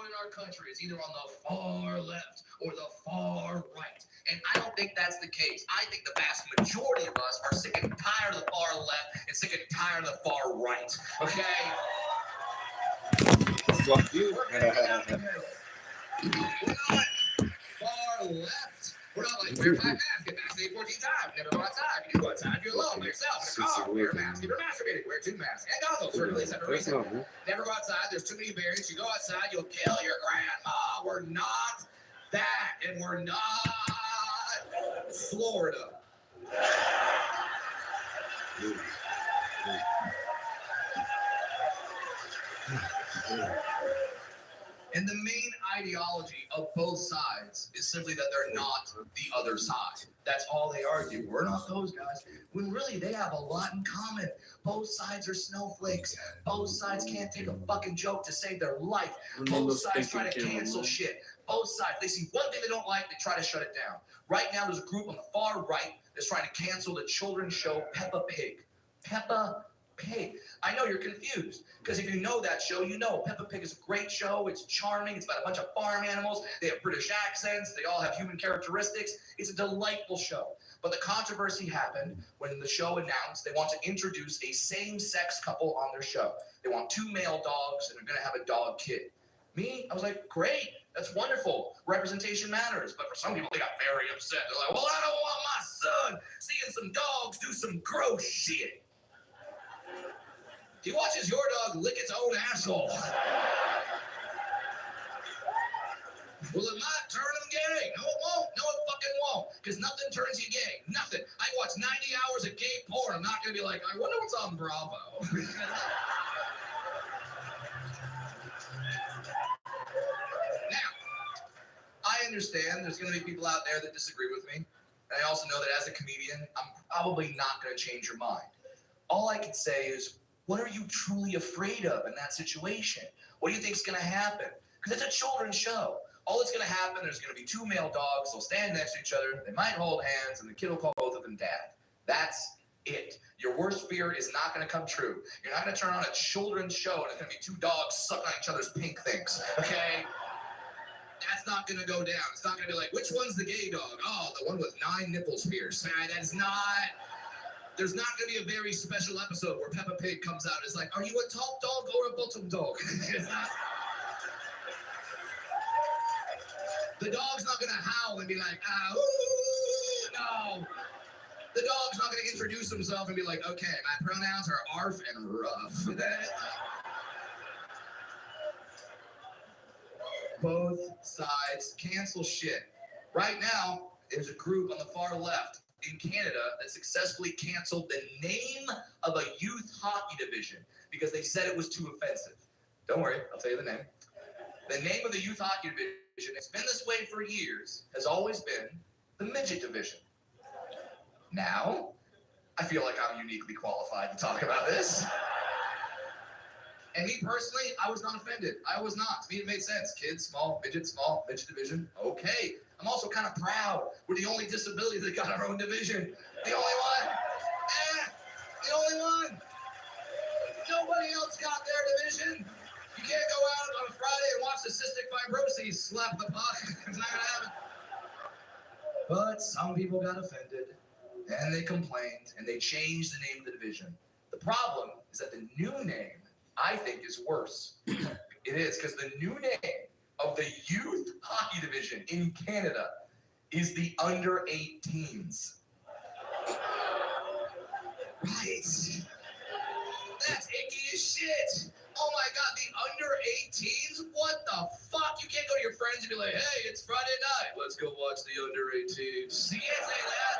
everyone in our country is either on the far left or the far right. And I don't think that's the case. I think the vast majority of us are sick and tired of the far left and sick and tired of the far right. Okay? Fuck you. We're not far left. We're not like, wear 5 masks, get vaccinated 14 times, never go outside. You do go outside, if you're alone by yourself in a car, wear a mask. If you're masturbating, wear 2 masks. And goggles for at least separate reason. Never go outside, there's too many variants. You go outside, you'll kill your grandma. We're not that, and we're not Florida. And the main ideology of both sides is simply that they're not the other side. That's all they argue. We're not those guys. When really they have a lot in common. Both sides are snowflakes. Both sides can't take a fucking joke to save their life. Both sides try to cancel shit. Both sides, they see one thing they don't like, they try to shut it down. Right now, there's a group on the far right that's trying to cancel the children's show Peppa Pig. Peppa Pig. I know you're confused, because if you know that show, you know Peppa Pig is a great show. It's charming. It's about a bunch of farm animals. They have British accents. They all have human characteristics. It's a delightful show. But the controversy happened when the show announced they want to introduce a same-sex couple on their show. They want 2 male dogs, and they're going to have a dog kid. Me, I was like, great. That's wonderful. Representation matters. But for some people, they got very upset. They're like, well, I don't want my son seeing some dogs do some gross shit. He watches your dog lick its own asshole. Well, it might turn him gay. No, it won't. No, it fucking won't. Because nothing turns you gay. Nothing. I watch 90 hours of gay porn. I'm not going to be like, I wonder what's on Bravo. Now, I understand there's going to be people out there that disagree with me. And I also know that as a comedian, I'm probably not going to change your mind. All I can say is, what are you truly afraid of in that situation? What do you think is going to happen? Because it's a children's show. All that's going to happen, there's going to be 2 male dogs. They'll stand next to each other. They might hold hands, and the kid will call both of them dad. That's it. Your worst fear is not going to come true. You're not going to turn on a children's show, and it's going to be 2 dogs sucking on each other's pink things, okay? That's not going to go down. It's not going to be like, which one's the gay dog? Oh, the one with 9 nipples pierced. That's not... There's not going to be a very special episode where Peppa Pig comes out and is like, are you a top dog or a bottom dog? It's not... The dog's not going to howl and be like, ah, ooh, no. The dog's not going to introduce himself and be like, okay, my pronouns are arf and rough. Both sides cancel shit. Right now, there's a group on the far left in Canada that successfully canceled the name of a youth hockey division because they said it was too offensive. Don't worry, I'll tell you the name. The name of the youth hockey division, it's been this way for years, has always been the midget division. Now, I feel like I'm uniquely qualified to talk about this. And me personally, I was not offended. I was not. To me, it made sense. Kids, small, midget division. Okay. I'm also kind of proud. We're the only disability that got our own division. The only one. The only one. Nobody else got their division. You can't go out on a Friday and watch the cystic fibrosis slap the puck. It's not going to happen. But some people got offended, and they complained, and they changed the name of the division. The problem is that the new name, I think, is worse. It is, because the new name of the youth hockey division in Canada is the under 18s. Right? That's icky as shit. Oh my God, the under 18s? What the fuck? You can't go to your friends and be like, hey, it's Friday night. Let's go watch the under 18s. You can't say that.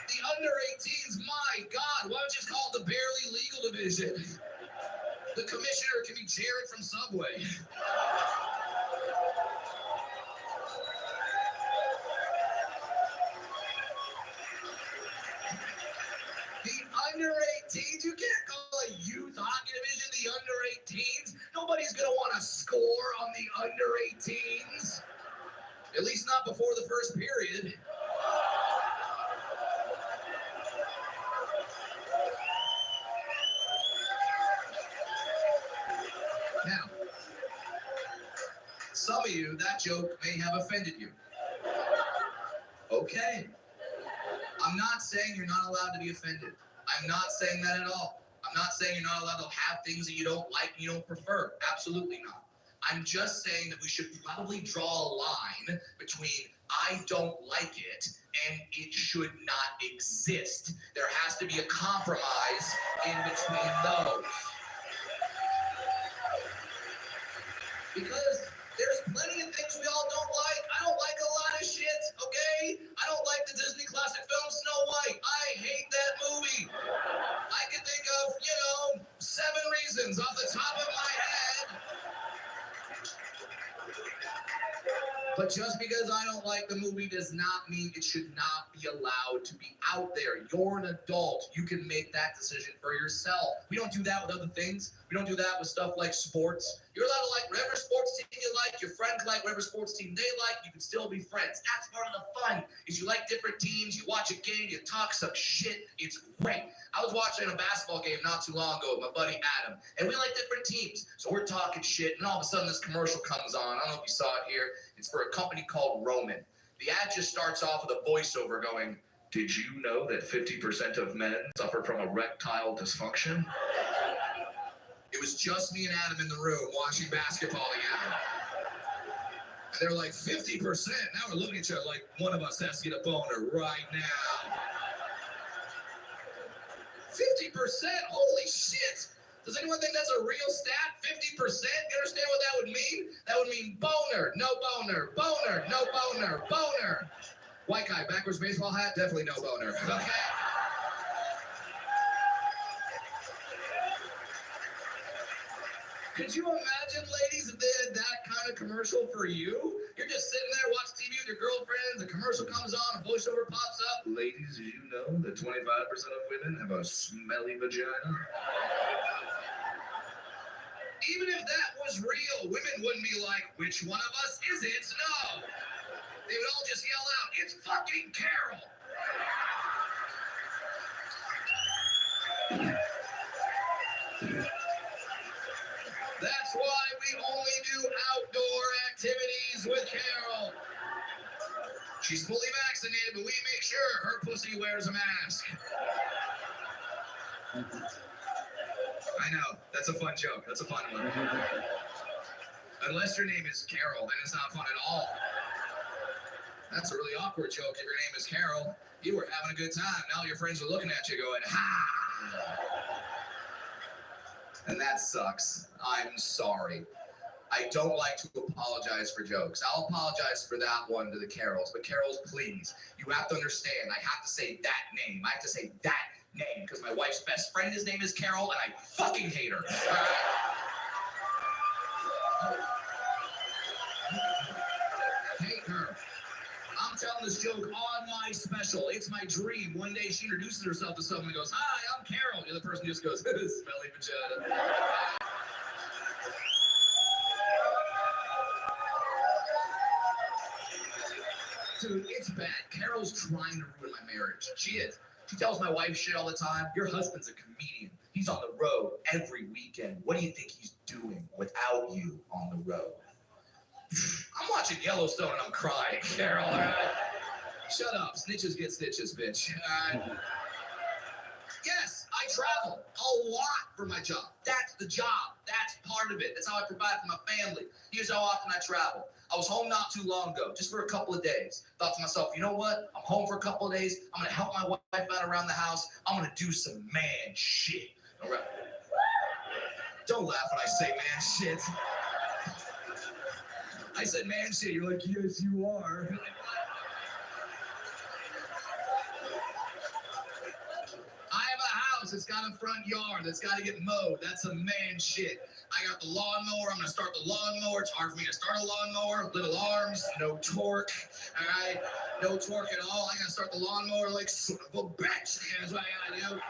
The under 18s, my God, why don't you just call it the barely legal division? The commissioner can be Jared from Subway. The under 18s, you can't call a youth hockey division the under 18s. Nobody's going to want to score on the under 18s. At least not before the first period. Now, Some of you, that joke may have offended you. Okay. I'm not saying you're not allowed to be offended. I'm not saying that at all. I'm not saying you're not allowed to have things that you don't like and you don't prefer. Absolutely not. I'm just saying that we should probably draw a line between I don't like it and it should not exist. There has to be a compromise in between those. Because there's plenty of things we all don't like. I don't like a lot of shit, okay? I don't like the Disney classic film Snow White. I hate that movie. I can think of, 7 reasons off the top of my head. But just because I don't like the movie does not mean it should not be allowed to be out there. You're an adult. You can make that decision for yourself. We don't do that with other things. We don't do that with stuff like sports. You're allowed to like whatever sports team you like. Your friend can like whatever sports team they like. You can still be friends. That's part of the fun, is you like different teams. You watch a game. You talk some shit. It's great. I was watching a basketball game not too long ago with my buddy Adam, and we like different teams. So we're talking shit, and all of a sudden this commercial comes on. I don't know if you saw it here. It's for a company called Roman. The ad just starts off with a voiceover going, "Did you know that 50% of men suffer from erectile dysfunction?" It was just me and Adam in the room watching basketball again. And they're like, 50%? Now we're looking at each other like one of us has to get a boner right now. 50%? Holy shit! Does anyone think that's a real stat? 50%? You understand what that would mean? That would mean boner, no boner, boner, no boner, boner. White guy, backwards baseball hat, definitely no boner. Okay? Could you imagine, ladies, if they had that kind of commercial for you? You're just sitting there watching TV with your girlfriends, a commercial comes on, a voiceover pops up. Ladies, did you know that 25% of women have a smelly vagina? Even if that was real, women wouldn't be like, which one of us is it? No. They would all just yell out, it's fucking Carol. That's why we only do outdoor activities with Carol. She's fully vaccinated, but we make sure her pussy wears a mask. I know, that's a fun joke. That's a fun one. Unless your name is Carol, then it's not fun at all. That's a really awkward joke if your name is Carol. You were having a good time. Now your friends are looking at you going, ha! And that sucks. I'm sorry. I don't like to apologize for jokes. I'll apologize for that one to the Carols. But Carols, please, you have to understand, I have to say that name. I have to say that name because my wife's best friend, his name is Carol, and I fucking hate her. Hate her. I'm telling this joke on my special. It's my dream. One day she introduces herself to someone and goes, "Hi, I'm Carol." The other person just goes, "Smelly vagina." Dude, it's bad. Carol's trying to ruin my marriage. She is. She tells my wife shit all the time. Your husband's a comedian. He's on the road every weekend. What do you think he's doing without you on the road? I'm watching Yellowstone and I'm crying, Carol. All right? Shut up. Snitches get stitches, bitch. Yes, I travel a lot for my job. That's the job. That's part of it. That's how I provide for my family. Here's how often I travel. I was home not too long ago, just for a couple of days. Thought to myself, you know what? I'm home for a couple of days. I'm going to help my wife out around the house. I'm going to do some man shit. All right. Don't laugh when I say man shit. I said man shit. You're like, yes, you are. It's got a front yard that's got to get mowed. That's some man shit. I got the lawnmower. I'm going to start the lawnmower. It's hard for me to start a lawnmower. Little arms, no torque. All right? No torque at all. I got to start the lawnmower like son of a bitch. That's what I got to do.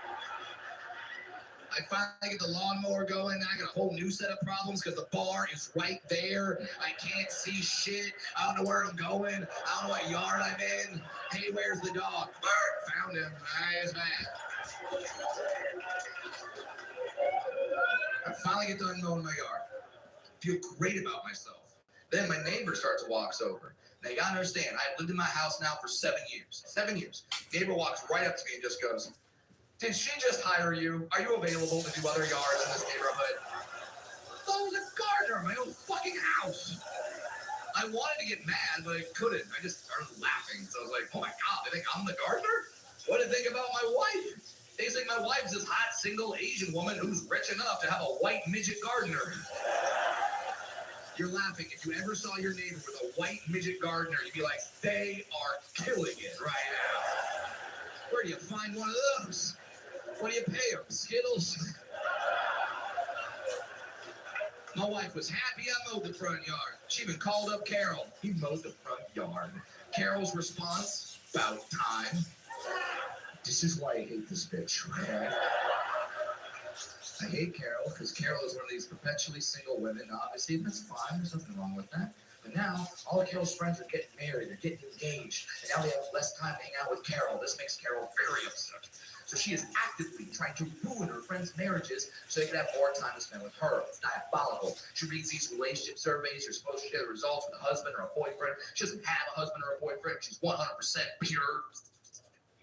I finally get the lawnmower going. Now I got a whole new set of problems because the bar is right there. I can't see shit. I don't know where I'm going. I don't know what yard I'm in. Hey, where's the dog? Bert! Found him. It's bad. I finally get done mowing my yard. Feel great about myself. Then my neighbor starts walks over. Now you gotta understand, I've lived in my house now for 7 years. 7 years. Neighbor walks right up to me and just goes, "Did she just hire you? Are you available to do other yards in this neighborhood?" I thought I was a gardener in my own fucking house. I wanted to get mad, but I couldn't. I just started laughing. So I was like, oh my God, they think I'm the gardener? What do they think about my wife? They think my wife's this hot, single Asian woman who's rich enough to have a white midget gardener. You're laughing. If you ever saw your neighbor with a white midget gardener, you'd be like, they are killing it right now. Where do you find one of those? What do you pay them? Skittles? My wife was happy I mowed the front yard. She even called up Carol. He mowed the front yard. Carol's response, about time. This is why I hate this bitch, okay? I hate Carol because Carol is one of these perpetually single women. Obviously, that's fine. There's nothing wrong with that. But now, all of Carol's friends are getting married. They're getting engaged. And now they have less time to hang out with Carol. This makes Carol very upset. So she is actively trying to ruin her friends' marriages so they can have more time to spend with her. It's diabolical. She reads these relationship surveys. You're supposed to share the results with a husband or a boyfriend. She doesn't have a husband or a boyfriend. She's 100% pure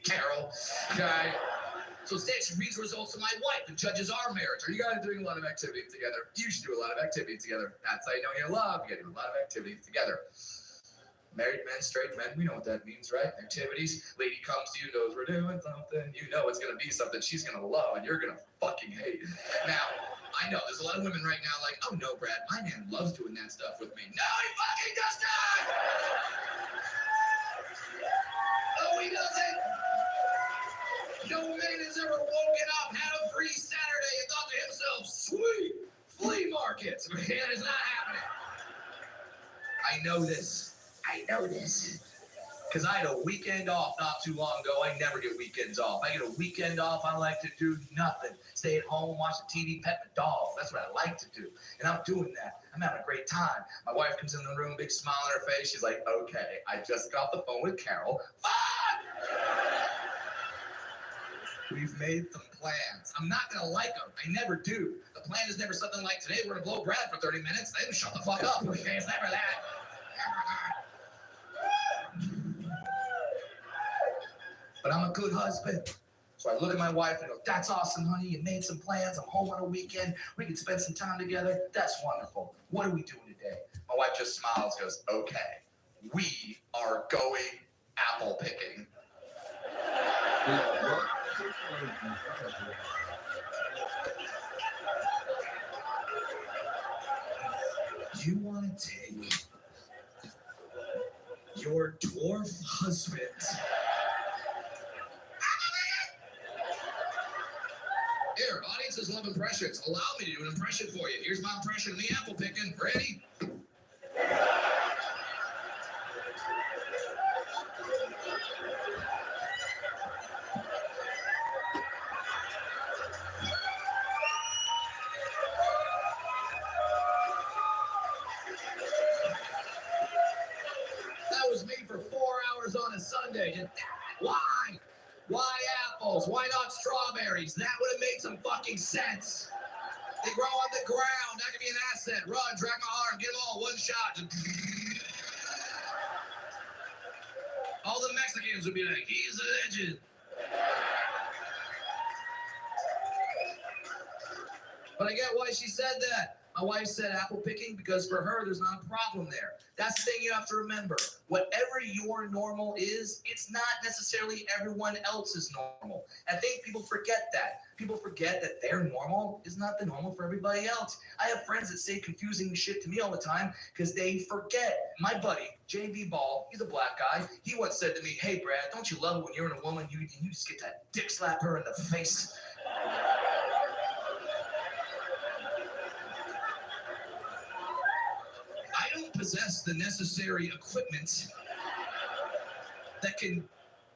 Carol. Okay? So instead, she reads the results of my wife and judges our marriage. Are you guys doing a lot of activities together? You should do a lot of activities together. That's how you know you're in love. You gotta do a lot of activities together. Married men, straight men, we know what that means, right? Activities. Lady comes to you, knows we're doing something. You know it's going to be something she's going to love and you're going to fucking hate. Now, I know there's a lot of women right now like, oh no, Brad, my man loves doing that stuff with me. No, he fucking does not! No, he doesn't! No man has ever woken up, had a free Saturday, and thought to himself, sweet, flea markets. Man, it's not happening. I know this. I know this. Because I had a weekend off not too long ago. I never get weekends off. I get a weekend off. I like to do nothing. Stay at home, watch the TV, pet the dog. That's what I like to do. And I'm doing that. I'm having a great time. My wife comes in the room, big smile on her face. She's like, okay, I just got off the phone with Carol. Fuck! We've made some plans. I'm not going to like them. I never do. The plan is never something like, today we're going to blow Brad for 30 minutes. Then shut the fuck up. Okay, it's never that. But I'm a good husband. So I look at my wife and go, that's awesome, honey. You made some plans. I'm home on a weekend. We can spend some time together. That's wonderful. What are we doing today? My wife just smiles and goes, okay, we are going apple picking. You want to take your dwarf husband here, audiences love impressions. Allow me to do an impression for you. Here's my impression of the apple picking. Ready? That was me for 4 hours on a Sunday. Why? Why apples? Why not strawberries? That would have made some fucking sense. They grow on the ground. That could be an asset. Run, drag my arm, get them all, one shot. All the Mexicans would be like, he's a legend. But I get why she said that. My wife said apple picking because for her, there's not a problem there. That's the thing you have to remember. Whatever your normal is, it's not necessarily everyone else's normal. I think people forget that. People forget that their normal is not the normal for everybody else. I have friends that say confusing shit to me all the time because they forget. My buddy, JB Ball, he's a black guy. He once said to me, hey, Brad, don't you love it when you're in a woman, you just get to dick slap her in the face? I don't possess the necessary equipment that can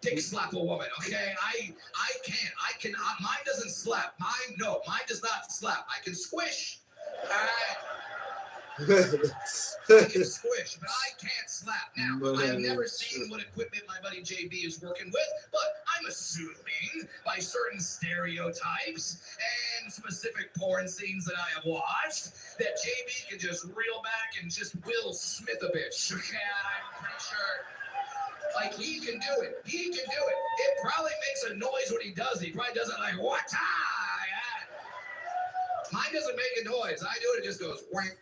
dick slap a woman, okay? I can't. Mine doesn't slap. Mine does not slap. I can squish. All right? I can squish, but I can't slap. Now, I've never seen what equipment my buddy JB is working with, but I'm assuming by certain stereotypes and specific porn scenes that I have watched that JB can just reel back and just Will Smith a bitch. Okay, I'm pretty sure. Like, he can do it. He can do it. It probably makes a noise when he does it. He probably does it like, what? Mine doesn't make a noise. I do it, it just goes, wank.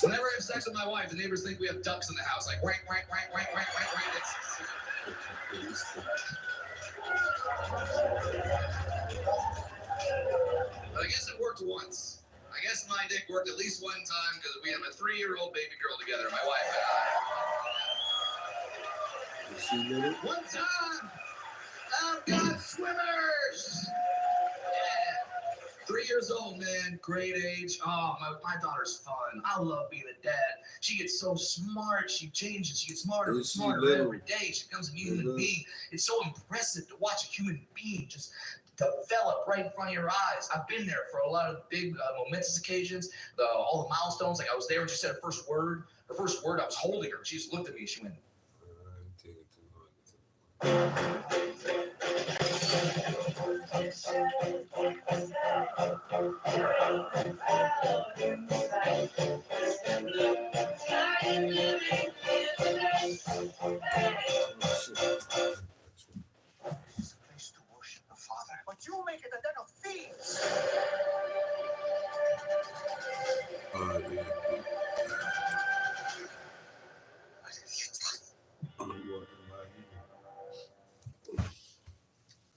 Whenever I have sex with my wife, the neighbors think we have ducks in the house. Like, wank, wank, wank, wank, wank, wank, wank. But I guess it worked once. I guess my dick worked at least one time because we have a 3-year-old baby girl together, my wife and I. One time, I've got swimmers. Yeah. 3 years old, man, great age. Oh, my daughter's fun. I love being a dad. She gets so smart. She changes. She gets smarter and smarter every day. She becomes a human being. It's so impressive to watch a human being just develop right in front of your eyes. I've been there for a lot of big momentous occasions, all the milestones. Like I was there when she said her first word. Her first word, I was holding her. She just looked at me. She went. But you make it a den of thieves.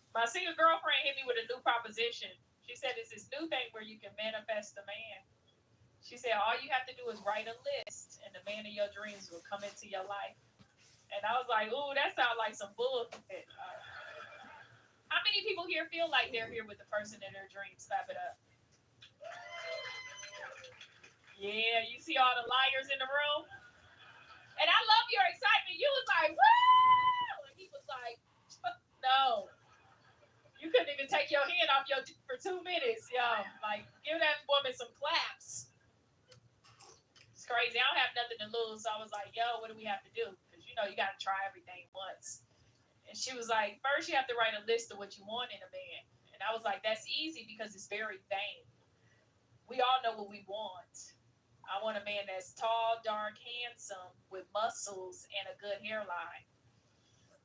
My single girlfriend hit me with a new proposition. She said it's this new thing where you can manifest a man. She said all you have to do is write a list and the man of your dreams will come into your life. And I was like, ooh, that sounds like some bullshit. How many people here feel like they're here with the person in their dreams? Clap it up. Yeah, you see all the liars in the room? And I love your excitement. You was like, woo! And he was like, no. You couldn't even take your hand off your for 2 minutes, yo. Like, give that woman some claps. It's crazy. I don't have nothing to lose. So I was like, yo, what do we have to do? Because, you know, you got to try everything once. And she was like, first you have to write a list of what you want in a man. And I was like, that's easy because it's very vain. We all know what we want. I want a man that's tall, dark, handsome, with muscles and a good hairline.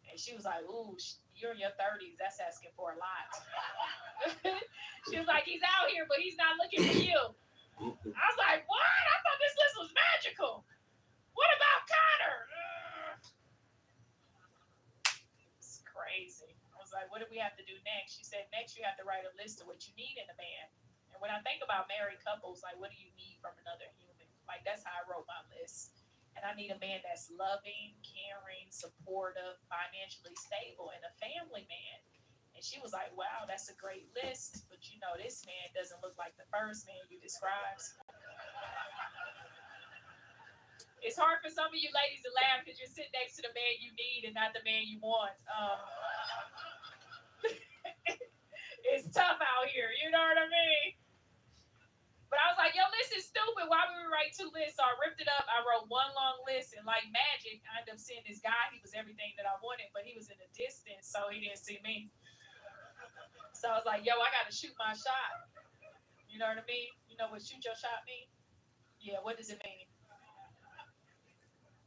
And she was like, ooh, you're in your 30s. That's asking for a lot. She was like, he's out here, but he's not looking for you. I was like, what? I thought this list was magical. What about Connor? It's crazy. I was like, what do we have to do next? She said, next you have to write a list of what you need in a man. And when I think about married couples, like, what do you need from another human? Like, that's how I wrote my list. And I need a man that's loving, caring, supportive, financially stable, and a family man. And she was like, wow, that's a great list. But, you know, this man doesn't look like the first man you described. It's hard for some of you ladies to laugh because you're sitting next to the man you need and not the man you want. It's tough out here. You know what I mean? But I was like, your list is stupid. Why would we write 2 lists? So I ripped it up. I wrote one long list. And like magic, I ended up seeing this guy. He was everything that I wanted, but he was in a distance, so he didn't see me. So I was like, yo, I got to shoot my shot. You know what I mean? You know what shoot your shot mean? Yeah, what does it mean?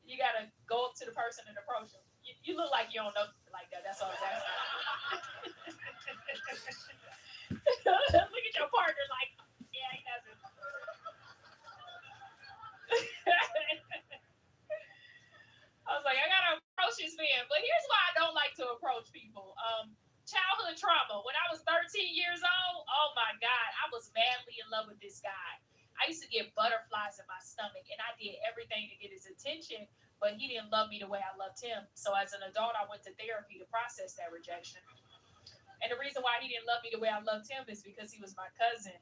You got to go up to the person and approach them. You look like you don't know like that. That's all I was asking. Look at your partner like, yeah, he doesn't. I was like, I gotta approach this man. But here's why I don't like to approach people. Childhood trauma. When I was 13 years old, oh my God, I was madly in love with this guy. I used to get butterflies in my stomach, and I did everything to get his attention, but he didn't love me the way I loved him. So as an adult, I went to therapy to process that rejection. And the reason why he didn't love me the way I loved him is because he was my cousin.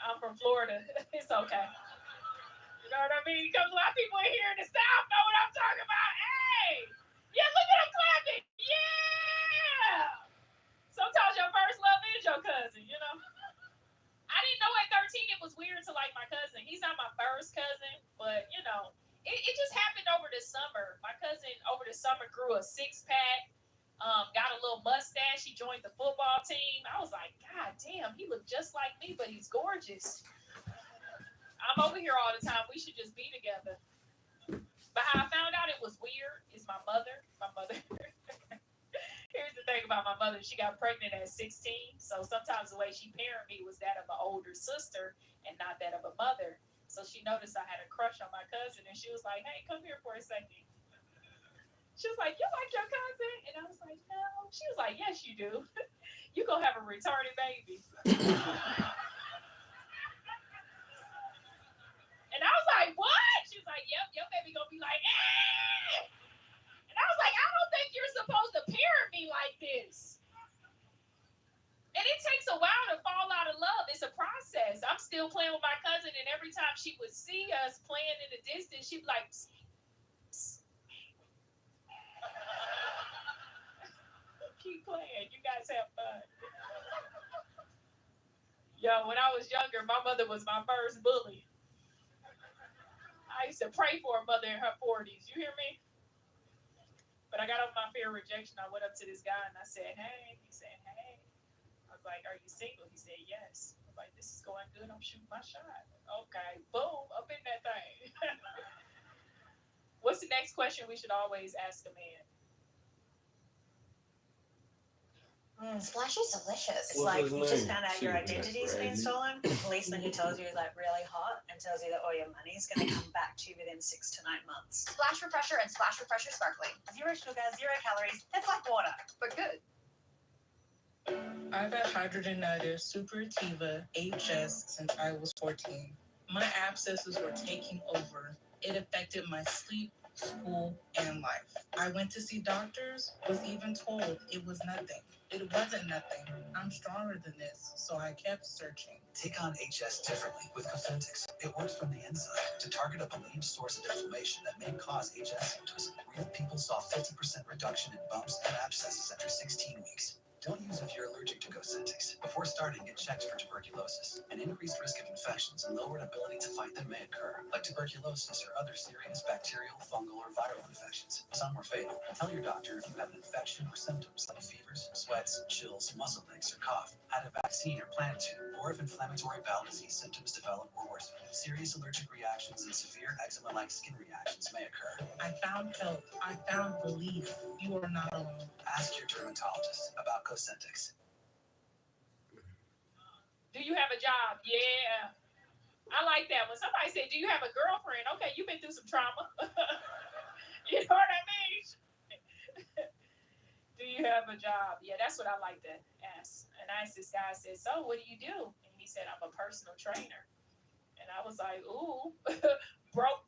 I'm from Florida. It's okay. You know what I mean? Because a lot of people here in the South know what I'm talking about. Hey! Yeah, look at them clapping. Yeah! Sometimes your to like my cousin. He's not my first cousin, but you know, it just happened over the summer. My cousin over the summer grew a 6-pack, got a little mustache. He joined the football team. I was like, God damn, he looked just like me, but he's gorgeous. I'm over here all the time. We should just be together. But how I found out it was weird is my mother. My mother. Here's the thing about my mother. She got pregnant at 16. So sometimes the way she parented me was that of an older sister and not that of a mother. So she noticed I had a crush on my cousin. And she was like, hey, come here for a second. She was like, you like your cousin? And I was like, no. She was like, yes, you do. You gonna have a retarded baby. And I was like, what? She was like, yep, your baby gonna be like, eh. And I was like, I don't think you're supposed to parent me like this. And it takes a while to fall out of love. It's a process. I'm still playing with my cousin, and every time she would see us playing in the distance, she'd be like, psst, psst. Keep playing. You guys have fun. Yo, when I was younger, my mother was my first bully. I used to pray for a mother in her 40s. You hear me? But I got over my fear of rejection. I went up to this guy and I said, hey. He said, hey. I was like, are you single? He said, yes. I was like, this is going good. I'm shooting my shot. Okay. Boom. Up in that thing. What's the next question we should always ask a man? Splash is delicious. It's like you just found out your identity's been stolen. The policeman who tells you is like really hot and tells you that all your money's going to come back to you within 6 to 9 months. Splash Refresher and Splash Refresher Sparkling. 0 sugar, 0 calories. It's like water, but good. I've had hidradenitis suppurativa HS since I was 14. My abscesses were taking over. It affected my sleep, school, and life. I went to see doctors, was even told it was nothing. It wasn't nothing. I'm stronger than this, so I kept searching. Take on HS differently with Cosentix. It works from the inside to target a believed source of inflammation that may cause HS symptoms. Real people saw 50% reduction in bumps and abscesses after 16 weeks. Don't use if you're allergic to Cosentix. Before starting, get checked for tuberculosis. An increased risk of infections and lowered ability to fight them may occur, like tuberculosis or other serious bacterial, fungal, or viral infections. Some are fatal. Tell your doctor if you have an infection or symptoms like fevers, sweats, chills, muscle aches, or cough, had a vaccine or plan to, or if inflammatory bowel disease symptoms develop or worsen. Serious allergic reactions and severe eczema-like skin reactions may occur. I found help. I found relief. You are not alone. Ask your dermatologist about Cosentix. Do you have a job? Yeah. I like that. When somebody said, do you have a girlfriend? Okay, you've been through some trauma. You know what I mean? Do you have a job? Yeah, that's what I like to ask. And I asked this guy, I said, so what do you do? And he said, I'm a personal trainer. And I was like, ooh, broke.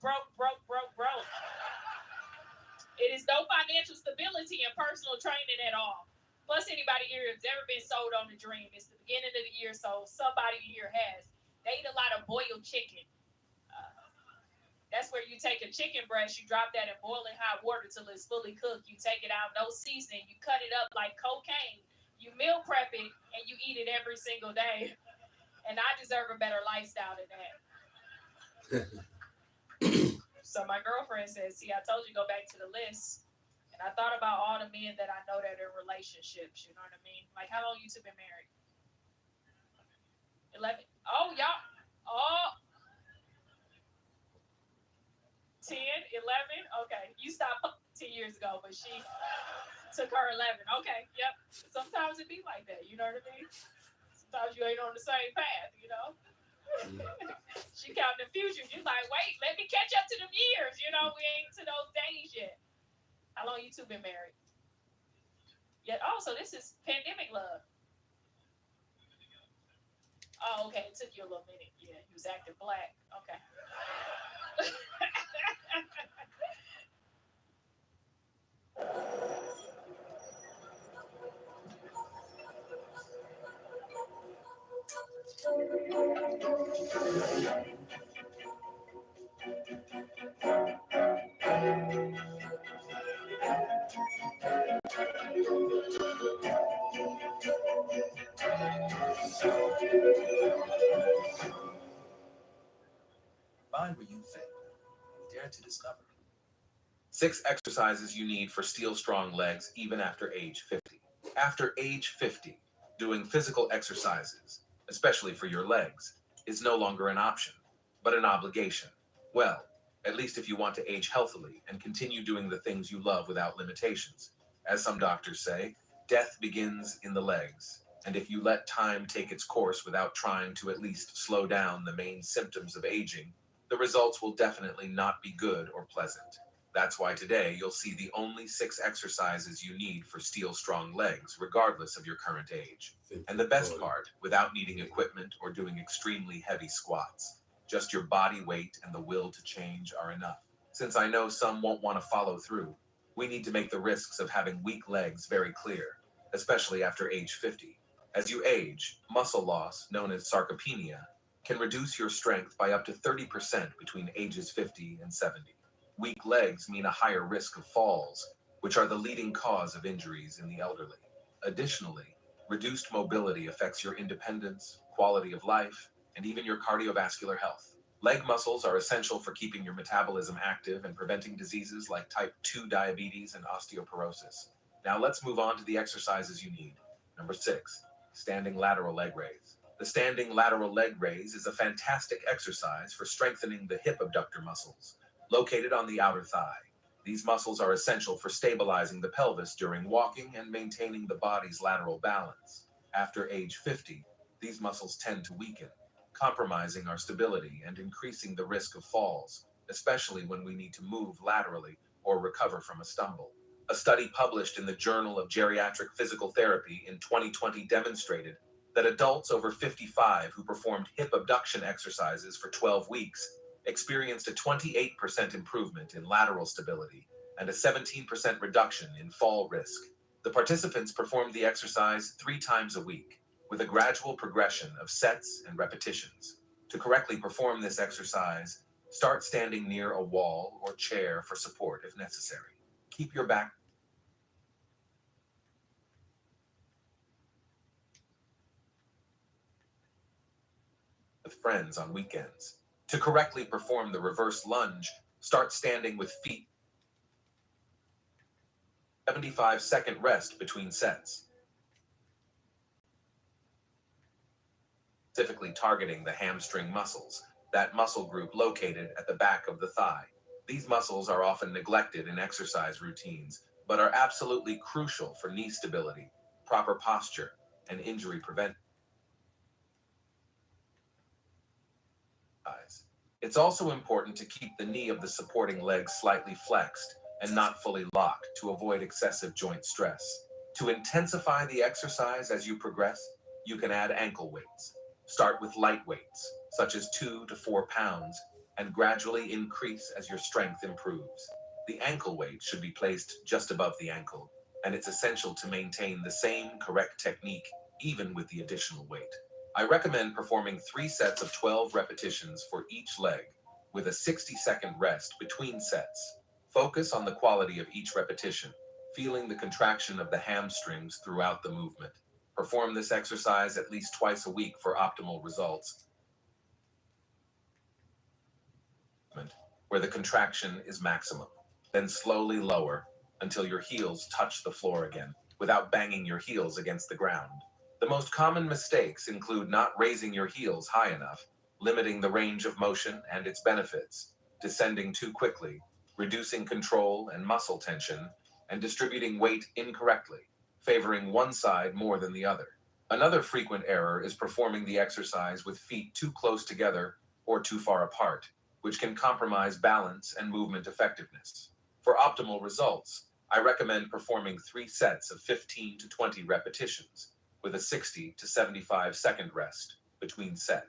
It is no financial stability in personal training at all. Plus, anybody here has ever been sold on a dream. It's the beginning of the year, so somebody here has. They eat a lot of boiled chicken. That's where you take a chicken breast, you drop that in boiling hot water till it's fully cooked. You take it out, no seasoning. You cut it up like cocaine. You meal prep it, and you eat it every single day. And I deserve a better lifestyle than that. So my girlfriend says, see, I told you go back to the list. And I thought about all the men that I know that are in relationships. You know what I mean? Like, how long you two been married? 11. Oh, y'all. Oh. 10, 11. Okay. You stopped 10 years ago, but she took her 11. Okay. Yep. Sometimes it be like that. You know what I mean? Sometimes you ain't on the same path, you know? She counting the future. You're like, wait, let me catch up to them years. You know, we ain't to those days yet. How long you two been married? Yet also, this is pandemic love. Oh, okay. It took you a little minute. Yeah, you was acting black. Okay. Find where you fit. Dare to discover. 6 exercises you need for steel strong legs even after age 50. After age 50, doing physical exercises, especially for your legs, is no longer an option, but an obligation. Well, at least if you want to age healthily and continue doing the things you love without limitations. As some doctors say, death begins in the legs. And if you let time take its course without trying to at least slow down the main symptoms of aging, the results will definitely not be good or pleasant. That's why today you'll see the only 6 exercises you need for steel strong legs, regardless of your current age. And the best part, without needing equipment or doing extremely heavy squats. Just your body weight and the will to change are enough. Since I know some won't want to follow through, we need to make the risks of having weak legs very clear, especially after age 50. As you age, muscle loss, known as sarcopenia, can reduce your strength by up to 30% between ages 50 and 70. Weak legs mean a higher risk of falls, which are the leading cause of injuries in the elderly. Additionally, reduced mobility affects your independence, quality of life, and even your cardiovascular health. Leg muscles are essential for keeping your metabolism active and preventing diseases like type 2 diabetes and osteoporosis. Now let's move on to the exercises you need. Number 6, standing lateral leg raise. The standing lateral leg raise is a fantastic exercise for strengthening the hip abductor muscles, located on the outer thigh. These muscles are essential for stabilizing the pelvis during walking and maintaining the body's lateral balance. After age 50, these muscles tend to weaken, compromising our stability and increasing the risk of falls, especially when we need to move laterally or recover from a stumble. A study published in the Journal of Geriatric Physical Therapy in 2020 demonstrated that adults over 55 who performed hip abduction exercises for 12 weeks experienced a 28% improvement in lateral stability and a 17% reduction in fall risk. The participants performed the exercise 3 times a week, with a gradual progression of sets and repetitions. To correctly perform this exercise, start standing near a wall or chair for support if necessary. Keep your back with friends on weekends. To correctly perform the reverse lunge, start standing with feet 75-second rest between sets, specifically targeting the hamstring muscles, that muscle group located at the back of the thigh. These muscles are often neglected in exercise routines, but are absolutely crucial for knee stability, proper posture, and injury prevention. It's also important to keep the knee of the supporting leg slightly flexed and not fully locked to avoid excessive joint stress. To intensify the exercise as you progress, you can add ankle weights. Start with light weights, such as 2 to 4 pounds, and gradually increase as your strength improves. The ankle weight should be placed just above the ankle, and it's essential to maintain the same correct technique even with the additional weight. I recommend performing 3 sets of 12 repetitions for each leg, with a 60-second rest between sets. Focus on the quality of each repetition, feeling the contraction of the hamstrings throughout the movement. Perform this exercise at least twice a week for optimal results, where the contraction is maximum. Then slowly lower until your heels touch the floor again, without banging your heels against the ground. The most common mistakes include not raising your heels high enough, limiting the range of motion and its benefits, descending too quickly, reducing control and muscle tension, and distributing weight incorrectly, favoring one side more than the other. Another frequent error is performing the exercise with feet too close together or too far apart, which can compromise balance and movement effectiveness. For optimal results, I recommend performing 3 sets of 15 to 20 repetitions, with a 60 to 75-second rest between sets.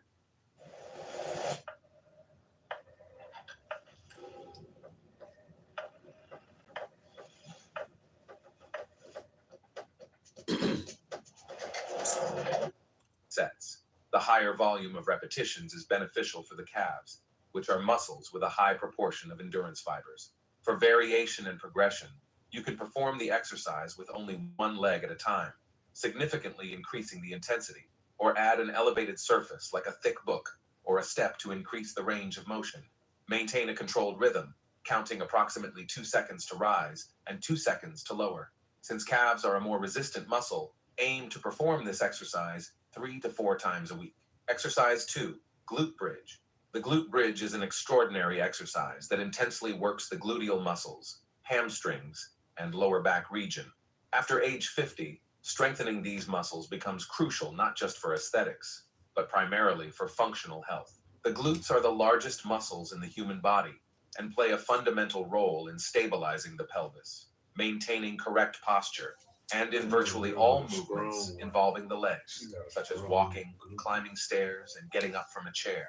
The higher volume of repetitions is beneficial for the calves, which are muscles with a high proportion of endurance fibers. For variation and progression, you can perform the exercise with only one leg at a time, significantly increasing the intensity, or add an elevated surface like a thick book or a step to increase the range of motion. Maintain a controlled rhythm, counting approximately 2 seconds to rise and 2 seconds to lower. Since calves are a more resistant muscle, aim to perform this exercise 3 to 4 times a week. Exercise 2, glute bridge. The glute bridge is an extraordinary exercise that intensely works the gluteal muscles, hamstrings, and lower back region. After age 50, strengthening these muscles becomes crucial not just for aesthetics, but primarily for functional health. The glutes are the largest muscles in the human body and play a fundamental role in stabilizing the pelvis, maintaining correct posture, and in virtually all movements involving the legs, such as walking, climbing stairs, and getting up from a chair.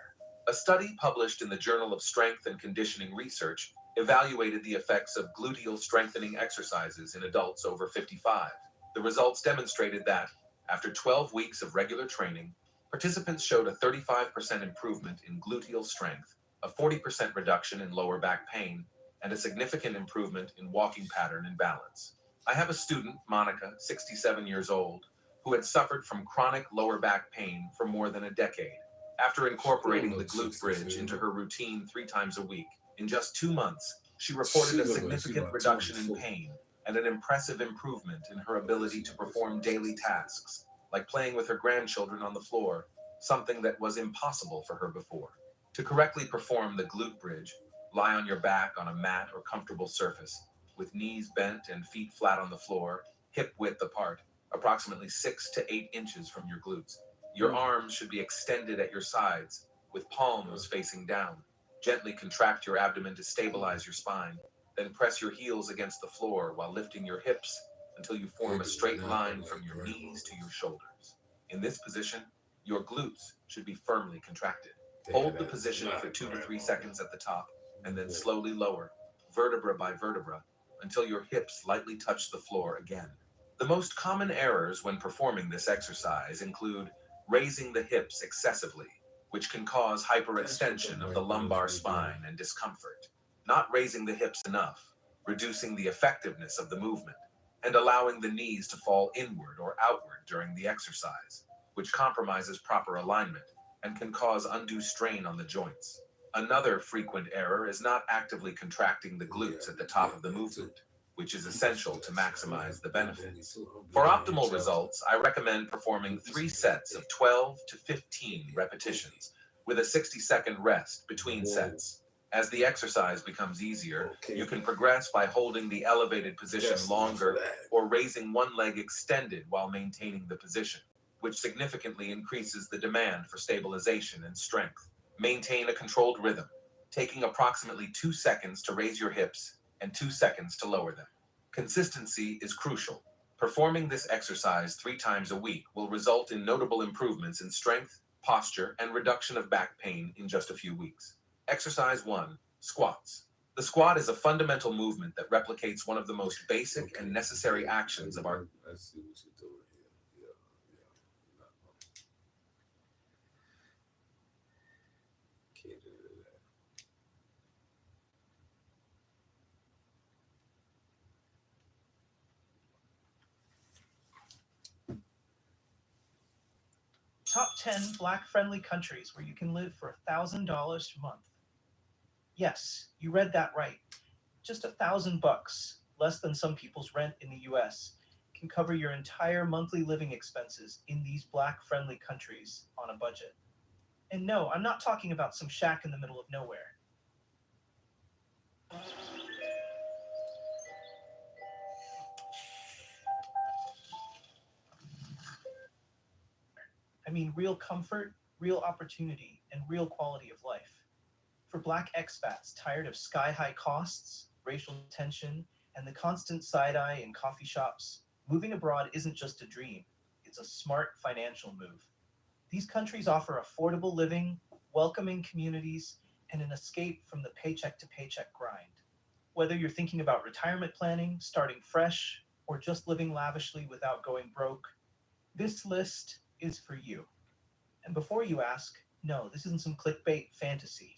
A study published in the Journal of Strength and Conditioning Research evaluated the effects of gluteal strengthening exercises in adults over 55. The results demonstrated that, after 12 weeks of regular training, participants showed a 35% improvement in gluteal strength, a 40% reduction in lower back pain, and a significant improvement in walking pattern and balance. I have a student, Monica, 67 years old, who had suffered from chronic lower back pain for more than a decade. After incorporating the glute bridge into her routine 3 times a week, in just 2 months, she reported a significant reduction in pain and an impressive improvement in her ability to perform daily tasks, like playing with her grandchildren on the floor, something that was impossible for her before. To correctly perform the glute bridge, lie on your back on a mat or comfortable surface, with knees bent and feet flat on the floor, hip width apart, approximately 6 to 8 inches from your glutes. Your arms should be extended at your sides, with palms facing down. Gently contract your abdomen to stabilize your spine, then press your heels against the floor while lifting your hips until you form a straight line from your knees to your shoulders. In this position, your glutes should be firmly contracted. Hold the position for 2 to 3 seconds at the top, and then slowly lower, vertebra by vertebra, until your hips lightly touch the floor again. The most common errors when performing this exercise include raising the hips excessively, which can cause hyperextension of the lumbar spine and discomfort, not raising the hips enough, reducing the effectiveness of the movement, and allowing the knees to fall inward or outward during the exercise, which compromises proper alignment and can cause undue strain on the joints. Another frequent error is not actively contracting the glutes at the top of the movement, which is essential to maximize the benefits. For optimal results, I recommend performing 3 sets of 12 to 15 repetitions with a 60-second rest between sets. As the exercise becomes easier, you can progress by holding the elevated position longer or raising one leg extended while maintaining the position, which significantly increases the demand for stabilization and strength. Maintain a controlled rhythm, taking approximately 2 seconds to raise your hips and 2 seconds to lower them. Consistency is crucial. Performing this exercise 3 times a week will result in notable improvements in strength, posture, and reduction of back pain in just a few weeks. Exercise 1, squats. The squat is a fundamental movement that replicates one of the most basic and necessary actions of our... I see what you're doing here. Yeah. Can't do that. Top 10 Black-friendly countries where you can live for $1,000 a month. Yes, you read that right. Just $1,000, less than some people's rent in the US, can cover your entire monthly living expenses in these Black-friendly countries on a budget. And no, I'm not talking about some shack in the middle of nowhere. I mean real comfort, real opportunity, and real quality of life. For Black expats tired of sky-high costs, racial tension, and the constant side-eye in coffee shops, moving abroad isn't just a dream, it's a smart financial move. These countries offer affordable living, welcoming communities, and an escape from the paycheck-to-paycheck grind. Whether you're thinking about retirement planning, starting fresh, or just living lavishly without going broke, this list is for you. And before you ask, no, this isn't some clickbait fantasy.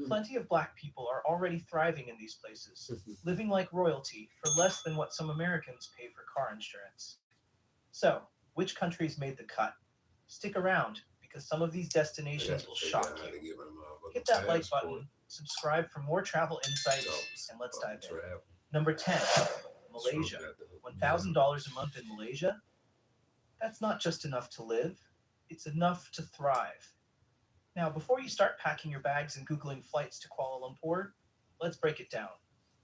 Plenty of Black people are already thriving in these places, living like royalty for less than what some Americans pay for car insurance. So, which countries made the cut? Stick around, because some of these destinations will shock you. Hit that like button, Subscribe for more travel insights, and let's dive in. Number 10, Malaysia. $1,000 a month in Malaysia? That's not just enough to live, it's enough to thrive. Now, before you start packing your bags and Googling flights to Kuala Lumpur, let's break it down.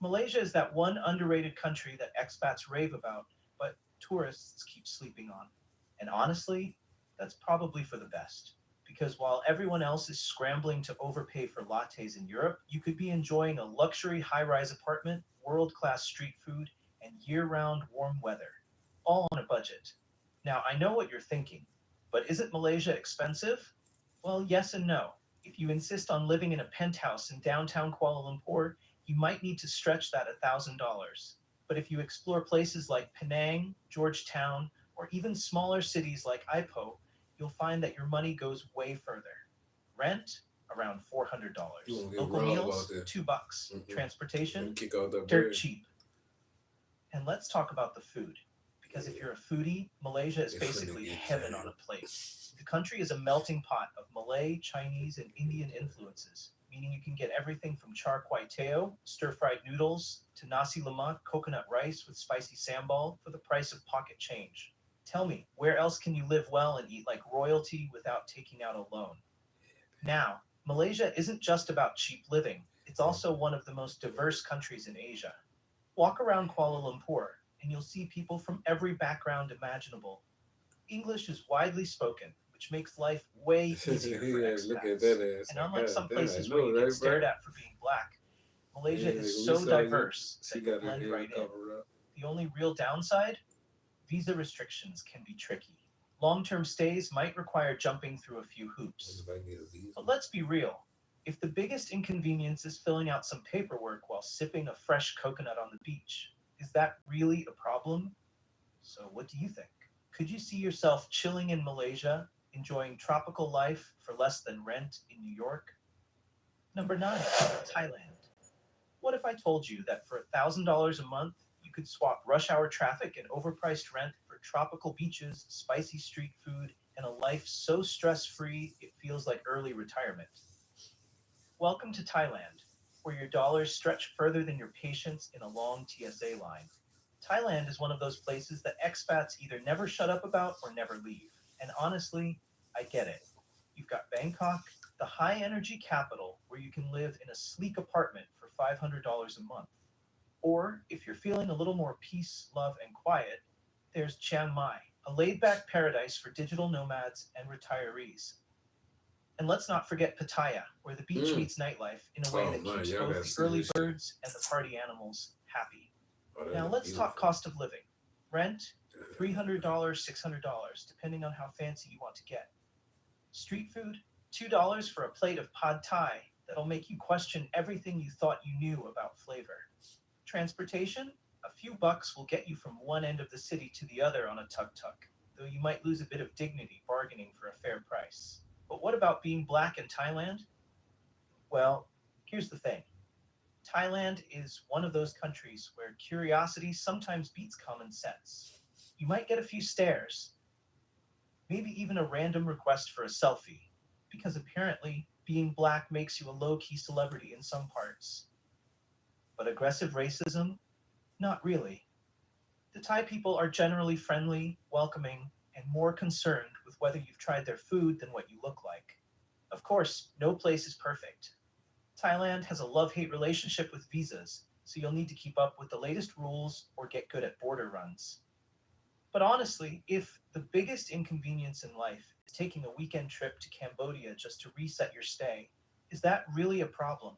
Malaysia is that one underrated country that expats rave about, but tourists keep sleeping on. And honestly, that's probably for the best. Because while everyone else is scrambling to overpay for lattes in Europe, you could be enjoying a luxury high-rise apartment, world-class street food, and year-round warm weather, all on a budget. Now, I know what you're thinking, but isn't Malaysia expensive? Well, yes and no. If you insist on living in a penthouse in downtown Kuala Lumpur, you might need to stretch that $1,000. But if you explore places like Penang, Georgetown, or even smaller cities like Ipoh, you'll find that your money goes way further. Rent, around $400. Local meals, $2. Transportation, dirt cheap. And let's talk about the food. Because if you're a foodie, Malaysia is basically heaven on a plate. The country is a melting pot of Malay, Chinese, and Indian influences, meaning you can get everything from char kway teow, stir-fried noodles, to nasi lemak, coconut rice with spicy sambal for the price of pocket change. Tell me, where else can you live well and eat like royalty without taking out a loan? Now, Malaysia isn't just about cheap living. It's also one of the most diverse countries in Asia. Walk around Kuala Lumpur, and you'll see people from every background imaginable. English is widely spoken, which makes life way easier for expats. And unlike some places where you get stared at for being black, Malaysia is so diverse that you blend right in. The only real downside? Visa restrictions can be tricky. Long-term stays might require jumping through a few hoops. But let's be real. If the biggest inconvenience is filling out some paperwork while sipping a fresh coconut on the beach, is that really a problem? So what do you think? Could you see yourself chilling in Malaysia, enjoying tropical life for less than rent in New York? Number 9, Thailand. What if I told you that for $1,000 a month, you could swap rush hour traffic and overpriced rent for tropical beaches, spicy street food, and a life so stress-free it feels like early retirement? Welcome to Thailand, where your dollars stretch further than your patience in a long TSA line. Thailand is one of those places that expats either never shut up about or never leave. And honestly, I get it. You've got Bangkok, the high-energy capital where you can live in a sleek apartment for $500 a month. Or, if you're feeling a little more peace, love, and quiet, there's Chiang Mai, a laid-back paradise for digital nomads and retirees. And let's not forget Pattaya, where the beach meets nightlife in a way that keeps both the early birds and the party animals happy. Now let's talk cost of living. Rent, $300, $600, depending on how fancy you want to get. Street food, $2 for a plate of pad thai that'll make you question everything you thought you knew about flavor. Transportation, a few bucks will get you from one end of the city to the other on a tuk-tuk, though you might lose a bit of dignity bargaining for a fair price. But what about being black in Thailand? Well, here's the thing. Thailand is one of those countries where curiosity sometimes beats common sense. You might get a few stares, maybe even a random request for a selfie, because apparently being black makes you a low-key celebrity in some parts. But aggressive racism? Not really. The Thai people are generally friendly, welcoming, and more concerned with whether you've tried their food than what you look like. Of course, no place is perfect. Thailand has a love-hate relationship with visas, so you'll need to keep up with the latest rules or get good at border runs. But honestly, if the biggest inconvenience in life is taking a weekend trip to Cambodia just to reset your stay, is that really a problem?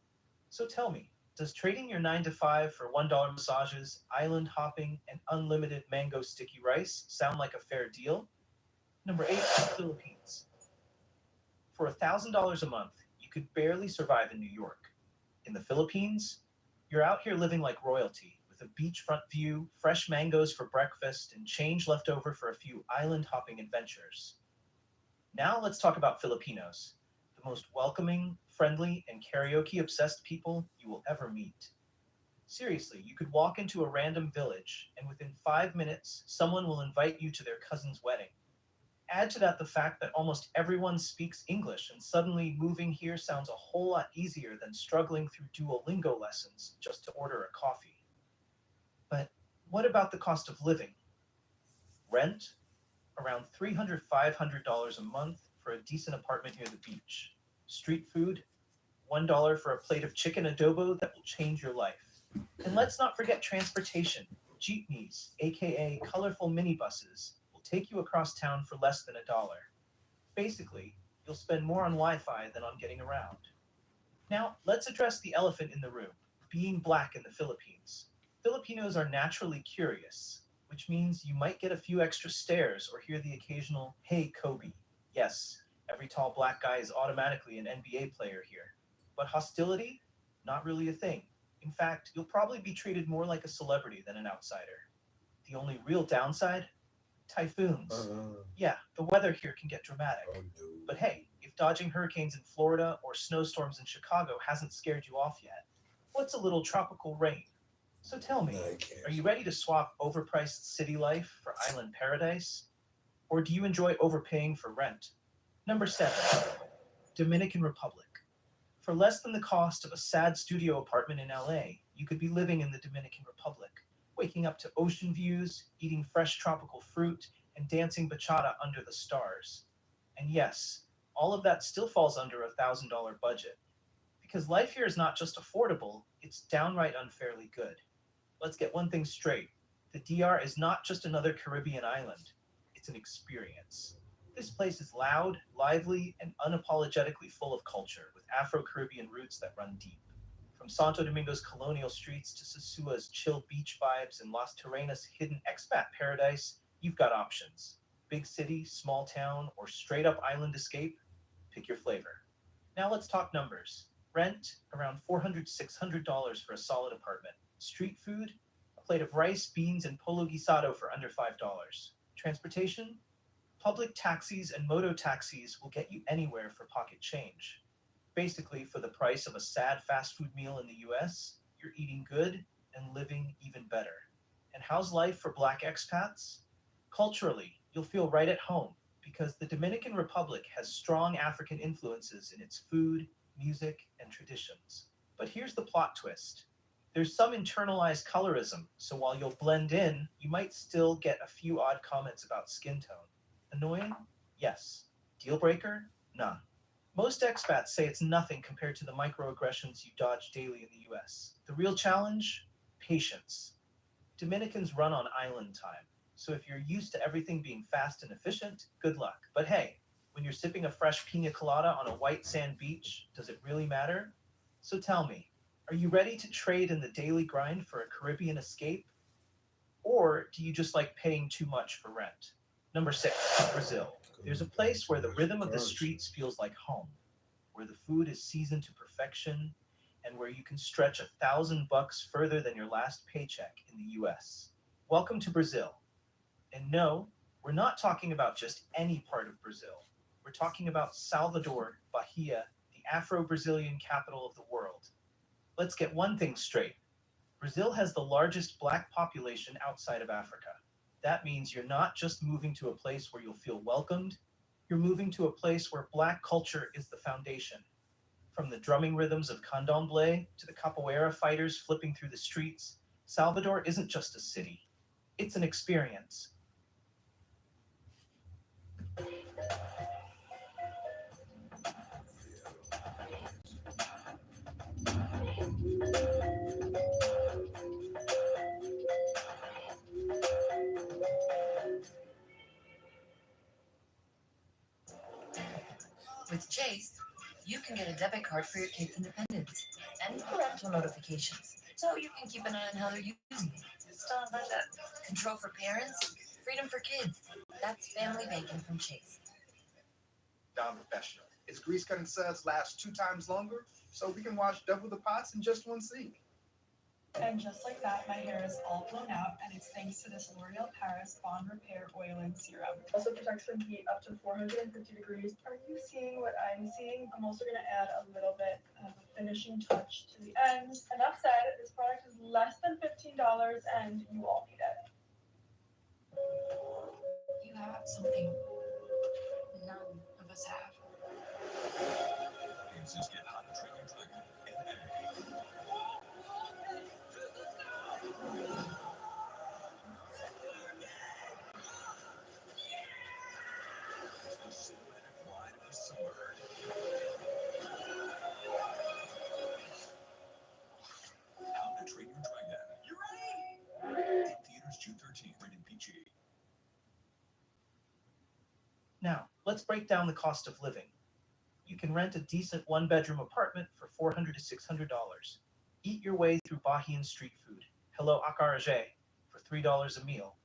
So tell me, does trading your 9 to 5 for $1 massages, island hopping, and unlimited mango sticky rice sound like a fair deal? Number 8, Philippines. For $1,000 a month, you could barely survive in New York. In the Philippines, you're out here living like royalty, with a beachfront view, fresh mangoes for breakfast, and change left over for a few island hopping adventures. Now let's talk about Filipinos, the most welcoming, friendly, and karaoke-obsessed people you will ever meet. Seriously, you could walk into a random village, and within 5 minutes, someone will invite you to their cousin's wedding. Add to that the fact that almost everyone speaks English, and suddenly moving here sounds a whole lot easier than struggling through Duolingo lessons just to order a coffee. But what about the cost of living? Rent? Around $300, $500 a month for a decent apartment near the beach. Street food? $1 for a plate of chicken adobo that will change your life. And let's not forget transportation. Jeepneys, aka colorful minibuses, will take you across town for less than $1. Basically, you'll spend more on Wi-Fi than on getting around. Now, let's address the elephant in the room, being black in the Philippines. Filipinos are naturally curious, which means you might get a few extra stares or hear the occasional, "Hey, Kobe." Yes, every tall black guy is automatically an NBA player here. But hostility? Not really a thing. In fact, you'll probably be treated more like a celebrity than an outsider. The only real downside? Typhoons. Yeah, the weather here can get dramatic. Oh no. But hey, if dodging hurricanes in Florida or snowstorms in Chicago hasn't scared you off yet, what's a little tropical rain? So tell me, No, I can't. are you ready to swap overpriced city life for island paradise? Or do you enjoy overpaying for rent? Number 7, Dominican Republic. For less than the cost of a sad studio apartment in LA, you could be living in the Dominican Republic, waking up to ocean views, eating fresh tropical fruit, and dancing bachata under the stars. And yes, all of that still falls under a $1,000 budget. Because life here is not just affordable, it's downright unfairly good. Let's get one thing straight. The DR is not just another Caribbean island, it's an experience. This place is loud, lively, and unapologetically full of culture, with Afro-Caribbean roots that run deep. From Santo Domingo's colonial streets to Sosua's chill beach vibes and Las Terrenas' hidden expat paradise, you've got options. Big city, small town, or straight up island escape? Pick your flavor. Now let's talk numbers. Rent, around $400, $600 for a solid apartment. Street food, a plate of rice, beans, and polo guisado for under $5. Transportation, public taxis and moto taxis will get you anywhere for pocket change. Basically, for the price of a sad fast food meal in the US, you're eating good and living even better. And how's life for Black expats? Culturally, you'll feel right at home because the Dominican Republic has strong African influences in its food, music, and traditions. But here's the plot twist. There's some internalized colorism, so while you'll blend in, you might still get a few odd comments about skin tone. Annoying? Yes. Deal breaker? Nah. Most expats say it's nothing compared to the microaggressions you dodge daily in the US. The real challenge? Patience. Dominicans run on island time, so if you're used to everything being fast and efficient, good luck. But hey, when you're sipping a fresh pina colada on a white sand beach, does it really matter? So tell me, are you ready to trade in the daily grind for a Caribbean escape? Or do you just like paying too much for rent? Number 6, Brazil. There's a place where the rhythm of the streets feels like home, where the food is seasoned to perfection, and where you can stretch $1,000 further than your last paycheck in the US. Welcome to Brazil. And no, we're not talking about just any part of Brazil. We're talking about Salvador, Bahia, the Afro-Brazilian capital of the world. Let's get one thing straight. Brazil has the largest Black population outside of Africa. That means you're not just moving to a place where you'll feel welcomed, you're moving to a place where Black culture is the foundation. From the drumming rhythms of candomblé to the capoeira fighters flipping through the streets, Salvador isn't just a city, it's an experience. With Chase, you can get a debit card for your kids' independence and parental notifications, so you can keep an eye on how they're using it. Still on budget. Control for parents, freedom for kids. That's family banking from Chase. Non-professional. Its grease cutting suds last 2 times longer, so we can wash double the pots in just one sink. And just like that, my hair is all blown out, and it's thanks to this L'Oreal Paris Bond Repair Oiling Serum. Also protects from heat up to 450 degrees. Are you seeing what I'm seeing? I'm also going to add a little bit of a finishing touch to the ends. Enough said, this product is less than $15, and you all need it. You have something us have. Answers get How to Train Your Dragon in A. The cinematic ride of the sword. How to Train Your Dragon. You ready? In theaters June 13th, rated PG. Now, let's break down the cost of living. You can rent a decent one-bedroom apartment for $400 to $600. Eat your way through Bahian street food, hello akaraje, for $3 a meal.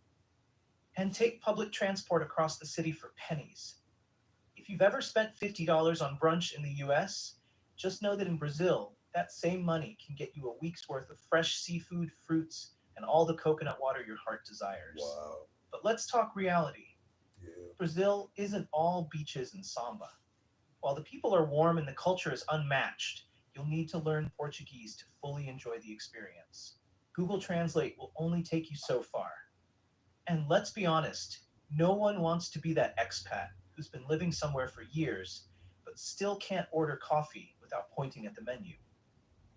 And take public transport across the city for pennies. If you've ever spent $50 on brunch in the US, just know that in Brazil, that same money can get you a week's worth of fresh seafood, fruits, and all the coconut water your heart desires. Wow. But let's talk reality. Yeah. Brazil isn't all beaches and samba. While the people are warm and the culture is unmatched, you'll need to learn Portuguese to fully enjoy the experience. Google Translate will only take you so far. And let's be honest, no one wants to be that expat who's been living somewhere for years, but still can't order coffee without pointing at the menu.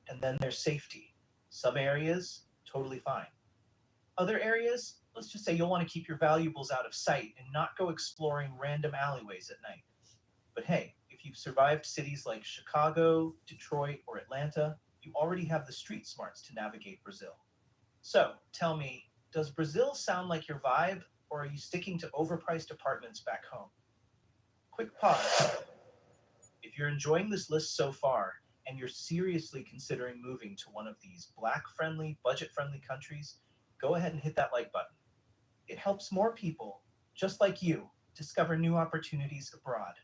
And then there's safety. Some areas, totally fine. Other areas, let's just say you'll want to keep your valuables out of sight and not go exploring random alleyways at night. But hey, if you've survived cities like Chicago, Detroit, or Atlanta, you already have the street smarts to navigate Brazil. So, tell me, does Brazil sound like your vibe, or are you sticking to overpriced apartments back home? Quick pause. If you're enjoying this list so far, and you're seriously considering moving to one of these Black-friendly, budget-friendly countries, go ahead and hit that like button. It helps more people, just like you, discover new opportunities abroad.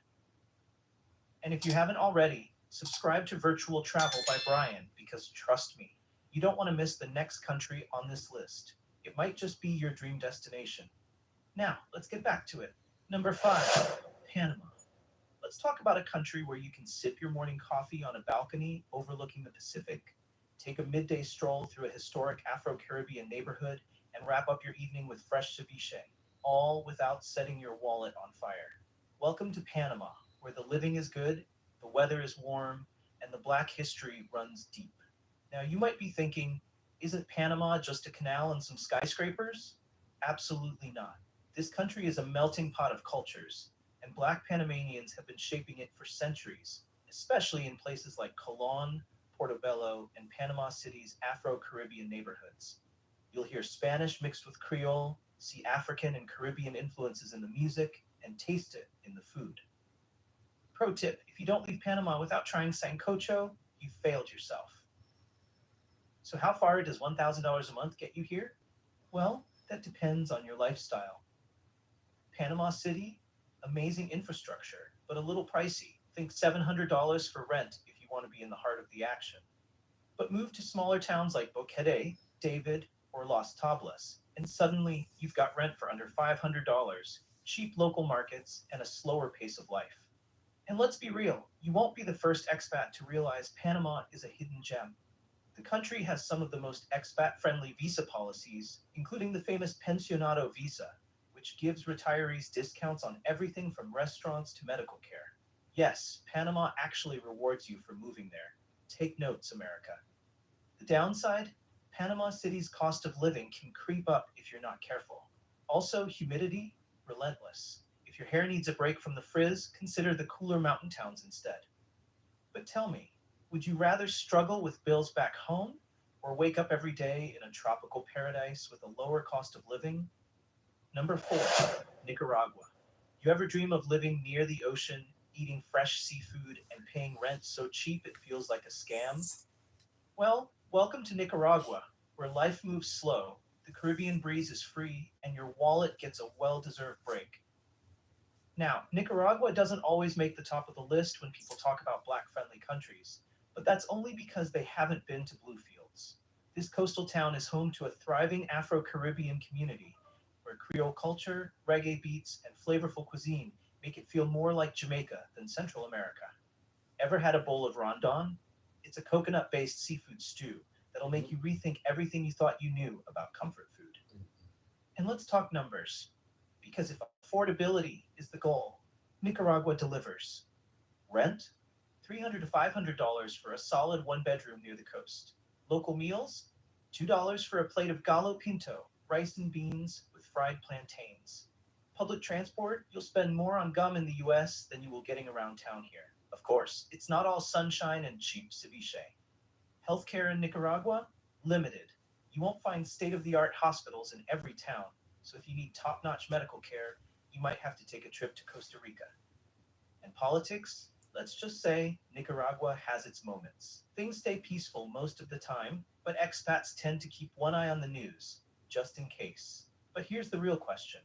And if you haven't already, subscribe to Virtual Travel by Brian, because trust me, you don't want to miss the next country on this list. It might just be your dream destination. Now, let's get back to it. Number 5, Panama. Let's talk about a country where you can sip your morning coffee on a balcony overlooking the Pacific, take a midday stroll through a historic Afro-Caribbean neighborhood, and wrap up your evening with fresh ceviche, all without setting your wallet on fire. Welcome to Panama, where the living is good, the weather is warm, and the Black history runs deep. Now, you might be thinking, isn't Panama just a canal and some skyscrapers? Absolutely not. This country is a melting pot of cultures, and Black Panamanians have been shaping it for centuries, especially in places like Colón, Portobello, and Panama City's Afro-Caribbean neighborhoods. You'll hear Spanish mixed with Creole, see African and Caribbean influences in the music, and taste it in the food. Pro tip, if you don't leave Panama without trying sancocho, you've failed yourself. So how far does $1,000 a month get you here? Well, that depends on your lifestyle. Panama City, amazing infrastructure, but a little pricey. Think $700 for rent if you want to be in the heart of the action. But move to smaller towns like Boquete, David, or Las Tablas, and suddenly you've got rent for under $500, cheap local markets, and a slower pace of life. And let's be real, you won't be the first expat to realize Panama is a hidden gem. The country has some of the most expat-friendly visa policies, including the famous Pensionado visa, which gives retirees discounts on everything from restaurants to medical care. Yes, Panama actually rewards you for moving there. Take notes, America. The downside? Panama City's cost of living can creep up if you're not careful. Also, humidity? Relentless. If your hair needs a break from the frizz, consider the cooler mountain towns instead. But tell me, would you rather struggle with bills back home, or wake up every day in a tropical paradise with a lower cost of living? Number 4, Nicaragua. You ever dream of living near the ocean, eating fresh seafood, and paying rent so cheap it feels like a scam? Well, welcome to Nicaragua, where life moves slow, the Caribbean breeze is free, and your wallet gets a well-deserved break. Now, Nicaragua doesn't always make the top of the list when people talk about Black-friendly countries, but that's only because they haven't been to Bluefields. This coastal town is home to a thriving Afro-Caribbean community, where Creole culture, reggae beats, and flavorful cuisine make it feel more like Jamaica than Central America. Ever had a bowl of rondon? It's a coconut-based seafood stew that'll make you rethink everything you thought you knew about comfort food. And let's talk numbers, because if affordability is the goal, Nicaragua delivers. Rent? $300 to $500 for a solid one-bedroom near the coast. Local meals? $2 for a plate of gallo pinto, rice and beans with fried plantains. Public transport? You'll spend more on gum in the US than you will getting around town here. Of course, it's not all sunshine and cheap ceviche. Healthcare in Nicaragua? Limited. You won't find state-of-the-art hospitals in every town, so if you need top-notch medical care, you might have to take a trip to Costa Rica. And politics? Let's just say Nicaragua has its moments. Things stay peaceful most of the time, but expats tend to keep one eye on the news, just in case. But here's the real question.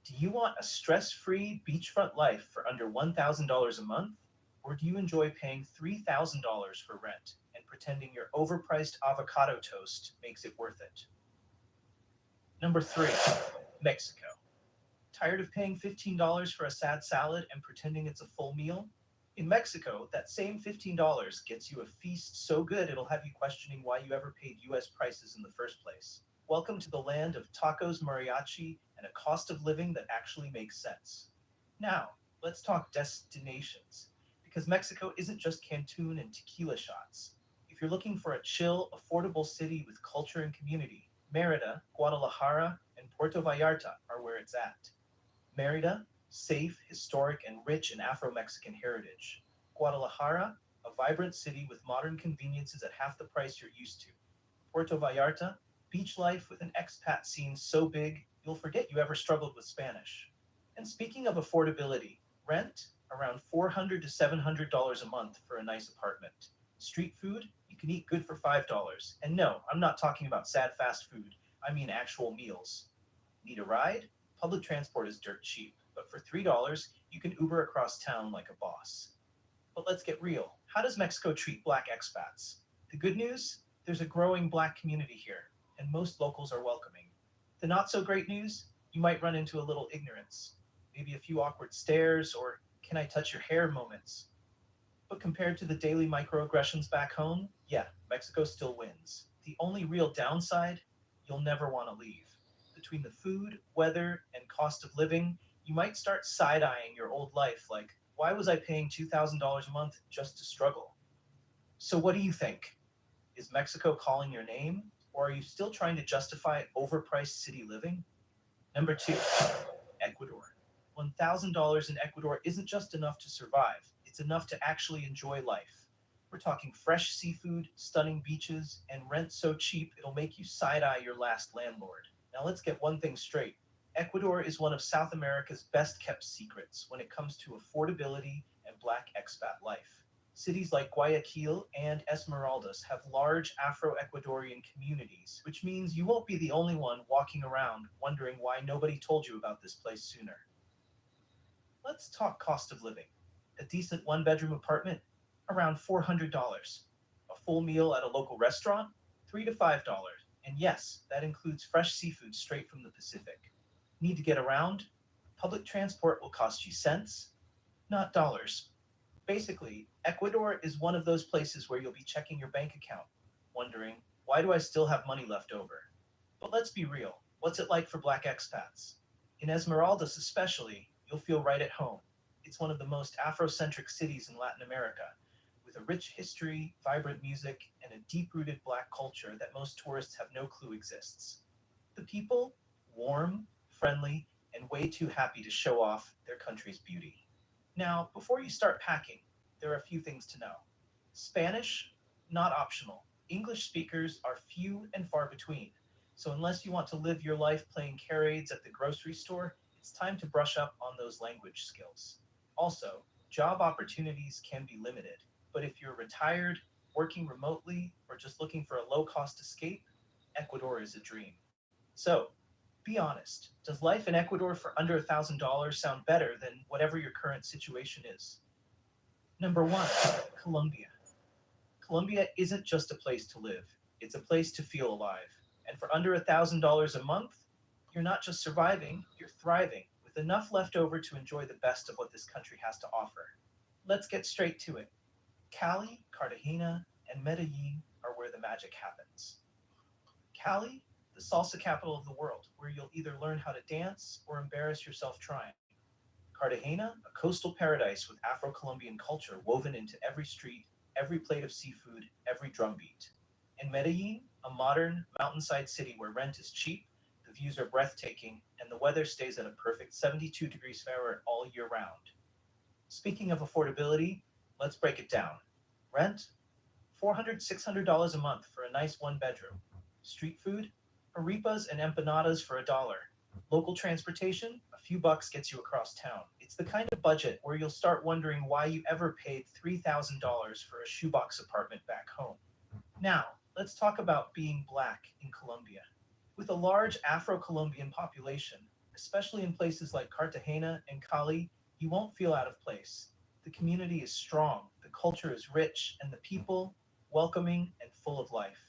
Do you want a stress-free beachfront life for under $1,000 a month? Or do you enjoy paying $3,000 for rent and pretending your overpriced avocado toast makes it worth it? Number 3, Mexico. Tired of paying $15 for a sad salad and pretending it's a full meal? In Mexico, that same $15 gets you a feast so good it'll have you questioning why you ever paid US prices in the first place. Welcome to the land of tacos, mariachi, and a cost of living that actually makes sense. Now, let's talk destinations, because Mexico isn't just Cancun and tequila shots. If you're looking for a chill, affordable city with culture and community, Merida, Guadalajara, and Puerto Vallarta are where it's at. Merida, safe, historic, and rich in Afro-Mexican heritage. Guadalajara, a vibrant city with modern conveniences at half the price you're used to. Puerto Vallarta, beach life with an expat scene so big, you'll forget you ever struggled with Spanish. And speaking of affordability, rent, around $400 to $700 a month for a nice apartment. Street food, you can eat good for $5. And no, I'm not talking about sad fast food, I mean actual meals. Need a ride? Public transport is dirt cheap, but for $3, you can Uber across town like a boss. But let's get real. How does Mexico treat Black expats? The good news? There's a growing Black community here, and most locals are welcoming. The not so great news? You might run into a little ignorance, maybe a few awkward stares, or can I touch your hair moments. But compared to the daily microaggressions back home, yeah, Mexico still wins. The only real downside? You'll never want to leave. Between the food, weather, and cost of living, you might start side-eyeing your old life like, why was I paying $2,000 a month just to struggle? So what do you think? Is Mexico calling your name? Or are you still trying to justify overpriced city living? Number 2, Ecuador. $1,000 in Ecuador isn't just enough to survive, it's enough to actually enjoy life. We're talking fresh seafood, stunning beaches, and rent so cheap it'll make you side-eye your last landlord. Now let's get one thing straight. Ecuador is one of South America's best-kept secrets when it comes to affordability and Black expat life. Cities like Guayaquil and Esmeraldas have large Afro-Ecuadorian communities, which means you won't be the only one walking around wondering why nobody told you about this place sooner. Let's talk cost of living. A decent one-bedroom apartment? Around $400. A full meal at a local restaurant? $3 to $5. And yes, that includes fresh seafood straight from the Pacific. Need to get around? Public transport will cost you cents, not dollars. Basically, Ecuador is one of those places where you'll be checking your bank account, wondering, why do I still have money left over? But let's be real, what's it like for Black expats? In Esmeraldas especially, you'll feel right at home. It's one of the most Afrocentric cities in Latin America, with a rich history, vibrant music, and a deep-rooted Black culture that most tourists have no clue exists. The people? Warm, friendly, and way too happy to show off their country's beauty. Now, before you start packing, there are a few things to know. Spanish? Not optional. English speakers are few and far between, so unless you want to live your life playing charades at the grocery store, it's time to brush up on those language skills. Also, job opportunities can be limited, but if you're retired, working remotely, or just looking for a low-cost escape, Ecuador is a dream. So, be honest, does life in Ecuador for under $1,000 sound better than whatever your current situation is? Number 1, Colombia. Colombia isn't just a place to live, it's a place to feel alive. And for under $1,000 a month, you're not just surviving, you're thriving, with enough left over to enjoy the best of what this country has to offer. Let's get straight to it. Cali, Cartagena, and Medellin are where the magic happens. Cali, the salsa capital of the world, where you'll either learn how to dance or embarrass yourself trying. Cartagena, a coastal paradise with Afro-Colombian culture woven into every street, every plate of seafood, every drumbeat. And Medellin, a modern, mountainside city where rent is cheap, the views are breathtaking, and the weather stays at a perfect 72 degrees Fahrenheit all year round. Speaking of affordability, let's break it down. Rent? $400, $600 a month for a nice one bedroom. Street food? Arepas and empanadas for $1. Local transportation? A few bucks gets you across town. It's the kind of budget where you'll start wondering why you ever paid $3,000 for a shoebox apartment back home. Now, let's talk about being Black in Colombia. With a large Afro-Colombian population, especially in places like Cartagena and Cali, you won't feel out of place. The community is strong, the culture is rich, and the people welcoming and full of life.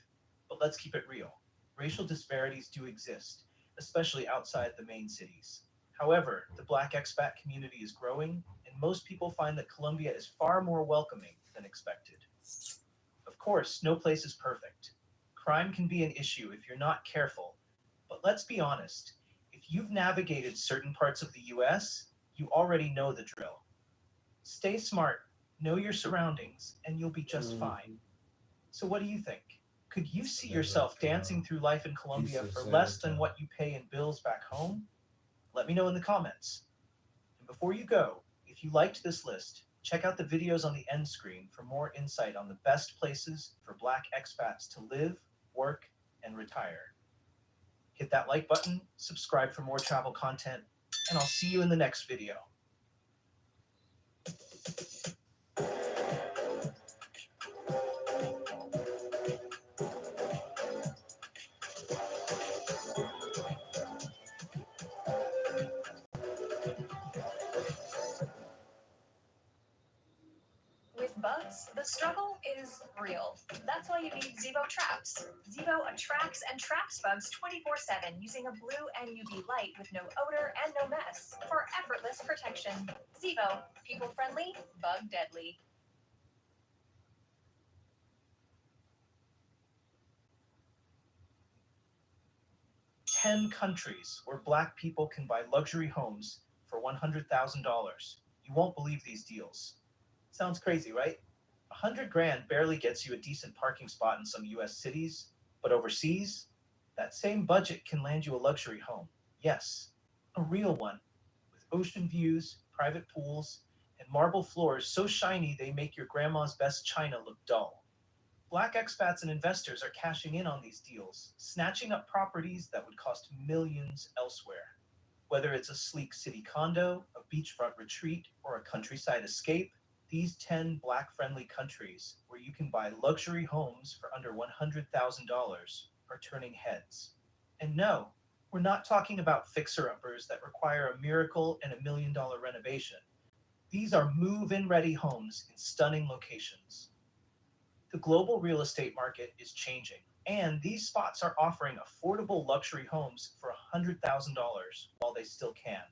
But let's keep it real. Racial disparities do exist, especially outside the main cities. However, the Black expat community is growing, and most people find that Colombia is far more welcoming than expected. Of course, no place is perfect. Crime can be an issue if you're not careful, but let's be honest. If you've navigated certain parts of the US, you already know the drill. Stay smart, know your surroundings, and you'll be just fine. So what do you think? Could you see yourself dancing through life in Colombia for less than what you pay in bills back home? Let me know in the comments. And before you go, if you liked this list, check out the videos on the end screen for more insight on the best places for Black expats to live, work, and retire. Hit that like button, subscribe for more travel content, and I'll see you in the next video. With bugs, the struggle is real. That's why you need Zevo traps. Zevo attracts and traps bugs 24/7 using a blue and UV light with no odor and no mess for effortless protection. Zevo, people friendly, bug deadly. 10 countries where Black people can buy luxury homes for $100,000. You won't believe these deals. Sounds crazy, right? 100 grand barely gets you a decent parking spot in some US cities, but overseas, that same budget can land you a luxury home. Yes, a real one, with ocean views, private pools, and marble floors so shiny they make your grandma's best china look dull. Black expats and investors are cashing in on these deals, snatching up properties that would cost millions elsewhere. Whether it's a sleek city condo, a beachfront retreat, or a countryside escape, these 10 Black-friendly countries where you can buy luxury homes for under $100,000 are turning heads. And no, we're not talking about fixer-uppers that require a miracle and $1 million renovation. These are move-in ready homes in stunning locations. The global real estate market is changing, and these spots are offering affordable luxury homes for $100,000 while they still can.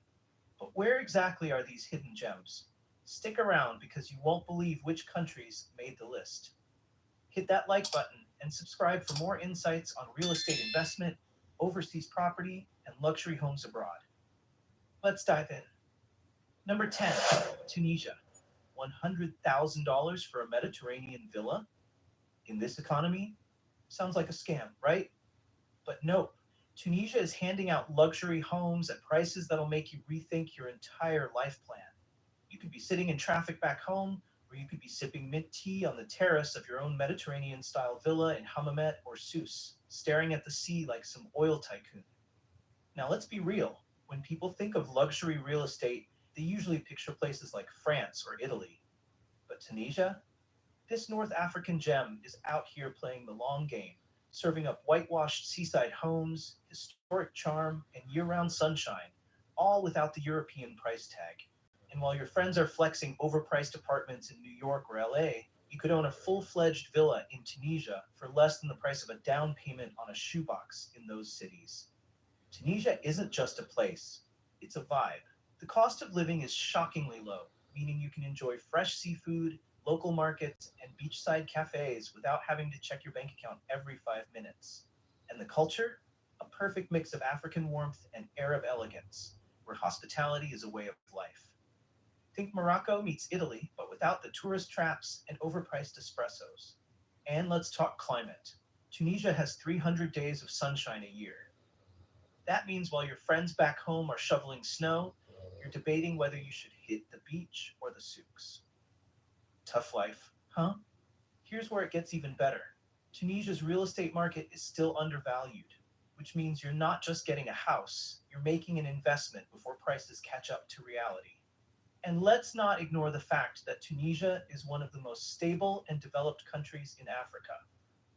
But where exactly are these hidden gems? Stick around because you won't believe which countries made the list. Hit that like button and subscribe for more insights on real estate investment, overseas property, and luxury homes abroad. Let's dive in. Number 10, Tunisia. $100,000 for a Mediterranean villa? In this economy? Sounds like a scam, right? But nope. Tunisia is handing out luxury homes at prices that'll make you rethink your entire life plan. You could be sitting in traffic back home, or you could be sipping mint tea on the terrace of your own Mediterranean-style villa in Hammamet or Sousse, staring at the sea like some oil tycoon. Now let's be real. When people think of luxury real estate, they usually picture places like France or Italy. But Tunisia? This North African gem is out here playing the long game, serving up whitewashed seaside homes, historic charm, and year-round sunshine, all without the European price tag. And while your friends are flexing overpriced apartments in New York or LA, you could own a full-fledged villa in Tunisia for less than the price of a down payment on a shoebox in those cities. Tunisia isn't just a place, it's a vibe. The cost of living is shockingly low, meaning you can enjoy fresh seafood, local markets, and beachside cafes without having to check your bank account every 5 minutes. And the culture? A perfect mix of African warmth and Arab elegance, where hospitality is a way of life. Think Morocco meets Italy, but without the tourist traps and overpriced espressos. And let's talk climate. Tunisia has 300 days of sunshine a year. That means while your friends back home are shoveling snow, you're debating whether you should hit the beach or the souks. Tough life, huh? Here's where it gets even better. Tunisia's real estate market is still undervalued, which means you're not just getting a house, you're making an investment before prices catch up to reality. And let's not ignore the fact that Tunisia is one of the most stable and developed countries in Africa.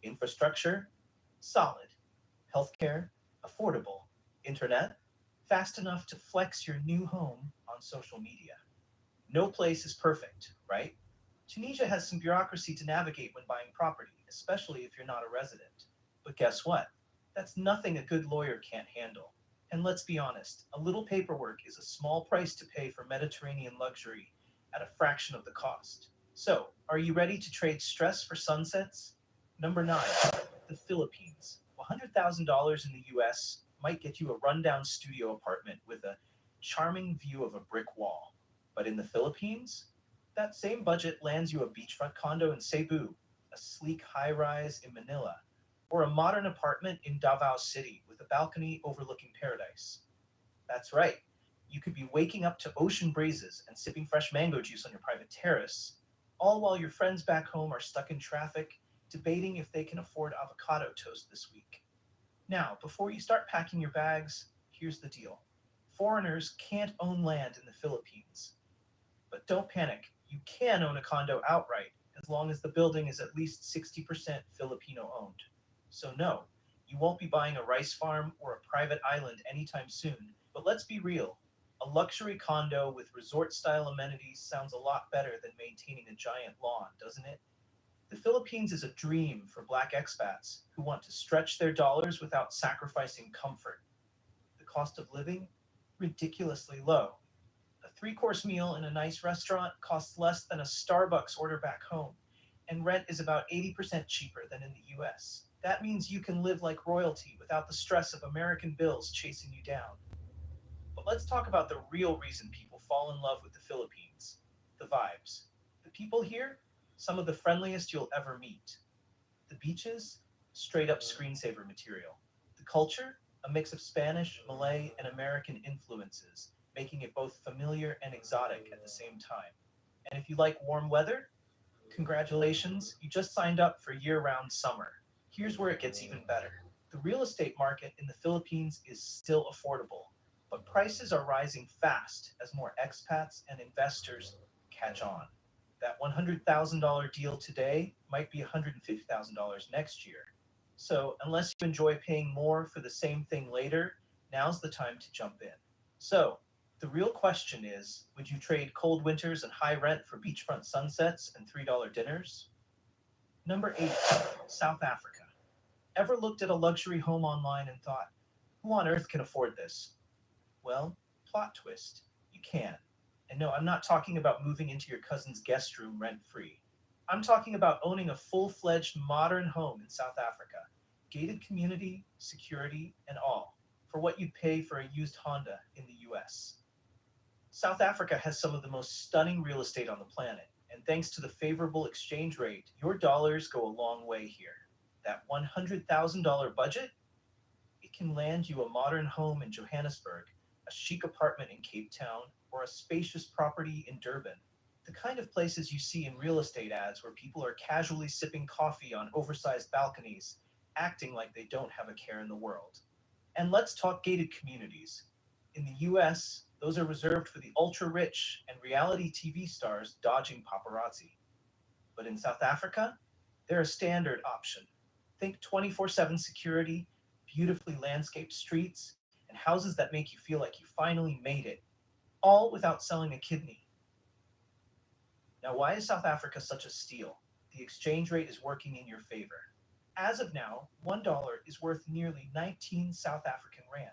Infrastructure, solid. Healthcare, affordable. Internet, fast enough to flex your new home on social media. No place is perfect, right? Tunisia has some bureaucracy to navigate when buying property, especially if you're not a resident. But guess what? That's nothing a good lawyer can't handle. And let's be honest, a little paperwork is a small price to pay for Mediterranean luxury at a fraction of the cost. So, are you ready to trade stress for sunsets? Number 9, the Philippines. $100,000 in the US might get you a rundown studio apartment with a charming view of a brick wall. But in the Philippines, that same budget lands you a beachfront condo in Cebu, a sleek high rise in Manila, or a modern apartment in Davao City with a balcony overlooking paradise. That's right, you could be waking up to ocean breezes and sipping fresh mango juice on your private terrace, all while your friends back home are stuck in traffic debating if they can afford avocado toast this week. Now, before you start packing your bags, here's the deal. Foreigners can't own land in the Philippines. But don't panic, you can own a condo outright as long as the building is at least 60% Filipino owned. So, no, you won't be buying a rice farm or a private island anytime soon. But let's be real, a luxury condo with resort style amenities sounds a lot better than maintaining a giant lawn, doesn't it? The Philippines is a dream for Black expats who want to stretch their dollars without sacrificing comfort. The cost of living? Ridiculously low. A three-course meal in a nice restaurant costs less than a Starbucks order back home, and rent is about 80% cheaper than in the US. That means you can live like royalty without the stress of American bills chasing you down. But let's talk about the real reason people fall in love with the Philippines: the vibes. The people here, some of the friendliest you'll ever meet. The beaches, straight up screensaver material. The culture, a mix of Spanish, Malay, and American influences, making it both familiar and exotic at the same time. And if you like warm weather, congratulations, you just signed up for year-round summer. Here's where it gets even better. The real estate market in the Philippines is still affordable, but prices are rising fast as more expats and investors catch on. That $100,000 deal today might be $150,000 next year. So, unless you enjoy paying more for the same thing later, now's the time to jump in. So, the real question is, would you trade cold winters and high rent for beachfront sunsets and $3 dinners? Number 8, South Africa. Ever looked at a luxury home online and thought, who on earth can afford this? Well, plot twist, you can. And no, I'm not talking about moving into your cousin's guest room rent-free. I'm talking about owning a full-fledged modern home in South Africa. Gated community, security, and all, for what you'd pay for a used Honda in the US. South Africa has some of the most stunning real estate on the planet, and thanks to the favorable exchange rate, your dollars go a long way here. That $100,000 budget? It can land you a modern home in Johannesburg, a chic apartment in Cape Town, or a spacious property in Durban. The kind of places you see in real estate ads where people are casually sipping coffee on oversized balconies, acting like they don't have a care in the world. And let's talk gated communities. In the US, those are reserved for the ultra-rich and reality TV stars dodging paparazzi. But in South Africa, they're a standard option. Think 24/7 security, beautifully landscaped streets, and houses that make you feel like you finally made it, all without selling a kidney. Now, why is South Africa such a steal? The exchange rate is working in your favor. As of now, $1 is worth nearly 19 South African rand.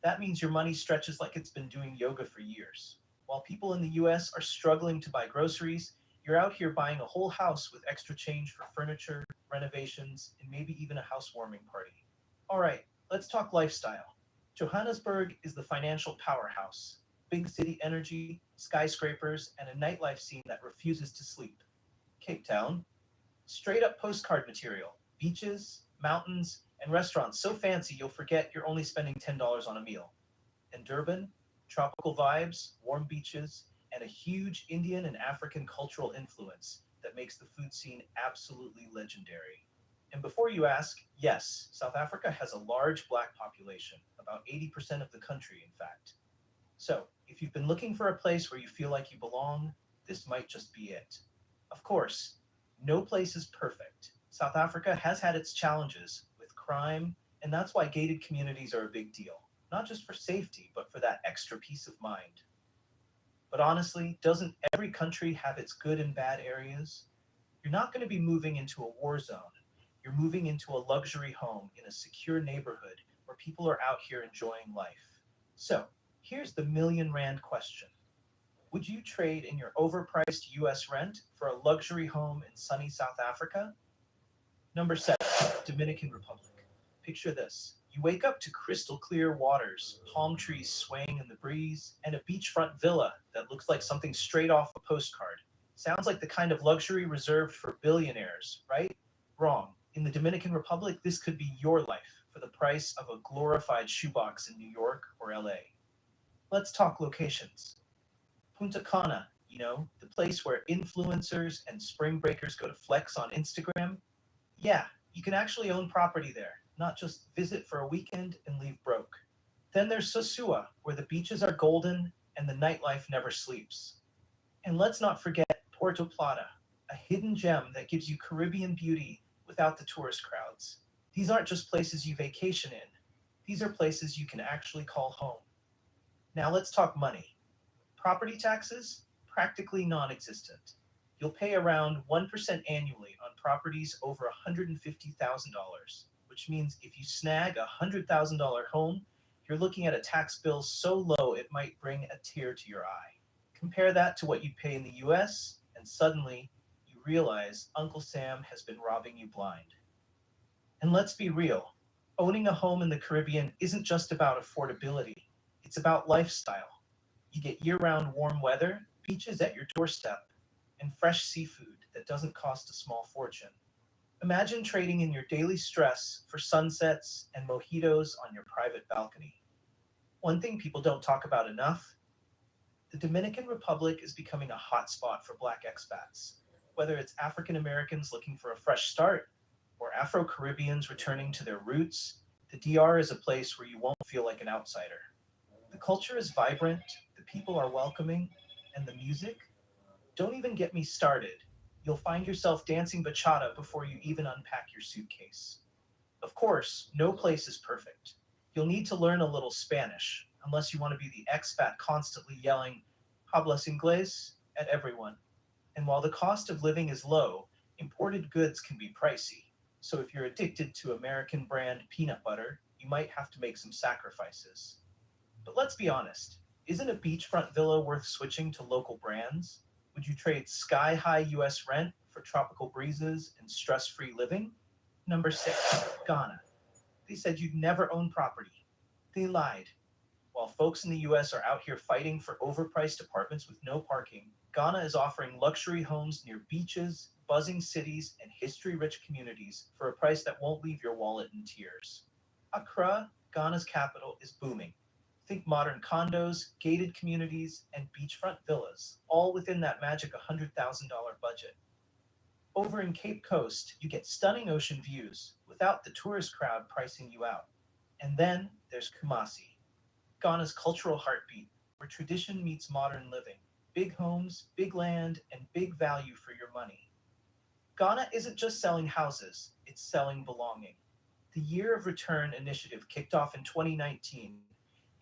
That means your money stretches like it's been doing yoga for years. While people in the US are struggling to buy groceries, you're out here buying a whole house with extra change for furniture, renovations, and maybe even a housewarming party. All right, let's talk lifestyle. Johannesburg is the financial powerhouse. big city energy, skyscrapers, and a nightlife scene that refuses to sleep. Cape Town, straight up postcard material, beaches, mountains, and restaurants so fancy you'll forget you're only spending $10 on a meal. And Durban, tropical vibes, warm beaches, and a huge Indian and African cultural influence that makes the food scene absolutely legendary. And before you ask, yes, South Africa has a large black population, about 80% of the country, in fact. So, if you've been looking for a place where you feel like you belong, this might just be it. Of course, no place is perfect. South Africa has had its challenges with crime, and that's why gated communities are a big deal, not just for safety, but for that extra peace of mind. But honestly, doesn't every country have its good and bad areas? You're not going to be moving into a war zone. You're moving into a luxury home in a secure neighborhood where people are out here enjoying life. So, here's the million rand question. Would you trade in your overpriced US rent for a luxury home in sunny South Africa? Number 7, Dominican Republic. Picture this. You wake up to crystal clear waters, palm trees swaying in the breeze, and a beachfront villa that looks like something straight off a postcard. Sounds like the kind of luxury reserved for billionaires, right? Wrong. In the Dominican Republic, this could be your life for the price of a glorified shoebox in New York or LA. Let's talk locations. Punta Cana, the place where influencers and spring breakers go to flex on Instagram. Yeah, you can actually own property there, not just visit for a weekend and leave broke. Then there's Sosua, where the beaches are golden and the nightlife never sleeps. And let's not forget Puerto Plata, a hidden gem that gives you Caribbean beauty without the tourist crowds. These aren't just places you vacation in, these are places you can actually call home. Now let's talk money. Property taxes, practically non existent. You'll pay around 1% annually on properties over $150,000, which means if you snag a $100,000 home, you're looking at a tax bill so low it might bring a tear to your eye. Compare that to what you'd pay in the US, and suddenly you realize Uncle Sam has been robbing you blind. And let's be real, owning a home in the Caribbean isn't just about affordability, it's about lifestyle. You get year round warm weather, beaches at your doorstep, and fresh seafood that doesn't cost a small fortune. Imagine trading in your daily stress for sunsets and mojitos on your private balcony. One thing people don't talk about enough, the Dominican Republic is becoming a hotspot for Black expats. Whether it's African Americans looking for a fresh start or Afro Caribbeans returning to their roots, the DR is a place where you won't feel like an outsider. The culture is vibrant, the people are welcoming, and the music? Don't even get me started. You'll find yourself dancing bachata before you even unpack your suitcase. Of course, no place is perfect. You'll need to learn a little Spanish, unless you want to be the expat constantly yelling, "Hablas inglés?" at everyone. And while the cost of living is low, imported goods can be pricey. So if you're addicted to American brand peanut butter, you might have to make some sacrifices. But let's be honest, isn't a beachfront villa worth switching to local brands? Would you trade sky-high US rent for tropical breezes and stress-free living? Number 6, Ghana. They said you'd never own property. They lied. While folks in the US are out here fighting for overpriced apartments with no parking, Ghana is offering luxury homes near beaches, buzzing cities, and history-rich communities for a price that won't leave your wallet in tears. Accra, Ghana's capital, is booming. Think modern condos, gated communities, and beachfront villas, all within that magic $100,000 budget. Over in Cape Coast, you get stunning ocean views without the tourist crowd pricing you out. And then there's Kumasi, Ghana's cultural heartbeat, where tradition meets modern living. Big homes, big land, and big value for your money. Ghana isn't just selling houses, it's selling belonging. The Year of Return initiative kicked off in 2019,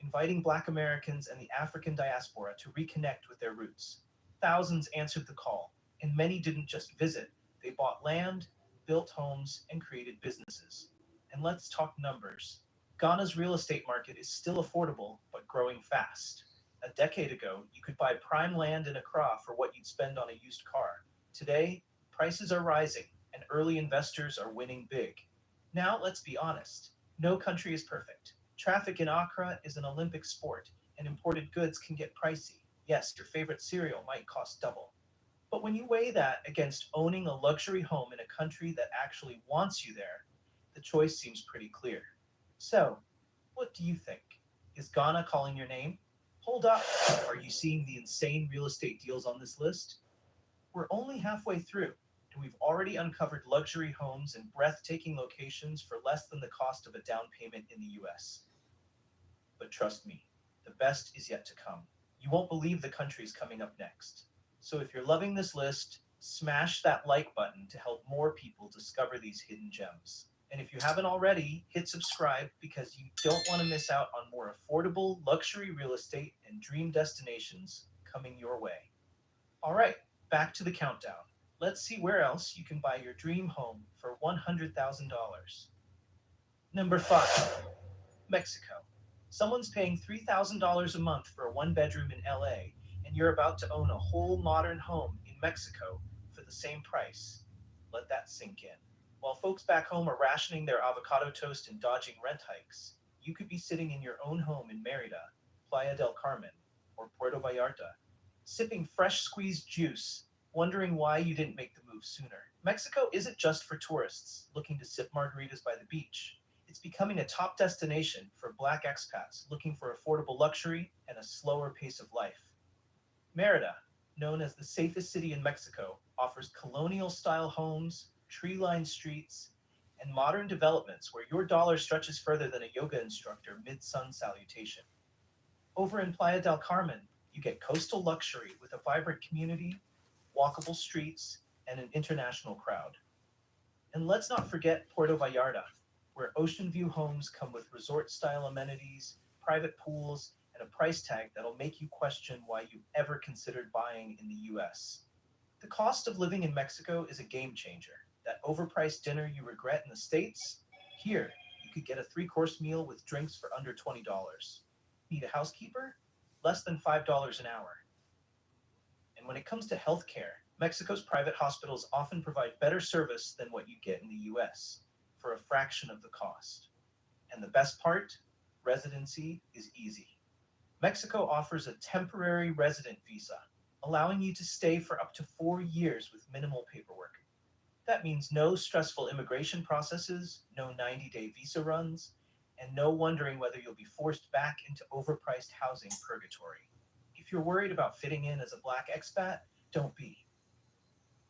inviting Black Americans and the African diaspora to reconnect with their roots. Thousands answered the call, and many didn't just visit. They bought land, built homes, and created businesses. And let's talk numbers. Ghana's real estate market is still affordable, but growing fast. A decade ago, you could buy prime land in Accra for what you'd spend on a used car. Today, prices are rising, and early investors are winning big. Now, let's be honest. No country is perfect. Traffic in Accra is an Olympic sport, and imported goods can get pricey. Yes, your favorite cereal might cost double. But when you weigh that against owning a luxury home in a country that actually wants you there, the choice seems pretty clear. So, what do you think? Is Ghana calling your name? Hold up! Are you seeing the insane real estate deals on this list? We're only halfway through, and we've already uncovered luxury homes in breathtaking locations for less than the cost of a down payment in the US. But trust me, the best is yet to come. You won't believe the countries coming up next. So if you're loving this list, smash that like button to help more people discover these hidden gems. And if you haven't already, hit subscribe because you don't want to miss out on more affordable luxury real estate and dream destinations coming your way. All right, back to the countdown. Let's see where else you can buy your dream home for $100,000. Number 5, Mexico. Someone's paying $3,000 a month for a one-bedroom in LA, and you're about to own a whole modern home in Mexico for the same price. Let that sink in. While folks back home are rationing their avocado toast and dodging rent hikes, you could be sitting in your own home in Merida, Playa del Carmen, or Puerto Vallarta, sipping fresh squeezed juice, wondering why you didn't make the move sooner. Mexico isn't just for tourists looking to sip margaritas by the beach. It's becoming a top destination for Black expats looking for affordable luxury and a slower pace of life. Merida, known as the safest city in Mexico, offers colonial-style homes, tree-lined streets, and modern developments where your dollar stretches further than a yoga instructor mid-sun salutation. Over in Playa del Carmen, you get coastal luxury with a vibrant community, walkable streets, and an international crowd. And let's not forget Puerto Vallarta, where ocean view homes come with resort-style amenities, private pools, and a price tag that'll make you question why you ever considered buying in the US. The cost of living in Mexico is a game changer. That overpriced dinner you regret in the States? Here, you could get a 3-course meal with drinks for under $20. Need a housekeeper? Less than $5 an hour. And when it comes to healthcare, Mexico's private hospitals often provide better service than what you get in the US, for a fraction of the cost. And the best part? Residency is easy. Mexico offers a temporary resident visa, allowing you to stay for up to 4 years with minimal paperwork. That means no stressful immigration processes, no 90-day visa runs, and no wondering whether you'll be forced back into overpriced housing purgatory. If you're worried about fitting in as a Black expat, don't be.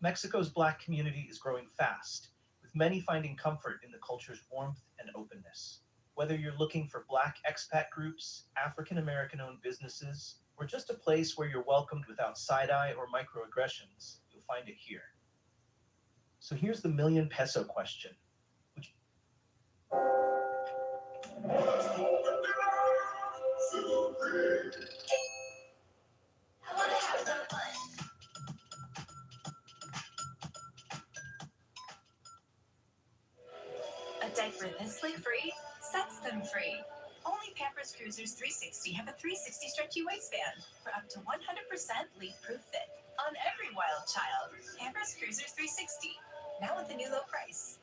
Mexico's Black community is growing fast, with many finding comfort in the culture's warmth and openness. Whether you're looking for Black expat groups, African American owned businesses, or just a place where you're welcomed without side-eye or microaggressions, you'll find it here. So here's the million peso question. A diaper this leak-free sets them free. Only Pampers Cruisers 360 have a 360 stretchy waistband for up to 100% leak-proof fit on every wild child. Pampers Cruisers 360, now with a new low price.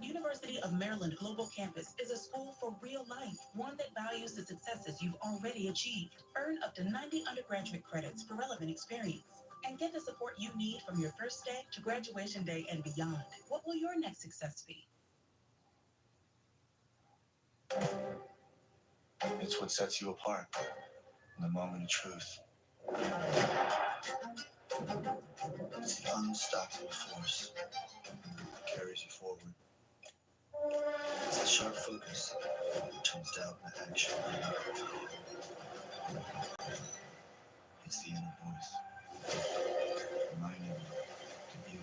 University of Maryland Global Campus is a school for real life, one that values the successes you've already achieved. Earn up to 90 undergraduate credits for relevant experience, and get the support you need from your first day to graduation day and beyond. What will your next success be? It's what sets you apart, the moment of truth. It's the unstoppable force that carries you forward. It's the sharp focus that turns doubt into action. It's the inner voice, reminding you that you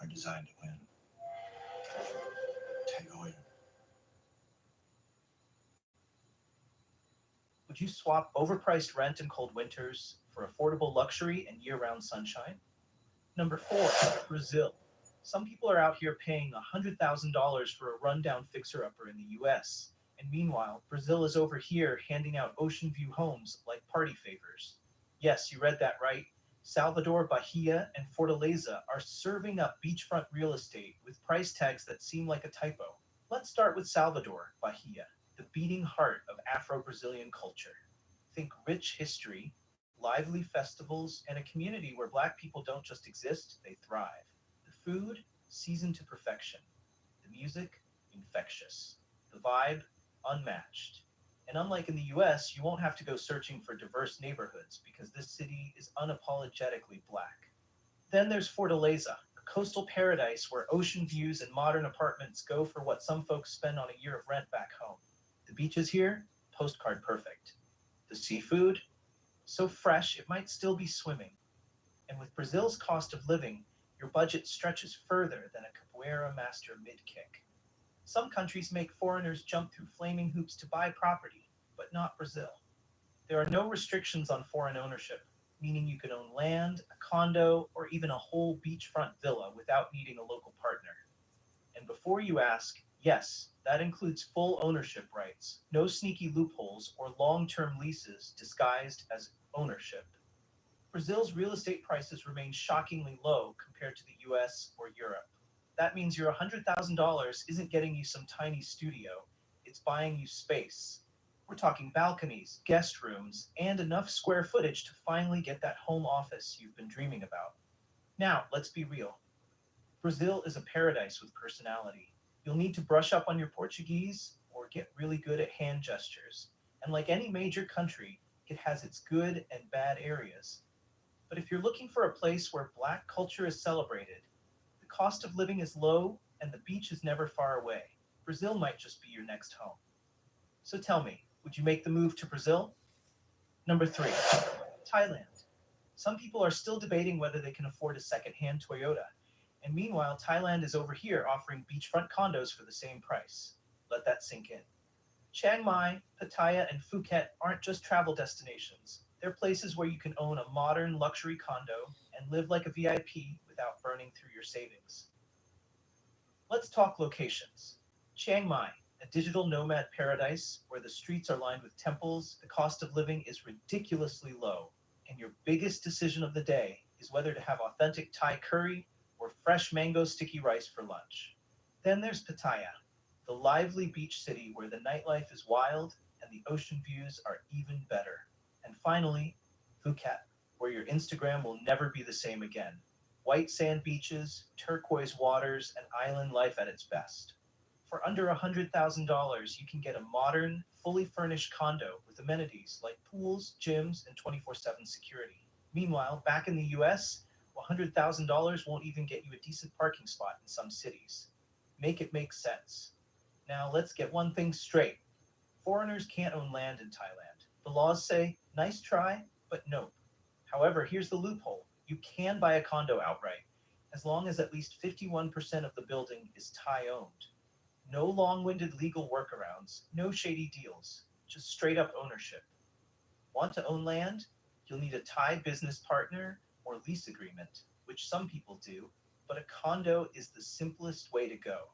are designed to win. Take Hoyer. Would you swap overpriced rent and cold winters for affordable luxury and year-round sunshine? Number 4, Brazil. Some people are out here paying $100,000 for a rundown fixer-upper in the US. And meanwhile, Brazil is over here handing out ocean view homes like party favors. Yes, you read that right. Salvador, Bahia, and Fortaleza are serving up beachfront real estate with price tags that seem like a typo. Let's start with Salvador, Bahia, the the beating heart of Afro-Brazilian culture. Think rich history, lively festivals, and a community where Black people don't just exist, they thrive. The food, seasoned to perfection. The music, infectious. The vibe, unmatched. And unlike in the US, you won't have to go searching for diverse neighborhoods because this city is unapologetically Black. Then there's Fortaleza, a coastal paradise where ocean views and modern apartments go for what some folks spend on a year of rent back home. The beaches here, postcard perfect. The seafood, so fresh it might still be swimming. And with Brazil's cost of living, your budget stretches further than a capoeira master mid-kick. Some countries make foreigners jump through flaming hoops to buy property, but not Brazil. There are no restrictions on foreign ownership, meaning you can own land, a condo, or even a whole beachfront villa without needing a local partner. And before you ask, yes, that includes full ownership rights, no sneaky loopholes or long-term leases disguised as ownership. Brazil's real estate prices remain shockingly low compared to the US or Europe. That means your $100,000 isn't getting you some tiny studio, it's buying you space. We're talking balconies, guest rooms, and enough square footage to finally get that home office you've been dreaming about. Now, let's be real. Brazil is a paradise with personality. You'll need to brush up on your Portuguese or get really good at hand gestures. And like any major country, it has its good and bad areas. But if you're looking for a place where Black culture is celebrated, the cost of living is low, and the beach is never far away, Brazil might just be your next home. So tell me, would you make the move to Brazil? Number 3, Thailand. Some people are still debating whether they can afford a second-hand Toyota. And meanwhile, Thailand is over here offering beachfront condos for the same price. Let that sink in. Chiang Mai, Pattaya, and Phuket aren't just travel destinations. They're places where you can own a modern luxury condo and live like a VIP without burning through your savings. Let's talk locations. Chiang Mai, a digital nomad paradise where the streets are lined with temples, the cost of living is ridiculously low, and your biggest decision of the day is whether to have authentic Thai curry or fresh mango sticky rice for lunch. Then there's Pattaya, the lively beach city where the nightlife is wild and the ocean views are even better. And finally, Phuket, where your Instagram will never be the same again. White sand beaches, turquoise waters, and island life at its best. For under $100,000, you can get a modern, fully furnished condo with amenities like pools, gyms, and 24/7 security. Meanwhile, back in the US, $100,000 won't even get you a decent parking spot in some cities. Make it make sense. Now let's get one thing straight. Foreigners can't own land in Thailand. The laws say, nice try, but nope. However, here's the loophole. You can buy a condo outright, as long as at least 51% of the building is Thai-owned. No long-winded legal workarounds, no shady deals, just straight-up ownership. Want to own land? You'll need a Thai business partner or lease agreement, which some people do, but a condo is the simplest way to go.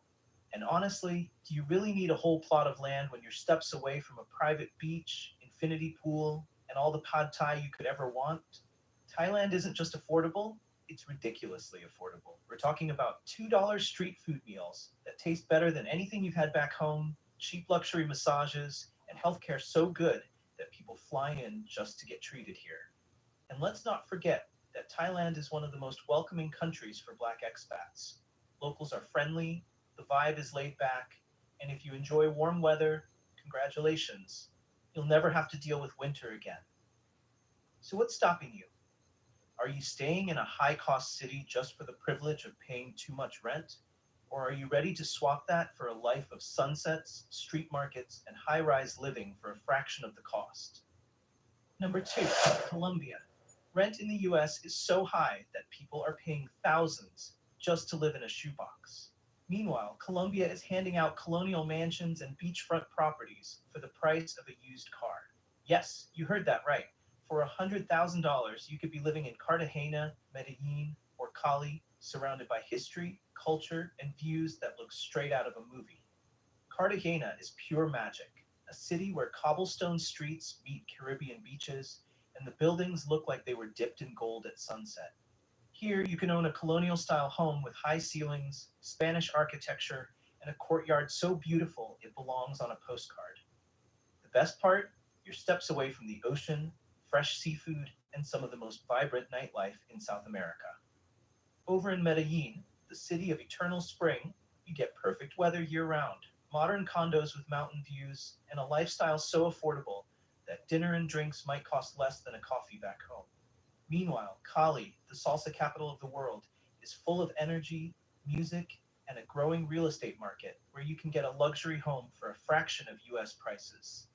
And honestly, do you really need a whole plot of land when you're steps away from a private beach, infinity pool, and all the pad thai you could ever want? Thailand isn't just affordable, it's ridiculously affordable. We're talking about $2 street food meals that taste better than anything you've had back home, cheap luxury massages, and healthcare so good that people fly in just to get treated here. And let's not forget that Thailand is one of the most welcoming countries for Black expats. Locals are friendly, the vibe is laid back, and if you enjoy warm weather, congratulations. You'll never have to deal with winter again. So what's stopping you? Are you staying in a high-cost city just for the privilege of paying too much rent? Or are you ready to swap that for a life of sunsets, street markets, and high-rise living for a fraction of the cost? Number 2, Colombia. Rent in the US is so high that people are paying thousands just to live in a shoebox. Meanwhile, Colombia is handing out colonial mansions and beachfront properties for the price of a used car. Yes, you heard that right. For $100,000, you could be living in Cartagena, Medellin, or Cali, surrounded by history, culture, and views that look straight out of a movie. Cartagena is pure magic, a city where cobblestone streets meet Caribbean beaches, and the buildings look like they were dipped in gold at sunset. Here, you can own a colonial-style home with high ceilings, Spanish architecture, and a courtyard so beautiful it belongs on a postcard. The best part? You're steps away from the ocean, fresh seafood, and some of the most vibrant nightlife in South America. Over in Medellin, the city of eternal spring, you get perfect weather year-round, modern condos with mountain views, and a lifestyle so affordable that dinner and drinks might cost less than a coffee back home. Meanwhile, Cali, the salsa capital of the world, is full of energy, music, and a growing real estate market where you can get a luxury home for a fraction of US prices.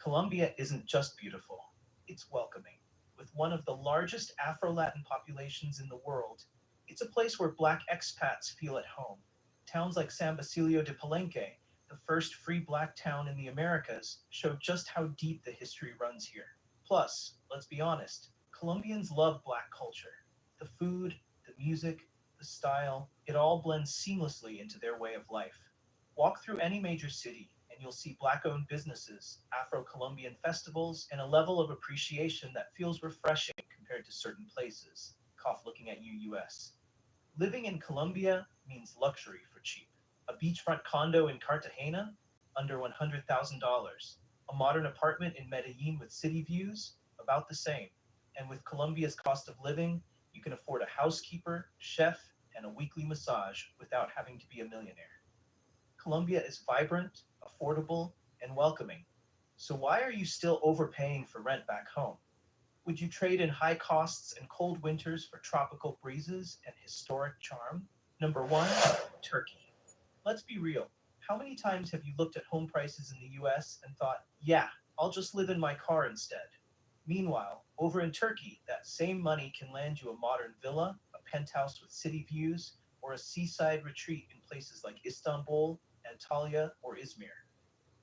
Colombia isn't just beautiful, it's welcoming. With one of the largest Afro-Latin populations in the world, it's a place where Black expats feel at home. Towns like San Basilio de Palenque, the first free Black town in the Americas, show just how deep the history runs here. Plus, let's be honest, Colombians love Black culture. The food, the music, the style, it all blends seamlessly into their way of life. Walk through any major city, and you'll see Black-owned businesses, Afro-Colombian festivals, and a level of appreciation that feels refreshing compared to certain places. Cough looking at you, US. Living in Colombia means luxury for cheap. A beachfront condo in Cartagena? Under $100,000. A modern apartment in Medellin with city views? About the same. And with Colombia's cost of living, you can afford a housekeeper, chef, and a weekly massage without having to be a millionaire. Colombia is vibrant, affordable, and welcoming. So why are you still overpaying for rent back home? Would you trade in high costs and cold winters for tropical breezes and historic charm? Number 1, Turkey. Let's be real. How many times have you looked at home prices in the US and thought, yeah, I'll just live in my car instead? Meanwhile, over in Turkey, that same money can land you a modern villa, a penthouse with city views, or a seaside retreat in places like Istanbul, Antalya, or Izmir.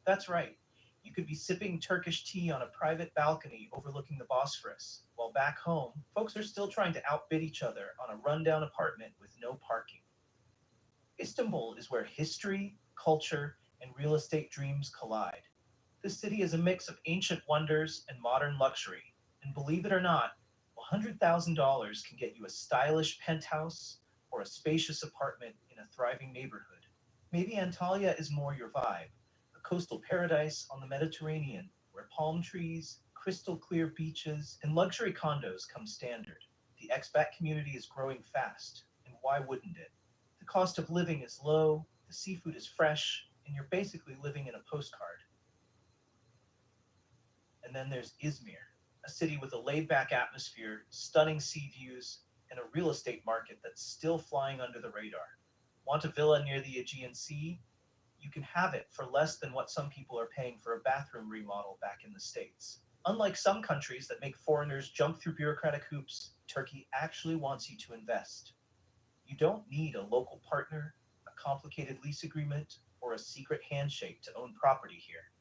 That's right. You could be sipping Turkish tea on a private balcony overlooking the Bosphorus, while back home, folks are still trying to outbid each other on a rundown apartment with no parking. Istanbul is where history, culture, and real estate dreams collide. This city is a mix of ancient wonders and modern luxury, and believe it or not, $100,000 can get you a stylish penthouse or a spacious apartment in a thriving neighborhood. Maybe Antalya is more your vibe, a coastal paradise on the Mediterranean where palm trees, crystal clear beaches, and luxury condos come standard. The expat community is growing fast, and why wouldn't it? The cost of living is low, the seafood is fresh, and you're basically living in a postcard. And then there's Izmir, a city with a laid-back atmosphere, stunning sea views, and a real estate market that's still flying under the radar. Want a villa near the Aegean Sea? You can have it for less than what some people are paying for a bathroom remodel back in the States. Unlike some countries that make foreigners jump through bureaucratic hoops, Turkey actually wants you to invest. You don't need a local partner, a complicated lease agreement, or a secret handshake to own property here.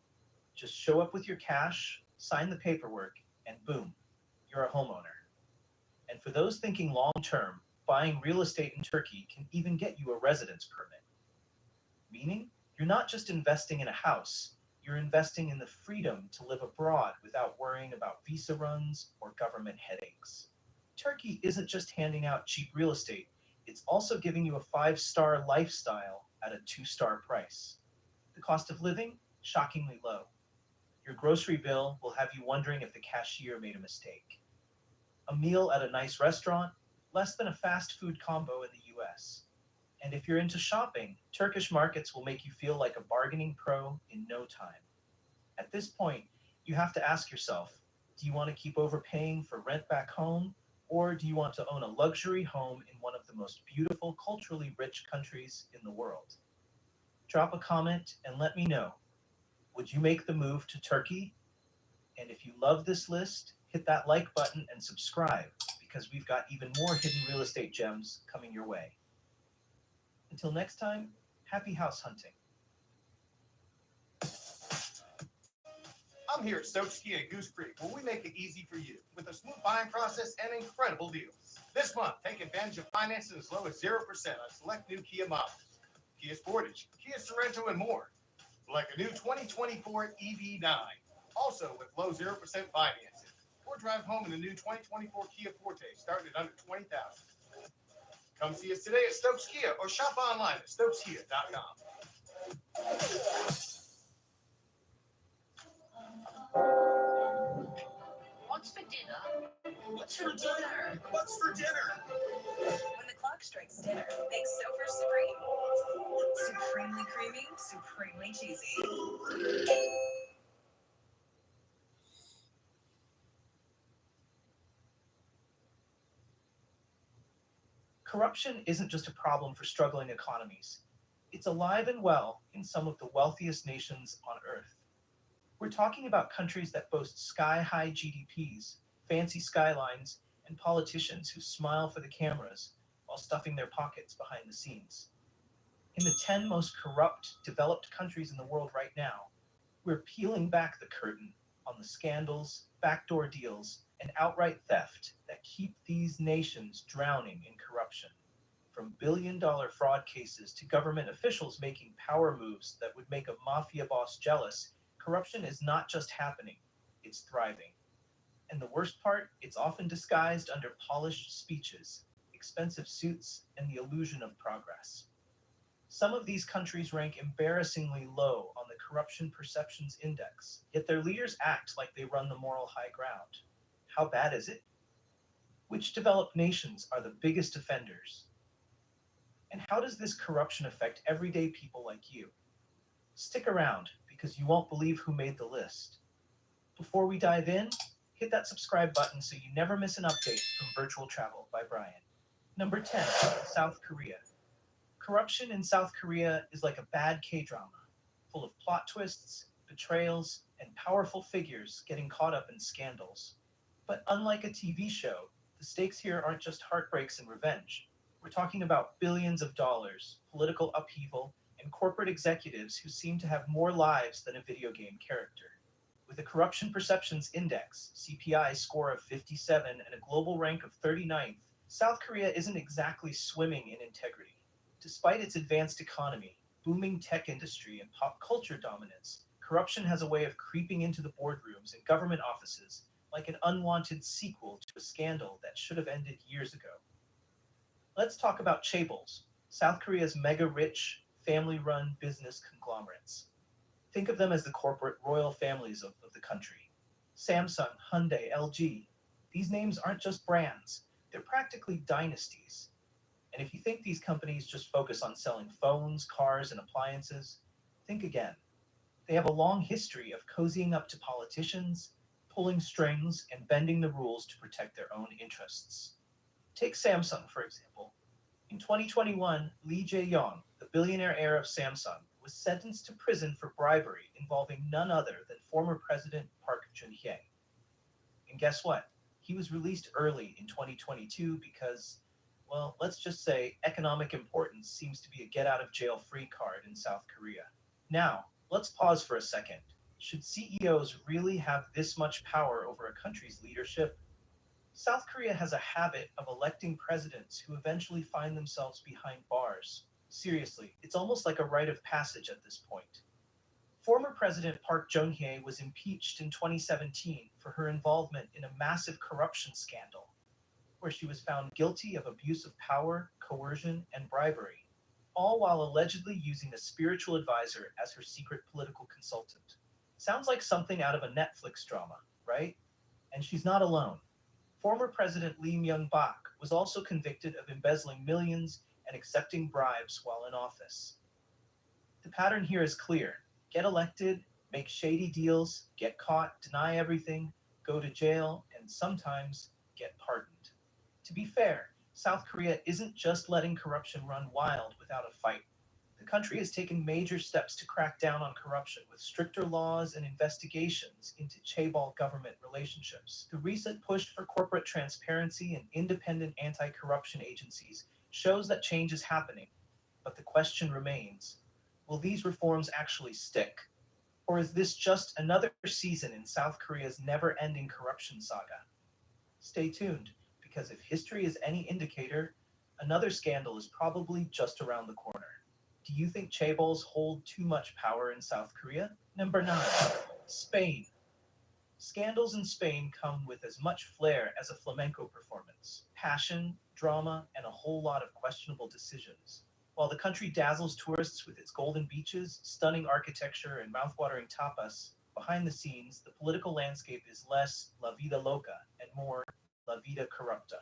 Just show up with your cash, sign the paperwork, and boom, you're a homeowner. And for those thinking long-term, buying real estate in Turkey can even get you a residence permit. Meaning, you're not just investing in a house, you're investing in the freedom to live abroad without worrying about visa runs or government headaches. Turkey isn't just handing out cheap real estate, it's also giving you a 5-star lifestyle at a 2-star price. The cost of living? Shockingly low. Your grocery bill will have you wondering if the cashier made a mistake. A meal at a nice restaurant? Less than a fast food combo in the US. And if you're into shopping, Turkish markets will make you feel like a bargaining pro in no time. At this point, you have to ask yourself, do you want to keep overpaying for rent back home? Or do you want to own a luxury home in one of the most beautiful, culturally rich countries in the world? Drop a comment and let me know. Would you make the move to Turkey? And if you love this list, hit that like button and subscribe because we've got even more hidden real estate gems coming your way. Until next time, happy house hunting. I'm here at Stokes Kia at Goose Creek, where we make it easy for you with a smooth buying process and incredible deals. This month, take advantage of financing as low as 0% on select new Kia models, Kia Sportage, Kia Sorento, and more, like a new 2024 EV9, also with low 0% financing. Or drive home in the new 2024 Kia Forte, starting at under $20,000. Come see us today at Stokes Kia or shop online at stokeskia.com. What's for dinner? What's for dinner? When the clock strikes dinner, make Stouffer Supreme. Supremely creamy, supremely cheesy. Corruption isn't just a problem for struggling economies. It's alive and well in some of the wealthiest nations on Earth. We're talking about countries that boast sky-high GDPs, fancy skylines, and politicians who smile for the cameras while stuffing their pockets behind the scenes. In the 10 most corrupt, developed countries in the world right now, we're peeling back the curtain on the scandals, backdoor deals, and outright theft that keep these nations drowning in corruption. From billion-dollar fraud cases to government officials making power moves that would make a mafia boss jealous, corruption is not just happening, it's thriving. And the worst part, it's often disguised under polished speeches, expensive suits, and the illusion of progress. Some of these countries rank embarrassingly low on the Corruption Perceptions Index, yet their leaders act like they run the moral high ground. How bad is it? Which developed nations are the biggest offenders? And how does this corruption affect everyday people like you? Stick around, because you won't believe who made the list. Before we dive in, hit that subscribe button so you never miss an update from Virtual Travel by Brian. Number 10, South Korea. Corruption in South Korea is like a bad K-drama, full of plot twists, betrayals, and powerful figures getting caught up in scandals. But unlike a TV show, the stakes here aren't just heartbreaks and revenge. We're talking about billions of dollars, political upheaval, and corporate executives who seem to have more lives than a video game character. With a Corruption Perceptions Index, CPI score of 57 and a global rank of 39th, South Korea isn't exactly swimming in integrity. Despite its advanced economy, booming tech industry, and pop culture dominance, corruption has a way of creeping into the boardrooms and government offices like an unwanted sequel to a scandal that should have ended years ago. Let's talk about chaebols, South Korea's mega-rich, family-run business conglomerates. Think of them as the corporate royal families of the country. Samsung, Hyundai, LG. These names aren't just brands, they're practically dynasties. And if you think these companies just focus on selling phones, cars, and appliances, think again. They have a long history of cozying up to politicians, pulling strings, and bending the rules to protect their own interests. Take Samsung, for example. In 2021, Lee Jae-yong, the billionaire heir of Samsung, was sentenced to prison for bribery involving none other than former President Park Geun-hye. And guess what? He was released early in 2022 because, well, let's just say economic importance seems to be a get-out-of-jail-free card in South Korea. Now, let's pause for a second. Should CEOs really have this much power over a country's leadership? South Korea has a habit of electing presidents who eventually find themselves behind bars. Seriously, it's almost like a rite of passage at this point. Former President Park Geun-hye was impeached in 2017 for her involvement in a massive corruption scandal, where she was found guilty of abuse of power, coercion, and bribery, all while allegedly using a spiritual advisor as her secret political consultant. Sounds like something out of a Netflix drama, right? And she's not alone. Former President Lee Myung-bak was also convicted of embezzling millions and accepting bribes while in office. The pattern here is clear. Get elected, make shady deals, get caught, deny everything, go to jail, and sometimes get pardoned. To be fair, South Korea isn't just letting corruption run wild without a fight. The country has taken major steps to crack down on corruption with stricter laws and investigations into chaebol government relationships. The recent push for corporate transparency and independent anti-corruption agencies shows that change is happening. But the question remains, will these reforms actually stick? Or is this just another season in South Korea's never-ending corruption saga? Stay tuned, because if history is any indicator, another scandal is probably just around the corner. Do you think chaebols hold too much power in South Korea? Number 9, Spain. Scandals in Spain come with as much flair as a flamenco performance, passion, drama, and a whole lot of questionable decisions. While the country dazzles tourists with its golden beaches, stunning architecture, and mouthwatering tapas, behind the scenes, the political landscape is less la vida loca and more La Vida Corrupta.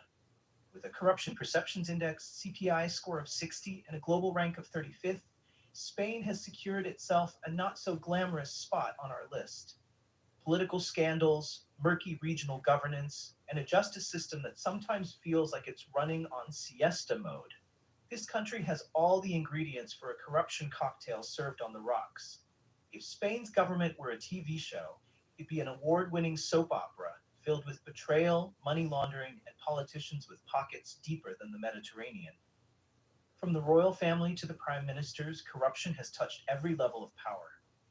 With a Corruption Perceptions Index, CPI score of 60, and a global rank of 35th, Spain has secured itself a not-so-glamorous spot on our list. Political scandals, murky regional governance, and a justice system that sometimes feels like it's running on siesta mode. This country has all the ingredients for a corruption cocktail served on the rocks. If Spain's government were a TV show, it'd be an award-winning soap opera filled with betrayal, money laundering, and politicians with pockets deeper than the Mediterranean. From the royal family to the prime ministers, corruption has touched every level of power.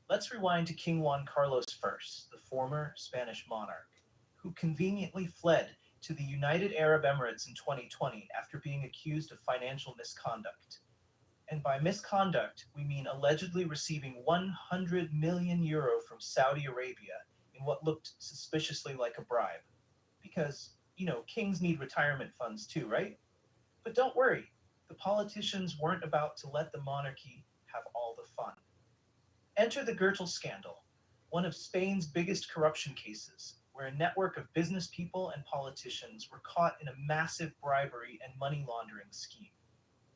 Let's rewind to King Juan Carlos I, the former Spanish monarch, who conveniently fled to the United Arab Emirates in 2020 after being accused of financial misconduct. And by misconduct, we mean allegedly receiving 100 million euro from Saudi Arabia in what looked suspiciously like a bribe. Because, kings need retirement funds too, right? But don't worry, the politicians weren't about to let the monarchy have all the fun. Enter the Gürtel scandal, one of Spain's biggest corruption cases, where a network of business people and politicians were caught in a massive bribery and money laundering scheme.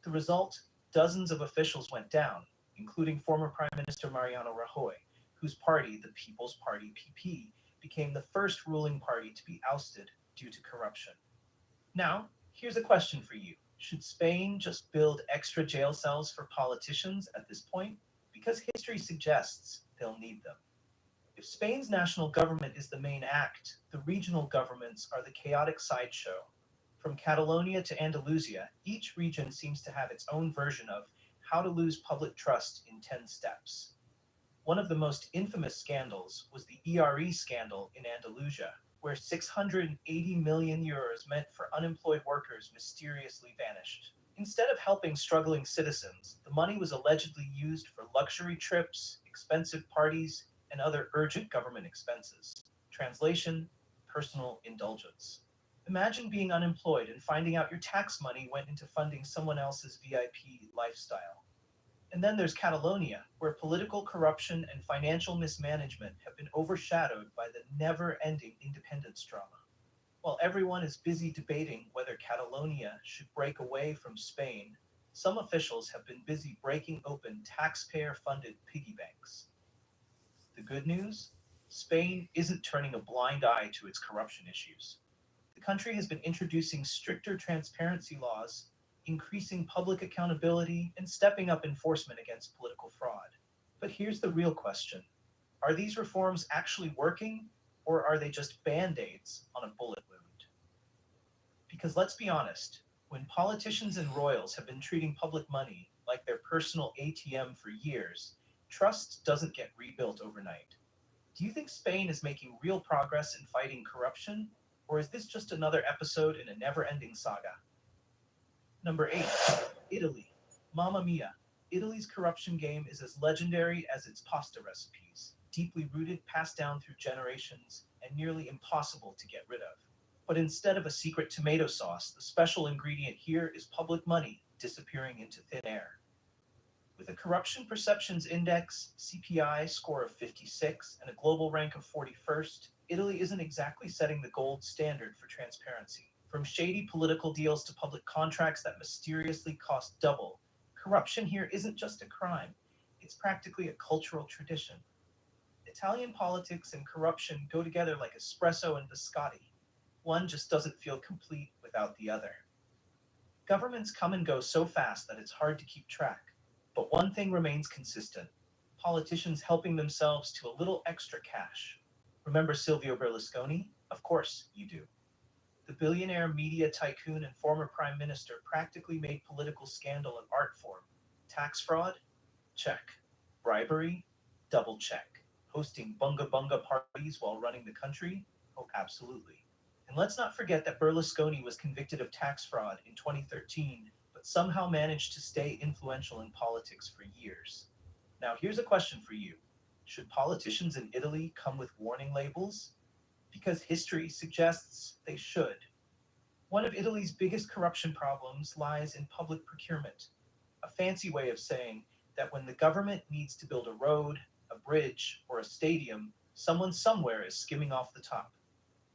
The result? Dozens of officials went down, including former Prime Minister Mariano Rajoy, whose party, the People's Party PP, became the first ruling party to be ousted due to corruption. Now, here's a question for you. Should Spain just build extra jail cells for politicians at this point? Because history suggests they'll need them. If Spain's national government is the main act, the regional governments are the chaotic sideshow. From Catalonia to Andalusia, each region seems to have its own version of how to lose public trust in 10 steps. One of the most infamous scandals was the ERE scandal in Andalusia, where 680 million euros meant for unemployed workers mysteriously vanished. Instead of helping struggling citizens, the money was allegedly used for luxury trips, expensive parties, and other urgent government expenses. Translation: personal indulgence. Imagine being unemployed and finding out your tax money went into funding someone else's VIP lifestyle. And then there's Catalonia, where political corruption and financial mismanagement have been overshadowed by the never-ending independence drama. While everyone is busy debating whether Catalonia should break away from Spain, some officials have been busy breaking open taxpayer-funded piggy banks. The good news? Spain isn't turning a blind eye to its corruption issues. The country has been introducing stricter transparency laws, increasing public accountability, and stepping up enforcement against political fraud. But here's the real question. Are these reforms actually working, or are they just band-aids on a bullet wound? Because let's be honest, when politicians and royals have been treating public money like their personal ATM for years, trust doesn't get rebuilt overnight. Do you think Spain is making real progress in fighting corruption, or is this just another episode in a never-ending saga? Number 8, Italy. Mamma mia, Italy's corruption game is as legendary as its pasta recipes, deeply rooted, passed down through generations, and nearly impossible to get rid of. But instead of a secret tomato sauce, the special ingredient here is public money disappearing into thin air. With a Corruption Perceptions Index, CPI score of 56, and a global rank of 41st, Italy isn't exactly setting the gold standard for transparency. From shady political deals to public contracts that mysteriously cost double, corruption here isn't just a crime, it's practically a cultural tradition. Italian politics and corruption go together like espresso and biscotti. One just doesn't feel complete without the other. Governments come and go so fast that it's hard to keep track. But one thing remains consistent: politicians helping themselves to a little extra cash. Remember Silvio Berlusconi? Of course you do. The billionaire media tycoon and former prime minister practically made political scandal an art form. Tax fraud? Check. Bribery? Double check. Hosting bunga bunga parties while running the country? Oh, absolutely. And let's not forget that Berlusconi was convicted of tax fraud in 2013, but somehow managed to stay influential in politics for years. Now, here's a question for you. Should politicians in Italy come with warning labels? Because history suggests they should. One of Italy's biggest corruption problems lies in public procurement, a fancy way of saying that when the government needs to build a road, a bridge, or a stadium, someone somewhere is skimming off the top.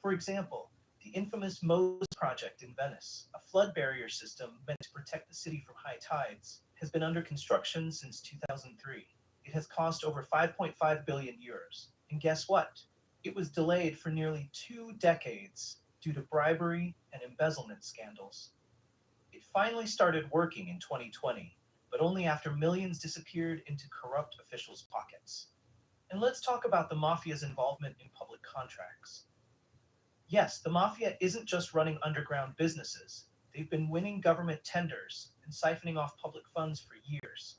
For example, The infamous Mose project in Venice, a flood barrier system meant to protect the city from high tides, has been under construction since 2003. It has cost over 5.5 billion euros. And guess what? It was delayed for nearly 2 decades due to bribery and embezzlement scandals. It finally started working in 2020, but only after millions disappeared into corrupt officials' pockets. And let's talk about the mafia's involvement in public contracts. Yes, the mafia isn't just running underground businesses. They've been winning government tenders and siphoning off public funds for years.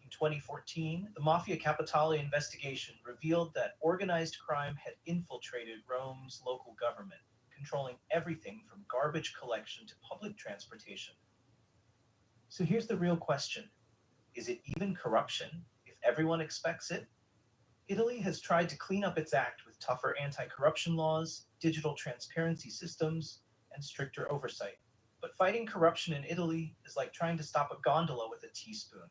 In 2014, the Mafia Capitale investigation revealed that organized crime had infiltrated Rome's local government, controlling everything from garbage collection to public transportation. So here's the real question. Is it even corruption if everyone expects it? Italy has tried to clean up its act with tougher anti-corruption laws, digital transparency systems, and stricter oversight. But fighting corruption in Italy is like trying to stop a gondola with a teaspoon.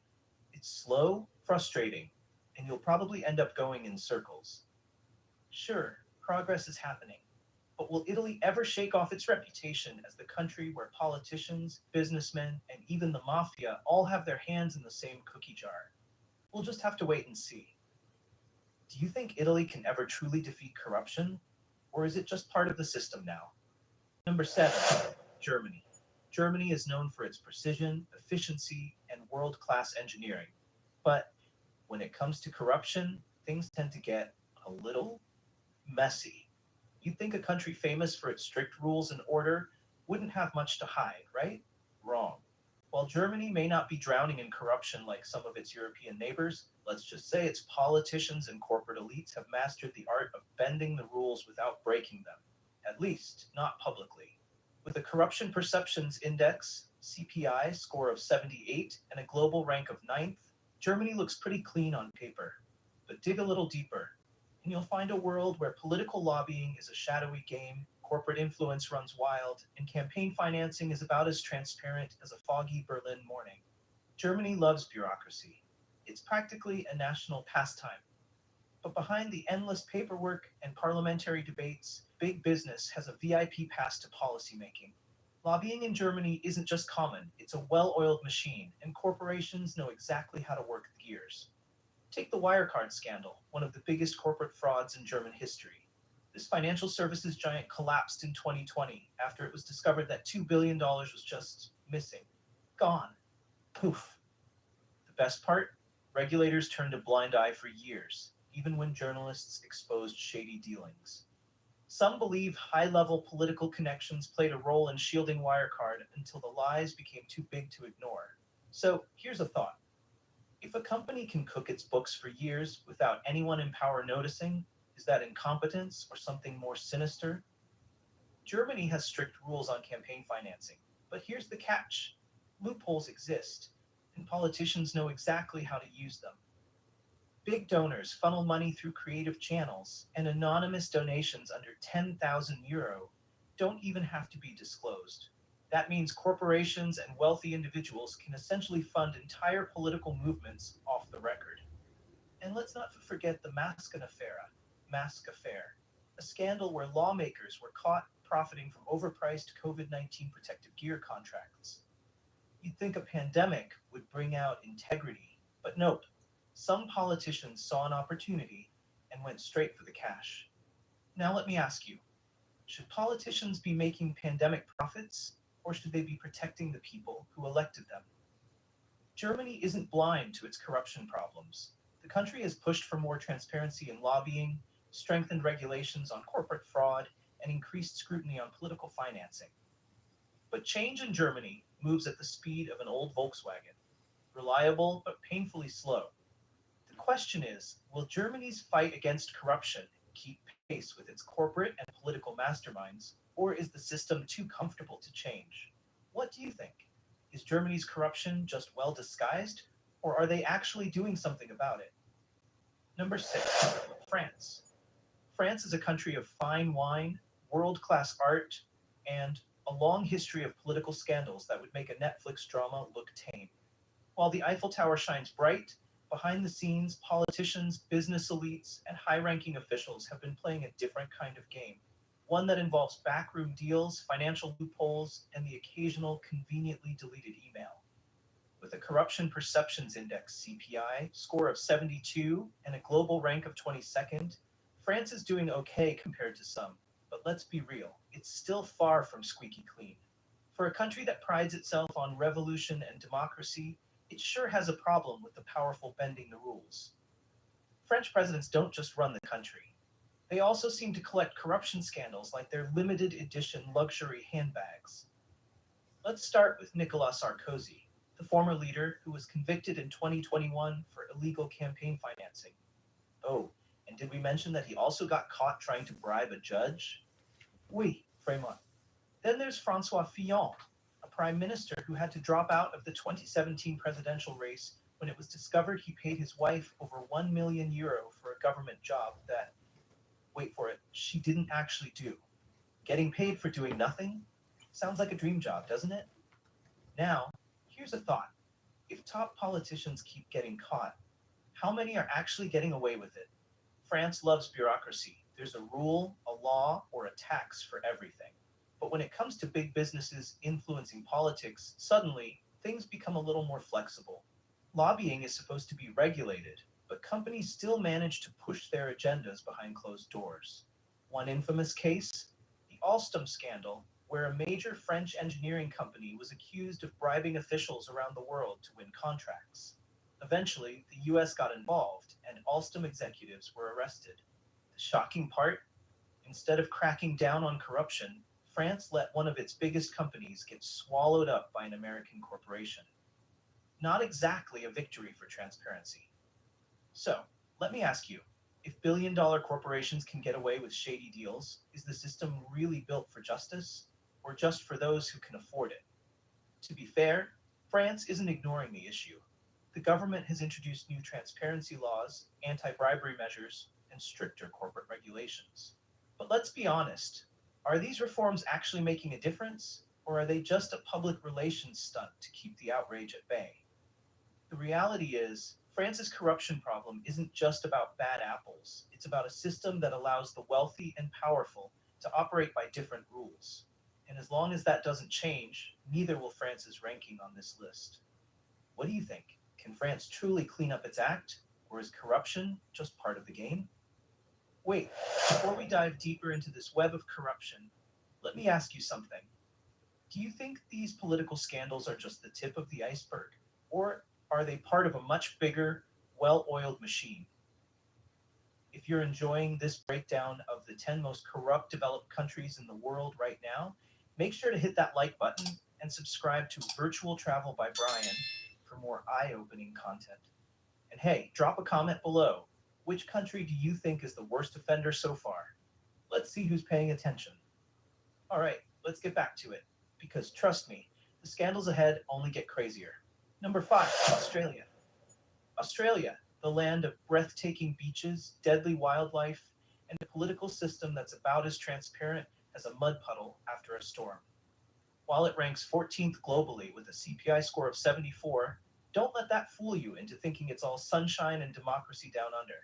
It's slow, frustrating, and you'll probably end up going in circles. Sure, progress is happening, but will Italy ever shake off its reputation as the country where politicians, businessmen, and even the mafia all have their hands in the same cookie jar? We'll just have to wait and see. Do you think Italy can ever truly defeat corruption? Or is it just part of the system now? Number 7, Germany. Germany is known for its precision, efficiency, and world-class engineering. But when it comes to corruption, things tend to get a little messy. You'd think a country famous for its strict rules and order wouldn't have much to hide, right? Wrong. While Germany may not be drowning in corruption like some of its European neighbors, let's just say its politicians and corporate elites have mastered the art of bending the rules without breaking them, at least not publicly. With a Corruption Perceptions Index, CPI, score of 78 and a global rank of 9th, Germany looks pretty clean on paper. But dig a little deeper, and you'll find a world where political lobbying is a shadowy game, corporate influence runs wild, and campaign financing is about as transparent as a foggy Berlin morning. Germany loves bureaucracy. It's practically a national pastime. But behind the endless paperwork and parliamentary debates, big business has a VIP pass to policymaking. Lobbying in Germany isn't just common, it's a well-oiled machine, and corporations know exactly how to work the gears. Take the Wirecard scandal, one of the biggest corporate frauds in German history. This financial services giant collapsed in 2020 after it was discovered that $2 billion was just missing. Gone. Poof. The best part? Regulators turned a blind eye for years, even when journalists exposed shady dealings. Some believe high-level political connections played a role in shielding Wirecard until the lies became too big to ignore. So here's a thought. If a company can cook its books for years without anyone in power noticing, is that incompetence or something more sinister? Germany has strict rules on campaign financing, but here's the catch. Loopholes exist, and politicians know exactly how to use them. Big donors funnel money through creative channels, and anonymous donations under 10,000 euro don't even have to be disclosed. That means corporations and wealthy individuals can essentially fund entire political movements off the record. And let's not forget the Mask affair, a scandal where lawmakers were caught profiting from overpriced COVID-19 protective gear contracts. You'd think a pandemic would bring out integrity, but nope. Some politicians saw an opportunity and went straight for the cash. Now let me ask you, should politicians be making pandemic profits, or should they be protecting the people who elected them? Germany isn't blind to its corruption problems. The country has pushed for more transparency in lobbying, strengthened regulations on corporate fraud, and increased scrutiny on political financing. But change in Germany moves at the speed of an old Volkswagen, reliable but painfully slow. The question is, will Germany's fight against corruption keep pace with its corporate and political masterminds, or is the system too comfortable to change? What do you think? Is Germany's corruption just well disguised, or are they actually doing something about it? Number 6, France. France is a country of fine wine, world-class art, and a long history of political scandals that would make a Netflix drama look tame. While the Eiffel Tower shines bright, behind the scenes, politicians, business elites, and high-ranking officials have been playing a different kind of game. one that involves backroom deals, financial loopholes, and the occasional conveniently deleted email. With a Corruption Perceptions Index (CPI) score of 72 and a global rank of 22nd, France is doing okay compared to some, but let's be real, it's still far from squeaky clean. For a country that prides itself on revolution and democracy, it sure has a problem with the powerful bending the rules. French presidents don't just run the country. They also seem to collect corruption scandals like their limited edition luxury handbags. Let's start with Nicolas Sarkozy, the former leader who was convicted in 2021 for illegal campaign financing. Oh, and did we mention that he also got caught trying to bribe a judge? Oui, vraiment. Then there's François Fillon, a prime minister who had to drop out of the 2017 presidential race when it was discovered he paid his wife over €1 million for a government job that, wait for it, she didn't actually do. Getting paid for doing nothing? Sounds like a dream job, doesn't it? Now, here's a thought. If top politicians keep getting caught, how many are actually getting away with it? France loves bureaucracy. There's a rule, a law, or a tax for everything. But when it comes to big businesses influencing politics, suddenly things become a little more flexible. Lobbying is supposed to be regulated, but companies still manage to push their agendas behind closed doors. One infamous case, the Alstom scandal, where a major French engineering company was accused of bribing officials around the world to win contracts. Eventually, the US got involved, and Alstom executives were arrested. The shocking part? Instead of cracking down on corruption, France let one of its biggest companies get swallowed up by an American corporation. Not exactly a victory for transparency. So, let me ask you, if billion-dollar corporations can get away with shady deals, is the system really built for justice, or just for those who can afford it? To be fair, France isn't ignoring the issue. The government has introduced new transparency laws, anti-bribery measures, and stricter corporate regulations. But let's be honest, are these reforms actually making a difference, or are they just a public relations stunt to keep the outrage at bay? The reality is, France's corruption problem isn't just about bad apples. It's about a system that allows the wealthy and powerful to operate by different rules. And as long as that doesn't change, neither will France's ranking on this list. What do you think? Can France truly clean up its act, or is corruption just part of the game? Wait, before we dive deeper into this web of corruption, let me ask you something. Do you think these political scandals are just the tip of the iceberg, or are they part of a much bigger, well-oiled machine? If you're enjoying this breakdown of the 10 most corrupt developed countries in the world right now, make sure to hit that like button and subscribe to Virtual Travel by Brian for more eye-opening content. And hey, drop a comment below. Which country do you think is the worst offender so far? Let's see who's paying attention. All right, let's get back to it, because trust me, the scandals ahead only get crazier. Number 5, Australia. Australia, the land of breathtaking beaches, deadly wildlife, and a political system that's about as transparent as a mud puddle after a storm. While it ranks 14th globally with a CPI score of 74, don't let that fool you into thinking it's all sunshine and democracy down under.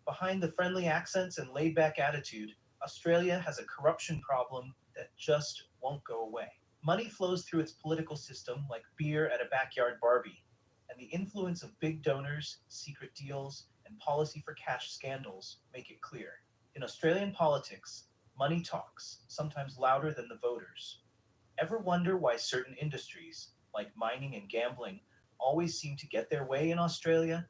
Behind the friendly accents and laid-back attitude, Australia has a corruption problem that just won't go away. Money flows through its political system like beer at a backyard Barbie, and the influence of big donors, secret deals, and policy for cash scandals make it clear. In Australian politics, money talks, sometimes louder than the voters. Ever wonder why certain industries, like mining and gambling, always seem to get their way in Australia?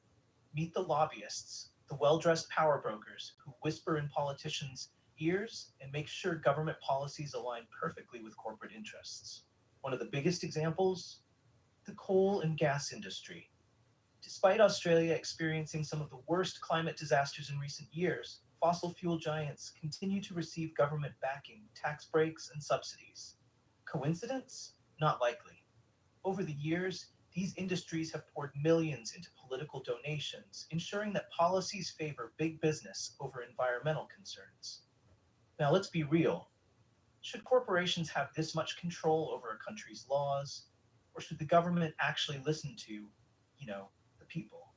Meet the lobbyists, the well-dressed power brokers who whisper in politicians' ears and make sure government policies align perfectly with corporate interests. One of the biggest examples? The coal and gas industry. Despite Australia experiencing some of the worst climate disasters in recent years, fossil fuel giants continue to receive government backing, tax breaks, and subsidies. Coincidence? Not likely. Over the years, these industries have poured millions into political donations, ensuring that policies favor big business over environmental concerns. Now, let's be real. Should corporations have this much control over a country's laws? Or should the government actually listen to, the people?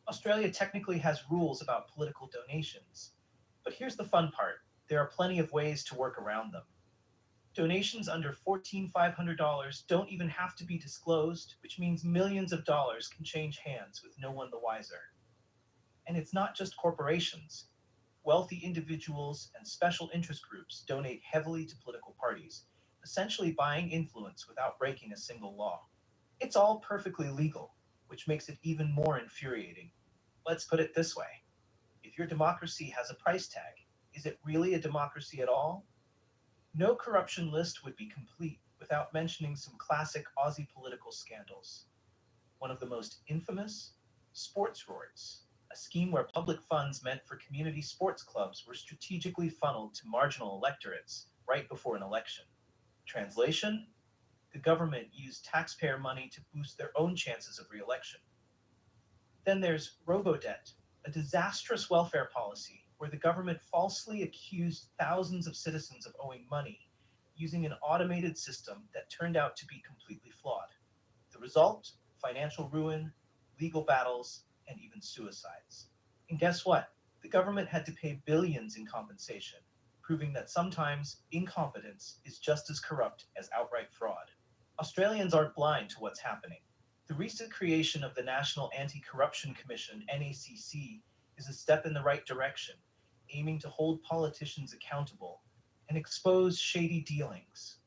Australia technically has rules about political donations. But here's the fun part. there are plenty of ways to work around them. Donations under $14,500 don't even have to be disclosed, which means millions of dollars can change hands with no one the wiser. And it's not just corporations. Wealthy individuals and special interest groups donate heavily to political parties, essentially buying influence without breaking a single law. It's all perfectly legal, which makes it even more infuriating. Let's put it this way. If your democracy has a price tag, is it really a democracy at all? No corruption list would be complete without mentioning some classic Aussie political scandals. One of the most infamous, sports rorts, a scheme where public funds meant for community sports clubs were strategically funneled to marginal electorates right before an election. Translation? The government used taxpayer money to boost their own chances of re-election. Then there's robo-debt, a disastrous welfare policy where the government falsely accused thousands of citizens of owing money using an automated system that turned out to be completely flawed. The result? Financial ruin, legal battles, and even suicides. And guess what? The government had to pay billions in compensation, proving that sometimes incompetence is just as corrupt as outright fraud. Australians aren't blind to what's happening. The recent creation of the National Anti-Corruption Commission, NACC, is a step in the right direction, aiming to hold politicians accountable and expose shady dealings.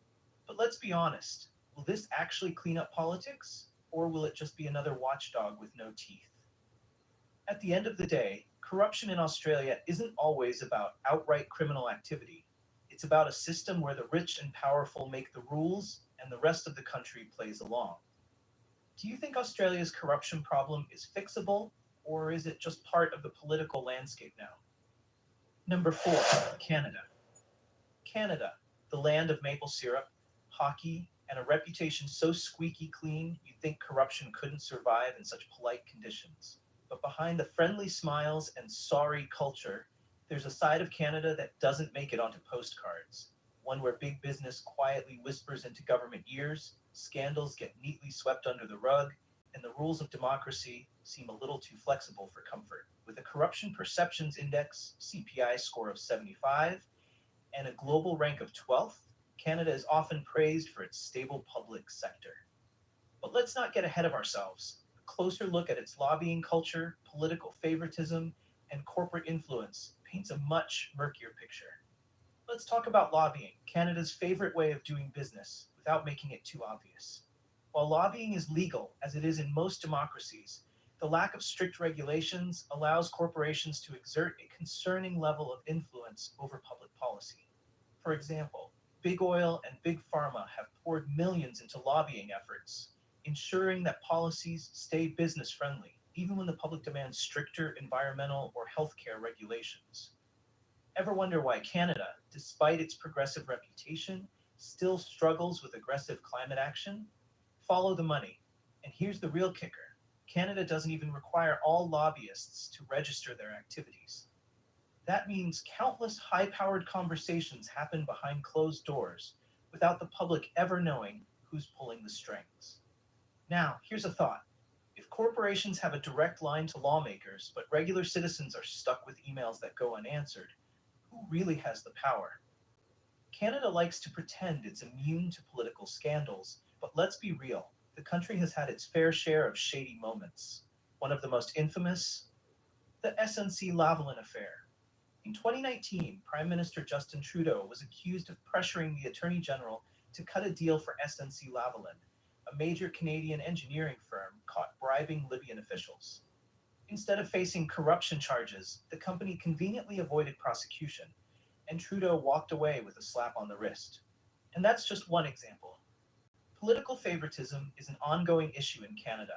But let's be honest, will this actually clean up politics, or will it just be another watchdog with no teeth? At the end of the day, corruption in Australia isn't always about outright criminal activity. It's about a system where the rich and powerful make the rules and the rest of the country plays along. Do you think Australia's corruption problem is fixable, or is it just part of the political landscape now? Number 4, Canada. Canada, the land of maple syrup, hockey, and a reputation so squeaky clean you'd think corruption couldn't survive in such polite conditions. But behind the friendly smiles and sorry culture, there's a side of Canada that doesn't make it onto postcards. One where big business quietly whispers into government ears, scandals get neatly swept under the rug, and the rules of democracy seem a little too flexible for comfort. With a Corruption Perceptions Index, CPI score of 75, and a global rank of 12th, Canada is often praised for its stable public sector. But let's not get ahead of ourselves. A closer look at its lobbying culture, political favoritism, and corporate influence paints a much murkier picture. Let's talk about lobbying, Canada's favorite way of doing business, without making it too obvious. While lobbying is legal, as it is in most democracies, the lack of strict regulations allows corporations to exert a concerning level of influence over public policy. For example, big oil and big pharma have poured millions into lobbying efforts, ensuring that policies stay business friendly, even when the public demands stricter environmental or healthcare regulations. Ever wonder why Canada, despite its progressive reputation, still struggles with aggressive climate action? Follow the money. And here's the real kicker. Canada doesn't even require all lobbyists to register their activities. That means countless high-powered conversations happen behind closed doors without the public ever knowing who's pulling the strings. Now, here's a thought. If corporations have a direct line to lawmakers, but regular citizens are stuck with emails that go unanswered, who really has the power? Canada likes to pretend it's immune to political scandals, but let's be real. The country has had its fair share of shady moments. One of the most infamous, the SNC-Lavalin affair. In 2019, Prime Minister Justin Trudeau was accused of pressuring the Attorney General to cut a deal for SNC-Lavalin, a major Canadian engineering firm caught bribing Libyan officials. Instead of facing corruption charges, the company conveniently avoided prosecution, and Trudeau walked away with a slap on the wrist. And that's just one example. Political favoritism is an ongoing issue in Canada,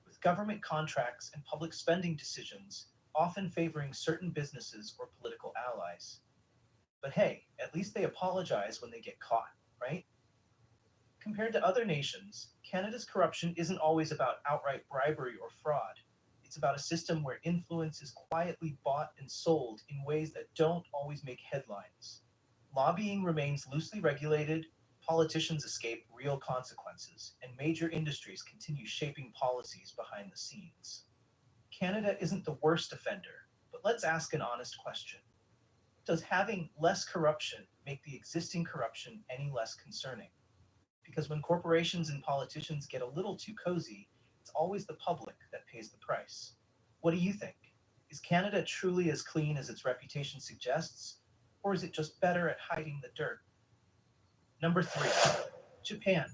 with government contracts and public spending decisions often favoring certain businesses or political allies. But hey, at least they apologize when they get caught, right? Compared to other nations, Canada's corruption isn't always about outright bribery or fraud. It's about a system where influence is quietly bought and sold in ways that don't always make headlines. Lobbying remains loosely regulated, politicians escape real consequences, and major industries continue shaping policies behind the scenes. Canada isn't the worst offender, but let's ask an honest question. Does having less corruption make the existing corruption any less concerning? Because when corporations and politicians get a little too cozy, it's always the public that pays the price. What do you think? Is Canada truly as clean as its reputation suggests? Or is it just better at hiding the dirt? Number 3, Japan.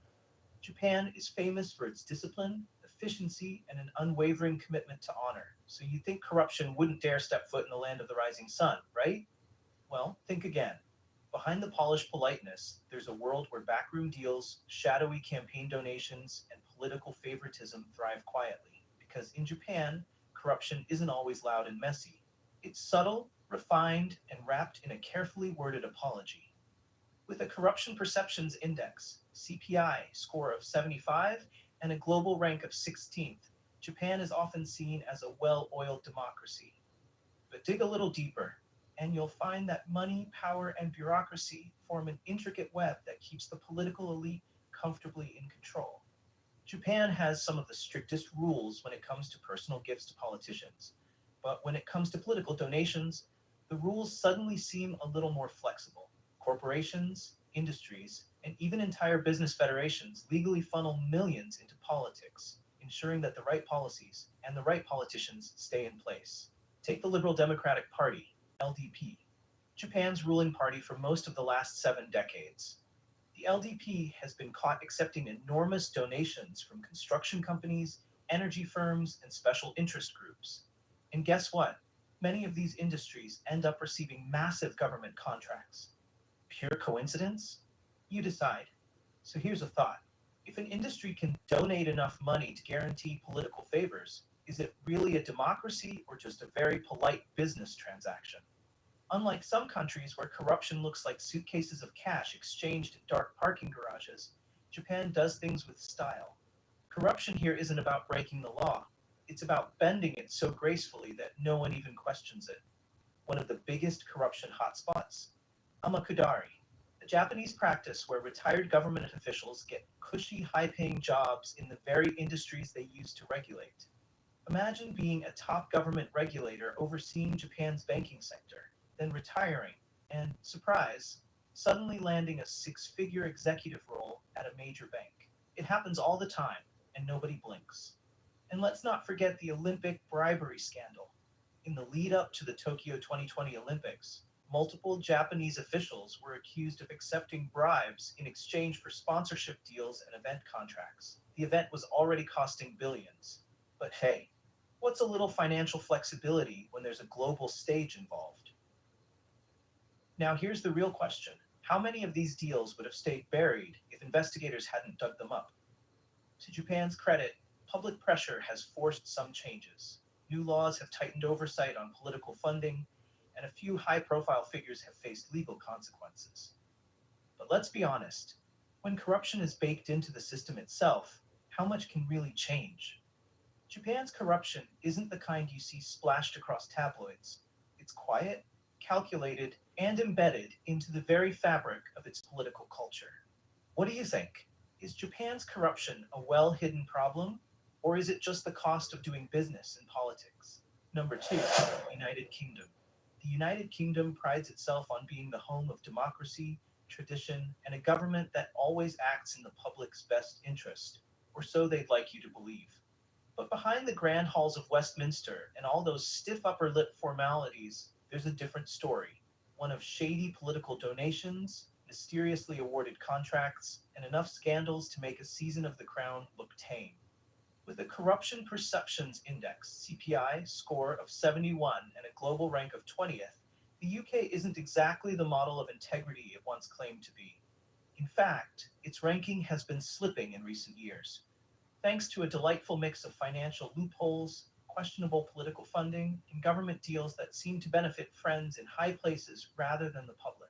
Japan is famous for its discipline, efficiency, and an unwavering commitment to honor. So you'd think corruption wouldn't dare step foot in the land of the rising sun, right? Well, think again. Behind the polished politeness, there's a world where backroom deals, shadowy campaign donations, and political favoritism thrive quietly. Because in Japan, corruption isn't always loud and messy. It's subtle, refined, and wrapped in a carefully worded apology. With a Corruption Perceptions Index, CPI, score of 75, and a global rank of 16th, Japan is often seen as a well-oiled democracy. But dig a little deeper, and you'll find that money, power, and bureaucracy form an intricate web that keeps the political elite comfortably in control. Japan has some of the strictest rules when it comes to personal gifts to politicians. But when it comes to political donations, the rules suddenly seem a little more flexible. Corporations, industries, and even entire business federations legally funnel millions into politics, ensuring that the right policies and the right politicians stay in place. Take the Liberal Democratic Party, LDP, Japan's ruling party for most of the last 7 decades. The LDP has been caught accepting enormous donations from construction companies, energy firms, and special interest groups. And guess what? Many of these industries end up receiving massive government contracts. Pure coincidence? You decide. So here's a thought. If an industry can donate enough money to guarantee political favors, is it really a democracy or just a very polite business transaction? Unlike some countries where corruption looks like suitcases of cash exchanged in dark parking garages, Japan does things with style. Corruption here isn't about breaking the law. It's about bending it so gracefully that no one even questions it. One of the biggest corruption hotspots? Amakudari, a Japanese practice where retired government officials get cushy, high-paying jobs in the very industries they use to regulate. Imagine being a top government regulator overseeing Japan's banking sector, then retiring, and, surprise, suddenly landing a 6-figure executive role at a major bank. It happens all the time, and nobody blinks. And let's not forget the Olympic bribery scandal. In the lead up to the Tokyo 2020 Olympics, multiple Japanese officials were accused of accepting bribes in exchange for sponsorship deals and event contracts. The event was already costing billions. But hey, what's a little financial flexibility when there's a global stage involved? Now here's the real question. How many of these deals would have stayed buried if investigators hadn't dug them up? To Japan's credit, public pressure has forced some changes. New laws have tightened oversight on political funding, and a few high-profile figures have faced legal consequences. But let's be honest, when corruption is baked into the system itself, how much can really change? Japan's corruption isn't the kind you see splashed across tabloids. It's quiet, calculated, and embedded into the very fabric of its political culture. What do you think? Is Japan's corruption a well-hidden problem, or is it just the cost of doing business in politics? Number 2, United Kingdom. The United Kingdom prides itself on being the home of democracy, tradition, and a government that always acts in the public's best interest, or so they'd like you to believe. But behind the grand halls of Westminster and all those stiff upper lip formalities, there's a different story. One of shady political donations, mysteriously awarded contracts, and enough scandals to make a season of The Crown look tame. With a Corruption Perceptions Index, CPI, score of 71 and a global rank of 20th, the UK isn't exactly the model of integrity it once claimed to be. In fact, its ranking has been slipping in recent years, thanks to a delightful mix of financial loopholes, questionable political funding, and government deals that seem to benefit friends in high places rather than the public.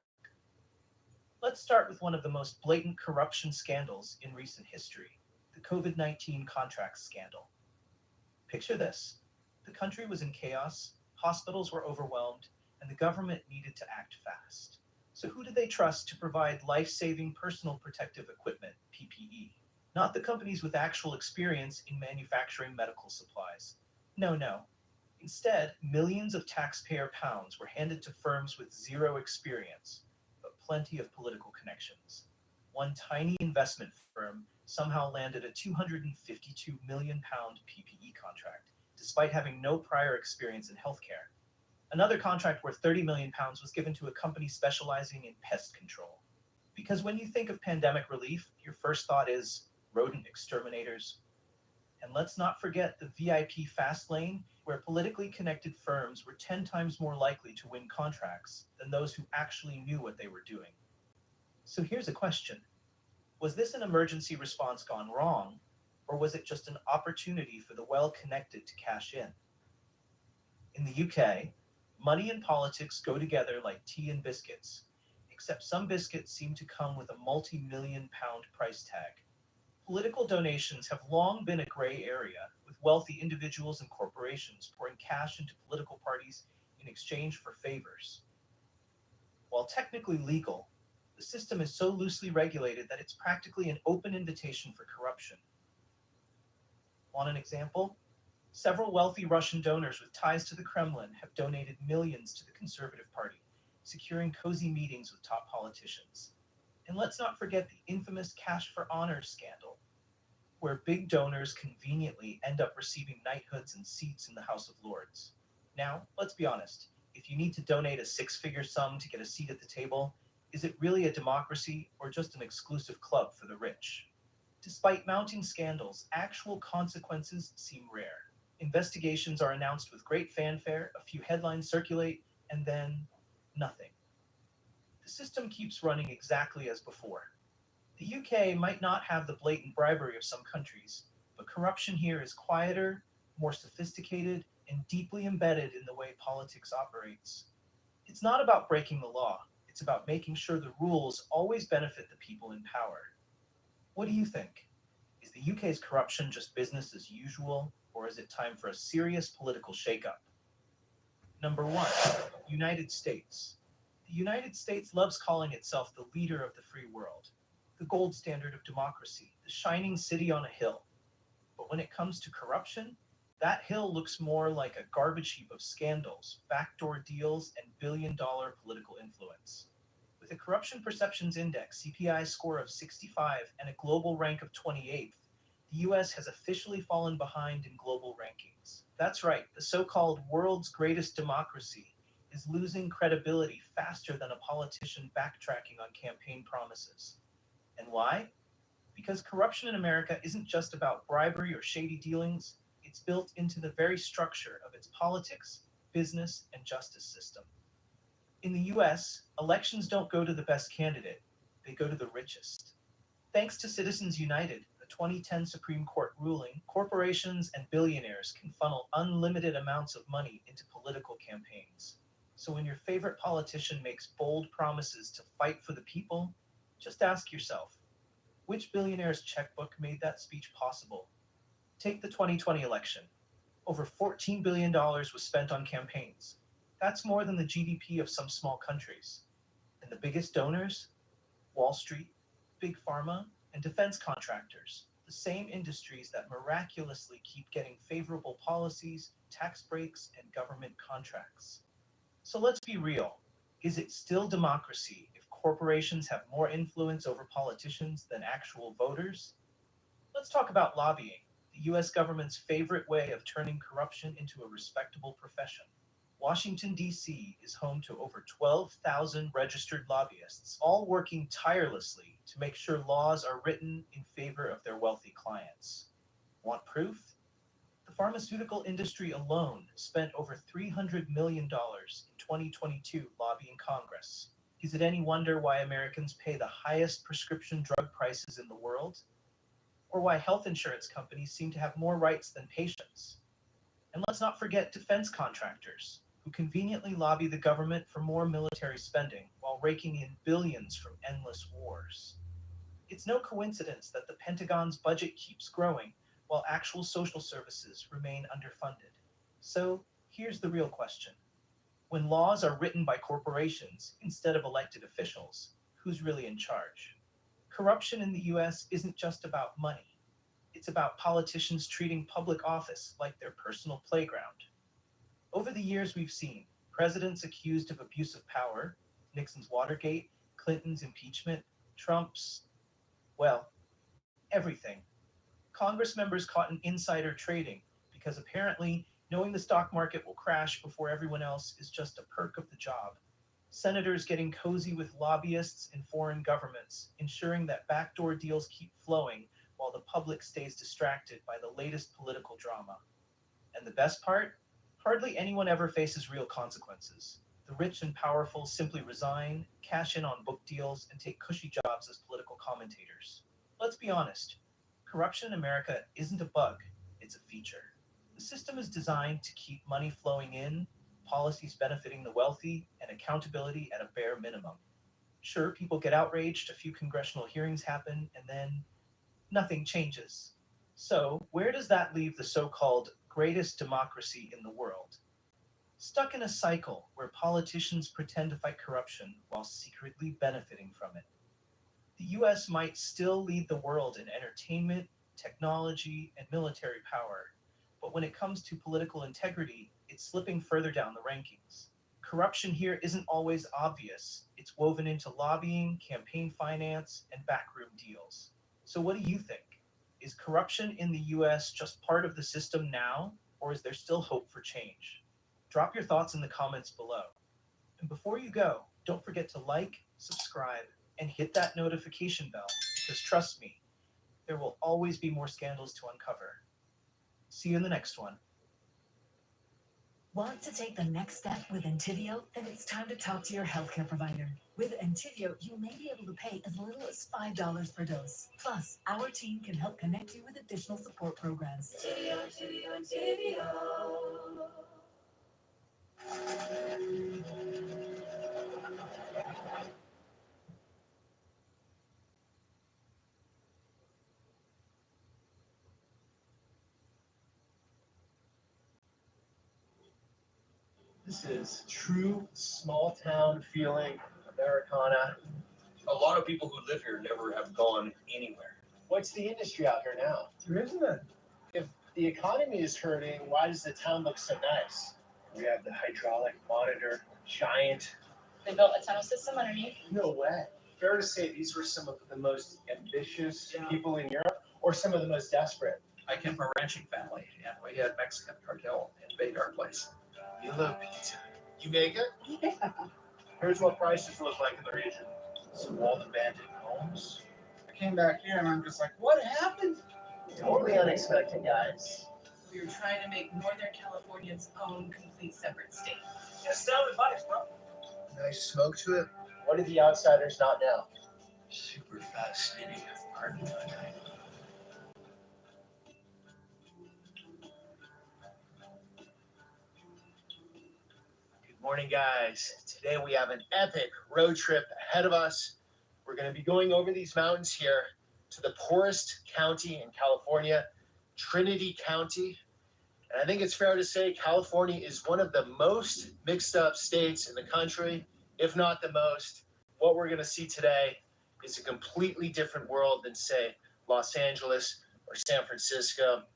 Let's start with one of the most blatant corruption scandals in recent history, the COVID-19 contracts scandal. Picture this. The country was in chaos, hospitals were overwhelmed, and the government needed to act fast. So who did they trust to provide life-saving personal protective equipment, PPE? Not the companies with actual experience in manufacturing medical supplies. No. Instead, millions of taxpayer pounds were handed to firms with zero experience, but plenty of political connections. One tiny investment firm somehow landed a £252 million PPE contract, despite having no prior experience in healthcare. Another contract worth £30 million was given to a company specializing in pest control. Because when you think of pandemic relief, your first thought is rodent exterminators. And let's not forget the VIP fast lane, where politically connected firms were 10 times more likely to win contracts than those who actually knew what they were doing. So here's a question. Was this an emergency response gone wrong, or was it just an opportunity for the well-connected to cash in? In the UK, money and politics go together like tea and biscuits, except some biscuits seem to come with a multi-million pound price tag. Political donations have long been a gray area, with wealthy individuals and corporations pouring cash into political parties in exchange for favors. While technically legal, the system is so loosely regulated that it's practically an open invitation for corruption. Want an example? Several wealthy Russian donors with ties to the Kremlin have donated millions to the Conservative Party, securing cozy meetings with top politicians. And let's not forget the infamous Cash for Honors scandal, where big donors conveniently end up receiving knighthoods and seats in the House of Lords. Now, let's be honest, if you need to donate a six-figure sum to get a seat at the table, is it really a democracy or just an exclusive club for the rich? Despite mounting scandals, actual consequences seem rare. Investigations are announced with great fanfare, a few headlines circulate, and then nothing. The system keeps running exactly as before. The UK might not have the blatant bribery of some countries, but corruption here is quieter, more sophisticated, and deeply embedded in the way politics operates. It's not about breaking the law, it's about making sure the rules always benefit the people in power. What do you think? Is the UK's corruption just business as usual, or is it time for a serious political shakeup? Number 1, United States. The United States loves calling itself the leader of the free world, the gold standard of democracy, the shining city on a hill. But when it comes to corruption, that hill looks more like a garbage heap of scandals, backdoor deals, and billion-dollar political influence. With a Corruption Perceptions Index CPI score of 65 and a global rank of 28th, the US has officially fallen behind in global rankings. That's right, the so-called world's greatest democracy is losing credibility faster than a politician backtracking on campaign promises. And why? Because corruption in America isn't just about bribery or shady dealings, it's built into the very structure of its politics, business, and justice system. In the US, elections don't go to the best candidate, they go to the richest. Thanks to Citizens United, a 2010 Supreme Court ruling, corporations and billionaires can funnel unlimited amounts of money into political campaigns. So when your favorite politician makes bold promises to fight for the people, just ask yourself, which billionaire's checkbook made that speech possible? Take the 2020 election. Over $14 billion was spent on campaigns. That's more than the GDP of some small countries. And the biggest donors? Wall Street, Big Pharma, and defense contractors, the same industries that miraculously keep getting favorable policies, tax breaks, and government contracts. So let's be real. Is it still democracy if corporations have more influence over politicians than actual voters? Let's talk about lobbying, the US government's favorite way of turning corruption into a respectable profession. Washington, D.C. is home to over 12,000 registered lobbyists, all working tirelessly to make sure laws are written in favor of their wealthy clients. Want proof? The pharmaceutical industry alone spent over $300 million in 2022 lobbying Congress. Is it any wonder why Americans pay the highest prescription drug prices in the world? Or why health insurance companies seem to have more rights than patients? And let's not forget defense contractors, who conveniently lobby the government for more military spending while raking in billions from endless wars. It's no coincidence that the Pentagon's budget keeps growing while actual social services remain underfunded. So here's the real question. When laws are written by corporations instead of elected officials, who's really in charge? Corruption in the US isn't just about money. It's about politicians treating public office like their personal playground. Over the years, we've seen presidents accused of abuse of power, Nixon's Watergate, Clinton's impeachment, Trump's, well, everything. Congress members caught in insider trading because apparently knowing the stock market will crash before everyone else is just a perk of the job. Senators getting cozy with lobbyists in foreign governments, ensuring that backdoor deals keep flowing while the public stays distracted by the latest political drama. And the best part? Hardly anyone ever faces real consequences. The rich and powerful simply resign, cash in on book deals, and take cushy jobs as political commentators. Let's be honest. Corruption in America isn't a bug, it's a feature. The system is designed to keep money flowing in, policies benefiting the wealthy, and accountability at a bare minimum. Sure, people get outraged, a few congressional hearings happen, and then nothing changes. So, where does that leave the so-called greatest democracy in the world? Stuck in a cycle where politicians pretend to fight corruption while secretly benefiting from it. The US might still lead the world in entertainment, technology, and military power, but when it comes to political integrity, it's slipping further down the rankings. Corruption here isn't always obvious. It's woven into lobbying, campaign finance, and backroom deals. So what do you think? Is corruption in the US just part of the system now, or is there still hope for change? Drop your thoughts in the comments below. And before you go, don't forget to like, subscribe, and hit that notification bell, because trust me, there will always be more scandals to uncover. See you in the next one. Want to take the next step with Entivio? Then it's time to talk to your healthcare provider. With Entivio, you may be able to pay as little as $5 per dose. Plus, our team can help connect you with additional support programs. Entivio. This is true small town feeling, Americana. A lot of people who live here never have gone anywhere. What's the industry out here now? There isn't it. If the economy is hurting, why does the town look so nice? We have the hydraulic monitor, giant. They built a tunnel system underneath. No way. Fair to say these were some of the most ambitious people in Europe, or some of the most desperate. I came from a ranching family, and we had Mexican cartel invade our place. You love pizza. You make it? Yeah. Here's what prices look like in the region. Some old abandoned homes. I came back here, and I'm just like, what happened? Totally unexpected, guys. We were trying to make Northern California its own complete separate state. Just sound advice, bro. Nice smoke to it. What do the outsiders not know? Super fascinating. Pardon my time. Good morning, guys. Today we have an epic road trip ahead of us. We're going to be going over these mountains here to the poorest county in California, Trinity County. And I think it's fair to say California is one of the most mixed up states in the country, if not the most. What we're going to see today is a completely different world than, say, Los Angeles or San Francisco.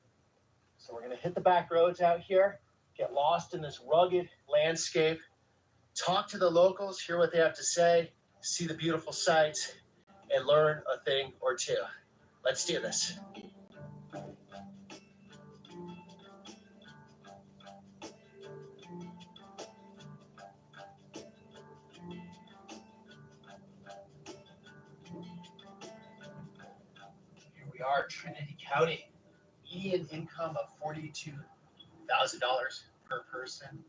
So we're going to hit the back roads out here, get lost in this rugged landscape, talk to the locals, hear what they have to say, see the beautiful sights, and learn a thing or two. Let's do this. Here we are, Trinity County. Median income of $42,000 per person.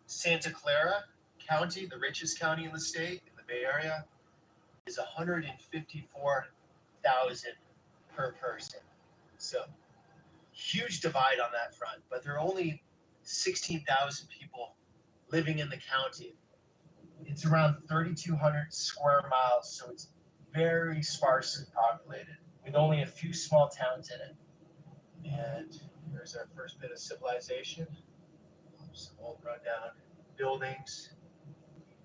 Santa Clara County, the richest county in the state, in the Bay Area, is $154,000 per person. So, huge divide on that front. But there are only 16,000 people living in the county. It's around 3,200 square miles, so it's very sparsely populated, with only a few small towns in it. And here's our first bit of civilization. Some old rundown buildings.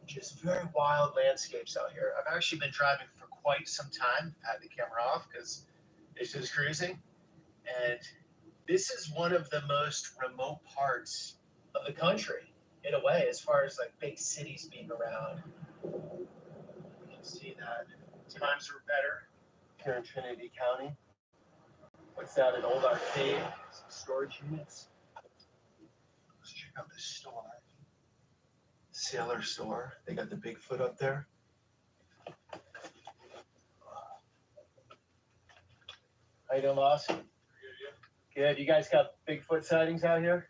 Just very wild landscapes out here. I've actually been driving for quite some time. I had the camera off because it's just cruising. And this is one of the most remote parts of the country in a way, as far as like big cities being around. You can see that times were better here in Trinity County. What's that? An old arcade, some storage units. Let's check out this store. Sailor store. They got the Bigfoot up there. How you doing, boss? Good. You guys got Bigfoot sightings out here?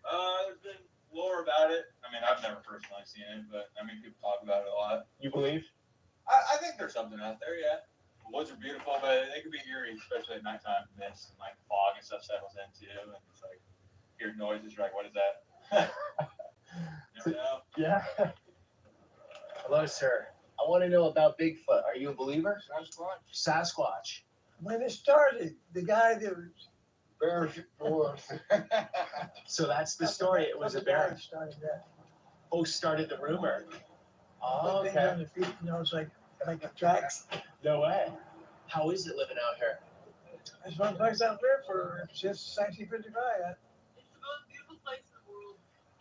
There's been lore about it. I mean, I've never personally seen it, but I mean, people talk about it a lot. You believe? I think there's something out there, yeah. The woods are beautiful, but they can be eerie, especially at nighttime. Mist and like fog and stuff settles in too, and it's like hear noises. You're like, what is that? You never know. Yeah. Hello, sir. I want to know about Bigfoot. Are you a believer? Sasquatch. When it started, the guy that was Bear force. So that's the story. It was a bear. started that. Oh, started the rumor. Oh, Thing on okay. the feet, it's like the tracks. No way. How is it living out here? There's one place out there for just 1955.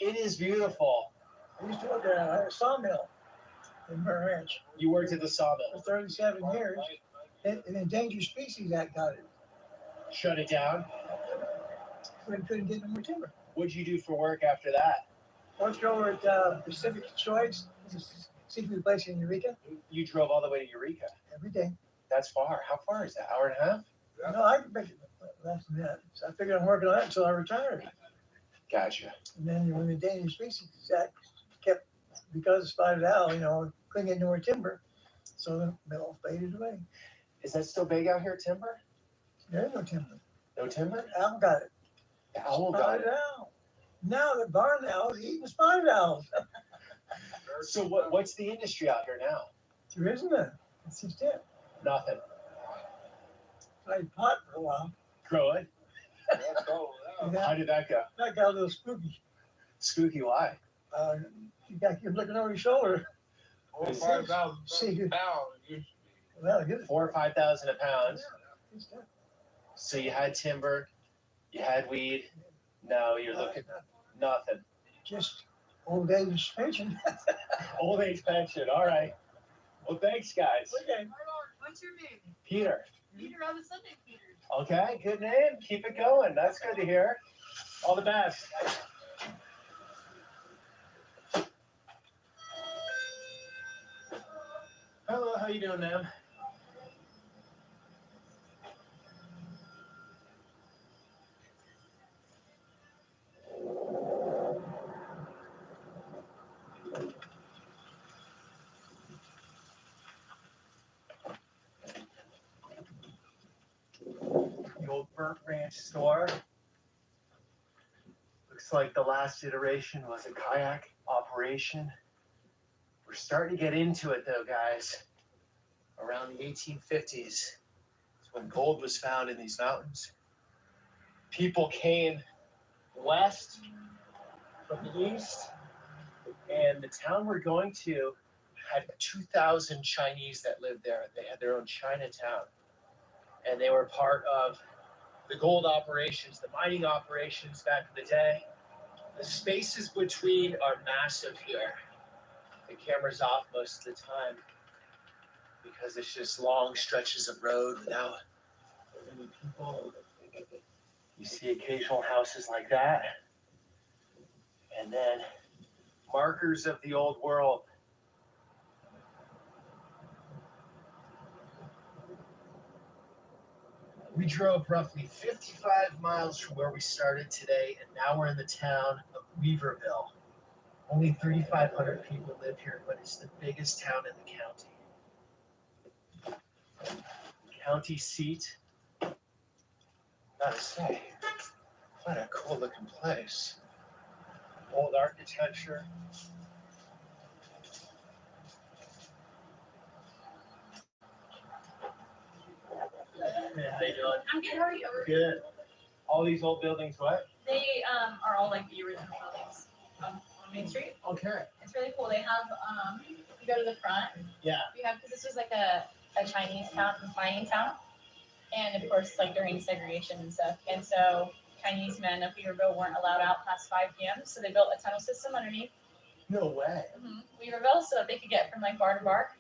It is beautiful. I used to work at a sawmill in Burr Ranch You worked at the sawmill. for 37 years. And an Endangered Species Act got it. Shut it down. We couldn't get no more timber. What'd you do for work after that? Worked over at Pacific Choice, seafood place in Eureka, You drove all the way to Eureka. every day. That's far. How far is that? Hour and a half? No, I could make it less than that. So I figured I'm working on that until I retired. Gotcha. And then when the Endangered Species Act kept, because of spotted owl, couldn't get no more timber, so they all faded away. Is that still big out here, timber? There is no timber. No timber? Owl got it. The owl got Spotted it. owl. Now the barn owls eating spotted owls. So what's the industry out here now? There isn't none. It's just it. Nothing. I pot for a while. Grow it. Yeah, How did that go? that got a little spooky. Spooky, why? You got to keep looking over your shoulder. 4 or 5,000 See, pounds. well, good. 4,000 or 5,000 a pound. Just it. So you had timber, you had weed. Now you're looking nothing. Just old age pension. Old age pension. All right. Well, thanks, guys. Okay. What's your name? Peter. Peter on the Sunday Peter. Okay, good name. Keep it going. That's good to hear. All the best. Hello, how you doing, ma'am? The old Burnt Ranch store. Looks like the last iteration was a kayak operation. We're starting to get into it though, guys. Around the 1850s is when gold was found in these mountains. People came west from the east, and the town we're going to had 2,000 Chinese that lived there. They had their own Chinatown, and they were part of the gold operations, the mining operations back in the day. The spaces between are massive here. The camera's off most of the time because it's just long stretches of road without many people. You see occasional houses like that. And then markers of the old world. We drove roughly 55 miles from where we started today, and now we're in the town of Weaverville. Only 3,500 people live here, but it's the biggest town in the county. County seat. Gotta say, what a cool looking place. Old architecture. How they doing? I'm good. How are you? Good. All these old buildings, what? They are all like the original buildings on Main Street. Okay. It's really cool. They have you go to the front. Yeah. We have because this was like a Chinese town, mining town, and of course like during segregation and stuff. And so Chinese men of Weaverville weren't allowed out past 5 p.m. So they built a tunnel system underneath No way. Weaverville so that they could get from like bar to bar.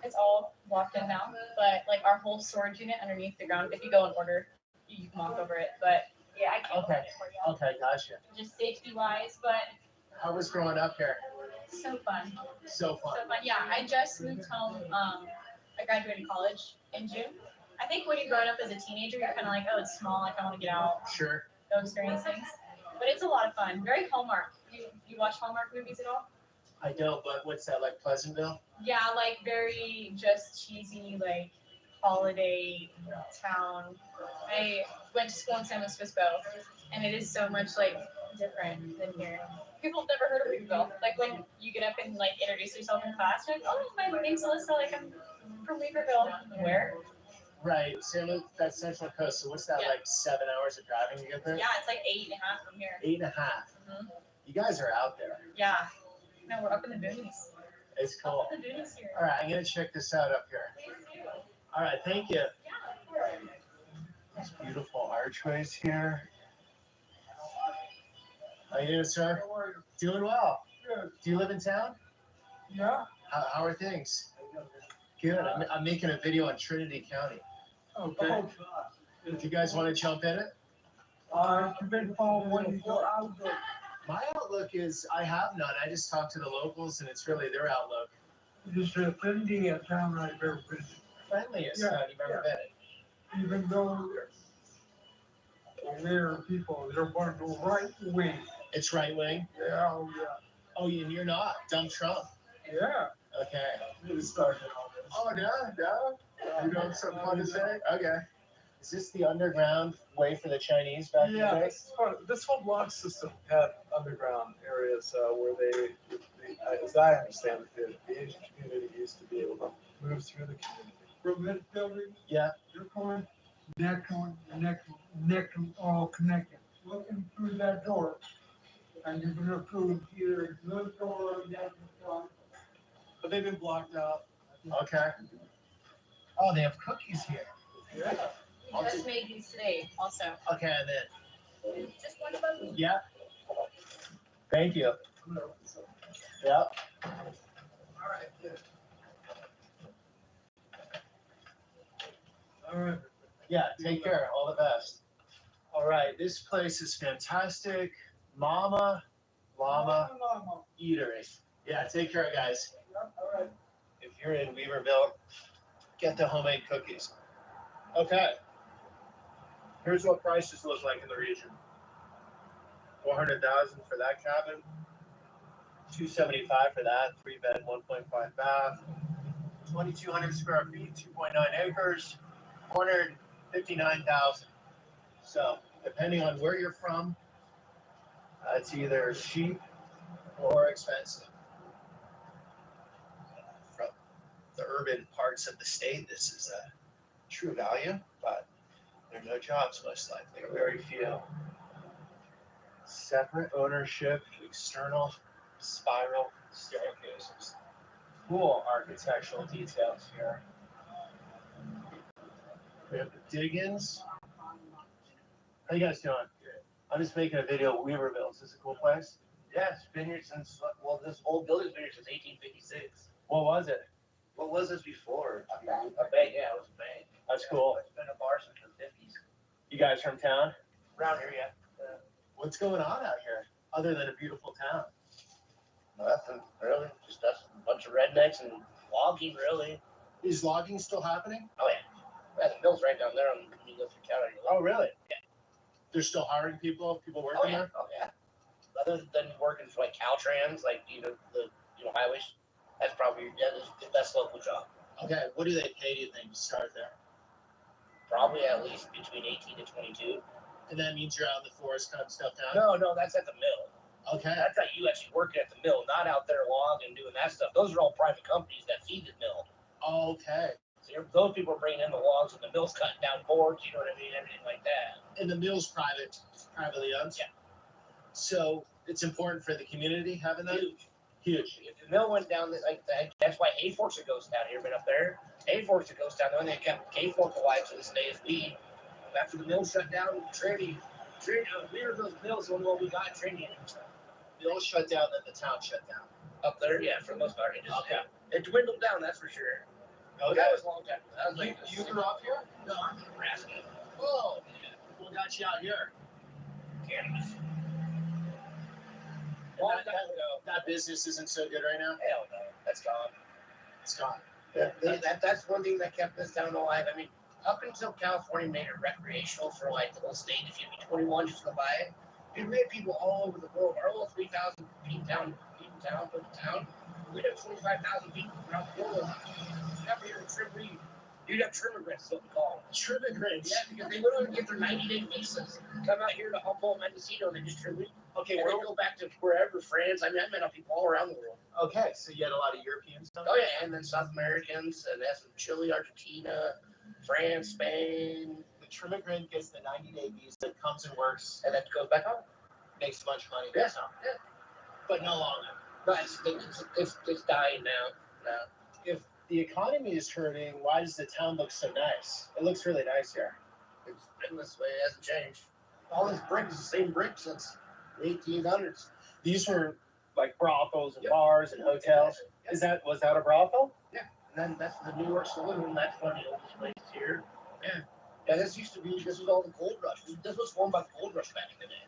It's all blocked in now, but like our whole storage unit underneath the ground, if you go in order, you can walk over it. But yeah, I can't open Okay. it for you. Okay, gotcha. Just safety wise, but How was growing up here? so fun. So fun. So fun. Yeah, I just moved home. I graduated college in June. I think when you're growing up as a teenager, you're kind of like, oh, it's small. Like, I want to get out, Sure. go experience things. But it's a lot of fun. Very Hallmark. You watch Hallmark movies at all? I don't, but what's that, like Pleasantville? Yeah, like very just cheesy, like holiday town. I went to school in San Luis Obispo, and it is so much like different than here. People have never heard of Weaverville. Like when you get up and like introduce yourself in class, you're like, oh, my name's Alyssa. Like I'm from Weaverville. Where? Right, San Luis, that's Central Coast. So what's that, Yeah. like 7 hours of driving to get there? Yeah, it's like 8.5 from here. 8.5. Mhm. You guys are out there. Yeah. No, we're up in the boonies. It's cool. Up in the boonies here. All right, I'm gonna check this out up here. All right, thank you. These beautiful archways here. How you doing, sir? How are you? Doing well. Good. Do you live in town? Yeah? How are things? Good. I'm making a video on Trinity County. Okay. Do you guys want to jump in it? You've been following what you do outdoor. My outlook is I have none. I just talk to the locals, and it's really their outlook. Just a friendly town I've ever been to. Friendliest Yeah, town you've ever been in. Even though there are people, they're one to right wing. It's right wing. Yeah, oh yeah. Oh, and you're not. Dump Trump. Yeah. Okay. It started all this. Oh, no. You know something fun to say? Okay. Is this the underground way for the Chinese back in the day? This whole block system had underground areas where they, as I understand it, the Asian community used to be able to move through the community. From this building, Yeah. you're going, next one, next one, all connected. Looking through that door, and you're gonna prove either this door or that door. But they've been blocked out. Okay. Oh, they have cookies here. Yeah. We just made these today, also. Okay, and then. Just one of them. Yeah. Thank you. Yeah. All right. Yeah, take care. All the best. All right, this place is fantastic. Mama Llama Eatery. Yeah, take care, guys. All right. If you're in Weaverville, get the homemade cookies. Okay. Here's what prices look like in the region. 400,000 for that cabin. 275 for that, 3-bed, 1.5 bath. 2,200 square feet, 2.9 acres, 459,000. So, depending on where you're from, it's either cheap or expensive. From the urban parts of the state, this is a true value, but there are no jobs most likely, or very few. Separate ownership, external spiral staircases. Cool architectural details here. We have the dig-ins. How you guys doing? I'm just making a video of Weaverville. Is this a cool place? Yeah, it's been here since, well, this whole building's been here since 1856. What was it? What was this before? A bank. A bank, yeah, it was a bank. That's cool. It's been a bar since the 50s. You guys from town? Around here, yeah. What's going on out here, other than a beautiful town? Nothing, really. Just us, a bunch of rednecks and logging, really. Is logging still happening? Oh, yeah. Yeah, the mill's right down there on Eagle County. Oh, really? Yeah. They're still hiring people working Oh, yeah. there? Oh, yeah. Other than working for like Caltrans, like, the highways, that's probably the best local job. Okay, what do they pay, do you think, to start there? Probably at least between 18 to 22. And that means you're out in the forest cutting stuff down? No, that's at the mill. Okay. That's how you actually working at the mill, not out there logging and doing that stuff. Those are all private companies that feed the mill. Okay. So those people are bringing in the logs and the mill's cutting down boards, you know what I mean, everything like that. And the mill's privately owned? Yeah. So it's important for the community having that? Huge. If the mill went down like that, that's why Hayforks it goes down here, been up there. Hayforks it goes down there, and they kept Hayfork alive to this day as we. After the mill shut down, Trinity Leaderville's Mill is the only one we got training. Mill shut down, then the town shut down. Up there, yeah, for the most part. It dwindled down, that's for sure. Okay. That was a long time. That was like You grew up here? No, I'm from Nebraska. Oh, what got you out here? Cannabis. Well, that business isn't so good right now? Hell no, that's gone. It's gone. That's one thing that kept this town alive. I mean, up until California made it recreational for like the whole state, if you be 21 just to buy it, it made people all over the world. Our little 3,000 people town, we'd have 25,000 people around the world. Never hear of trim read. You'd have trimmigrants, what we call them. Trimmigrants? Yeah, because they wouldn't get their 90-day visas. Come out here to Humboldt, Mendocino, and they just trim read. Okay, and they go back to wherever, France. I mean, I met people all around the world. Okay, so you had a lot of European stuff? Oh, yeah, and then South Americans, and that's Chile, Argentina, France, Spain. The trimmigrant gets the 90-day visa, comes and works, And then goes back home. makes a bunch of money. Yeah, So, yeah. but no longer. But it's dying now. If the economy is hurting, why does the town look so nice? It looks really nice here. It's been this way. It hasn't changed. All this brick is the same brick since the 1800s. These were like brothels and bars and hotels. Was that a brothel? Yeah, and then that's the New York Saloon. That's one of the oldest places here. Yeah. Yeah, this was all the gold rush. This was formed by the gold rush back in the day.